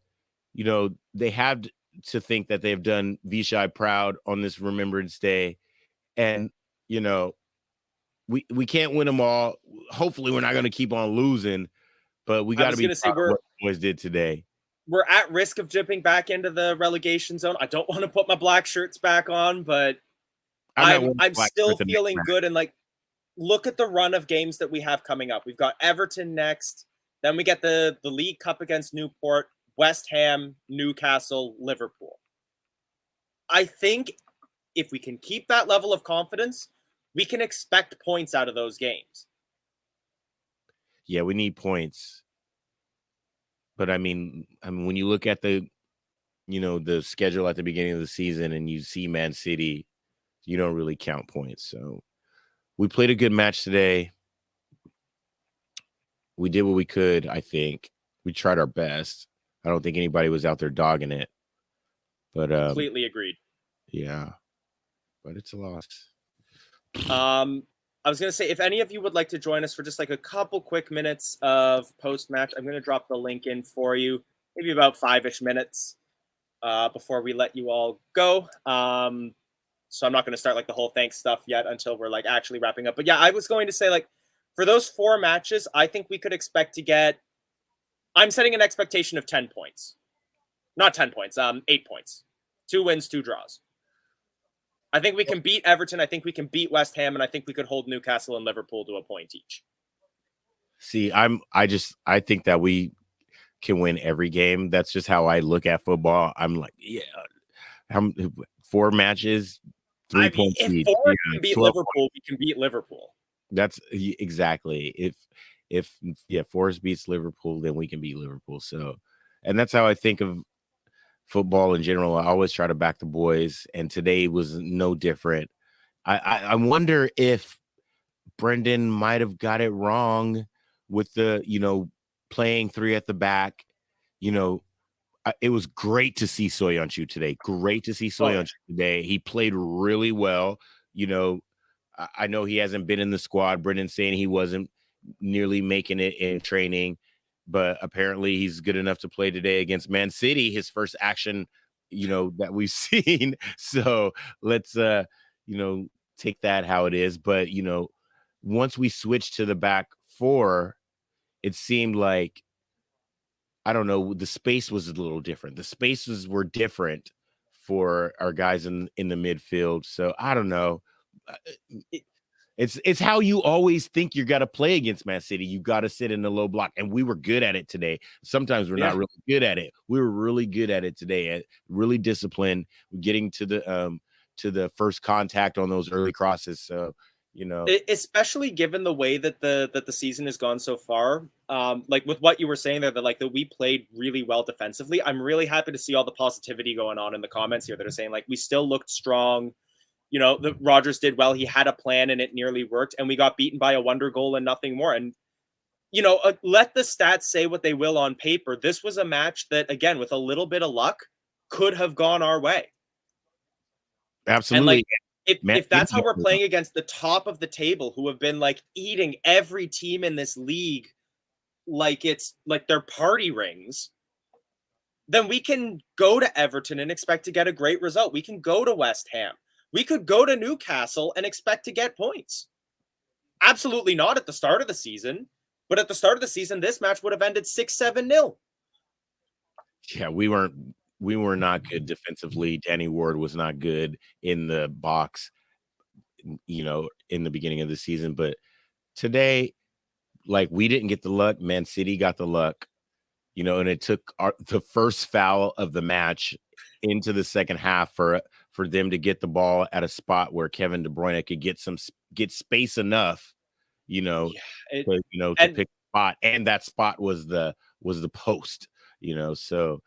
You know, they have to think that they've done Vishai proud on this Remembrance Day. And, you know, we can't win them all. Hopefully we're not going to keep on losing, but we I got to was be going to say proud of what the boys did today. we're at risk of dipping back into the relegation zone. I don't want to put my black shirts back on, but I'm still feeling good. And like, look at the run of games that we have coming up. We've got Everton next. Then we get the League Cup against Newport, West Ham, Newcastle, Liverpool. I think if we can keep that level of confidence, we can expect points out of those games. Yeah, we need points. But I mean, when you look at the schedule at the beginning of the season and you see Man City, you don't really count points. So we played a good match today. We did what we could, I think. We tried our best. I don't think anybody was out there dogging it. But Completely agreed. Yeah. But it's a loss. I was going to say, if any of you would like to join us for just like a couple quick minutes of post-match, I'm going to drop the link in for you, maybe about 5-ish minutes before we let you all go. So I'm not going to start like the whole thanks stuff yet until we're like actually wrapping up. But yeah, I was going to say, like, for those 4 matches, I think we could expect to get, I'm setting an expectation of 10 points. Not 10 points, 8 points. 2 wins, 2 draws. I think we can beat Everton. I think we can beat West Ham, and I think we could hold Newcastle and Liverpool to a point each. See, I think that we can win every game. That's just how I look at football. I'm like, yeah, 4 matches, 3 points if each. Forest can beat Liverpool, we can beat Liverpool. That's exactly. If Forest beats Liverpool, then we can beat Liverpool. So, and that's how I think of football in general. I always try to back the boys, and today was no different. I wonder if Brendan might have got it wrong with the, playing 3 at the back. It was great to see Soyuncu today. Great to see Soyuncu today. He played really well. I know he hasn't been in the squad. Brendan's saying he wasn't nearly making it in training, but apparently he's good enough to play today against Man City, his first action, that we've seen. So let's, take that how it is. But, once we switched to the back 4, it seemed like, I don't know, the space was a little different. The spaces were different for our guys in the midfield. So I don't know. It's how you always think you got to play against Man City. You got to sit in the low block, and we were good at it today. Sometimes we're not really good at it. We were really good at it today. Really disciplined, getting to the first contact on those early crosses. So, especially given the way that the season has gone so far, like with what you were saying there, that we played really well defensively. I'm really happy to see all the positivity going on in the comments here that are saying like we still looked strong. The Rodgers did well. He had a plan and it nearly worked, and we got beaten by a wonder goal and nothing more. And let the stats say what they will on paper. This was a match that, again, with a little bit of luck, could have gone our way. Absolutely. And like, if that's how we're playing against the top of the table, who have been like eating every team in this league like it's like their party rings, then we can go to Everton and expect to get a great result. We can go to West Ham. We could go to Newcastle and expect to get points. Absolutely not at the start of the season. But at the start of the season, this match would have ended 6-7-0. Yeah, we were not good defensively. Danny Ward was not good in the box, in the beginning of the season. But today, like, we didn't get the luck. Man City got the luck, and it took the first foul of the match into the second half for them to get the ball at a spot where Kevin De Bruyne could get space enough, to pick a spot, and that spot was the post, So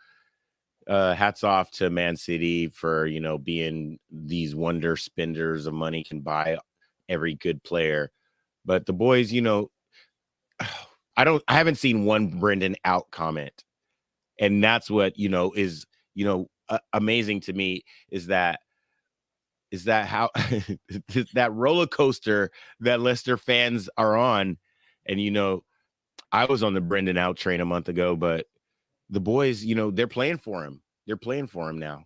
hats off to Man City for being these wonder spenders of money, can buy every good player. But the boys, I haven't seen one Brendan out comment, and that's what is amazing to me, is that how that roller coaster that Leicester fans are on. And I was on the Brendan out train a month ago, but the boys, they're playing for him. They're playing for him now.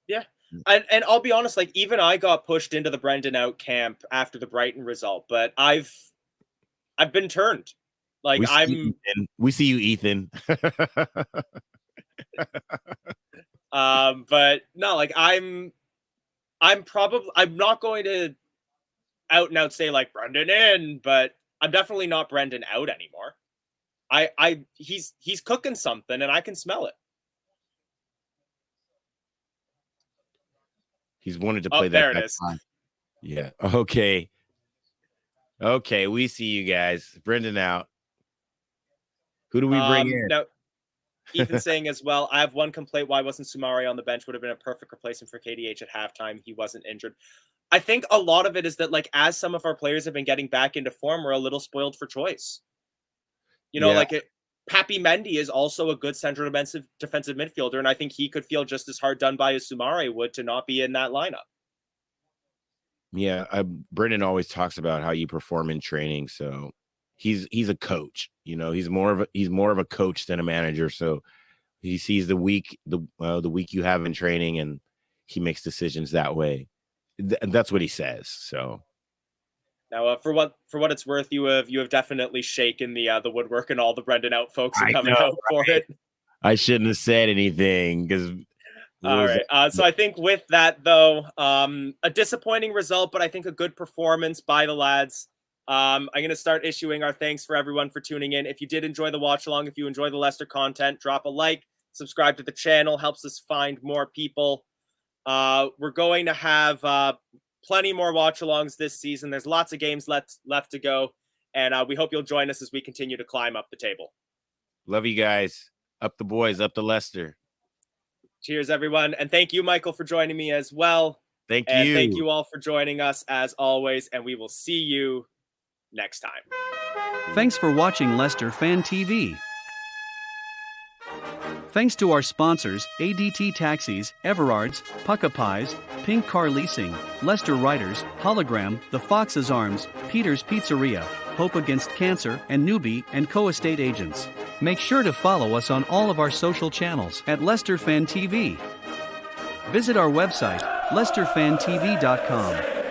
Yeah. And I'll be honest, like, even I got pushed into the Brendan out camp after the Brighton result, but I've been turned. Like, we see you, Ethan. But no, like, I'm not going to out and out say like Brendan in, but I'm definitely not Brendan out anymore. He's cooking something, and I can smell it. He's wanted to play that. There it is. Yeah. Okay. We see you guys. Brendan out. Who do we bring in? No, Ethan saying as well, I have one complaint. Why wasn't Soumare on the bench? Would have been a perfect replacement for KDH at halftime. He wasn't injured. I think a lot of it is that, like, as some of our players have been getting back into form, we're a little spoiled for choice. Papi Mendy is also a good central defensive midfielder, and I think he could feel just as hard done by as Soumare would to not be in that lineup. Yeah, Brendan always talks about how you perform in training, so he's a coach. He's more of a coach than a manager. So he sees the week you have in training, and he makes decisions that way. That's what he says. So. Now, for what it's worth, you have definitely shaken the woodwork, and all the Brendan out folks are coming out for it. I shouldn't have said anything because. All right. So I think with that, though, a disappointing result, but I think a good performance by the lads. I'm going to start issuing our thanks for everyone for tuning in. If you did enjoy the watch along, if you enjoy the Leicester content, drop a like, subscribe to the channel, helps us find more people. We're going to have plenty more watch-alongs this season. There's lots of games left to go, and we hope you'll join us as we continue to climb up the table. Love you guys. Up the boys, up the Leicester. Cheers, everyone, and thank you, Michael, for joining me as well. Thank you. And thank you all for joining us, as always, and we will see you next time. Thanks for watching Leicester Fan TV. Thanks to our sponsors, ADT Taxis, Everard's, Pucka Pies, Pink Car Leasing, Leicester Riders, Hologram, The Fox's Arms, Peter's Pizzeria, Hope Against Cancer, and Newbie & Co. Estate Agents. Make sure to follow us on all of our social channels at Leicester Fan TV. Visit our website, leicesterfantv.com.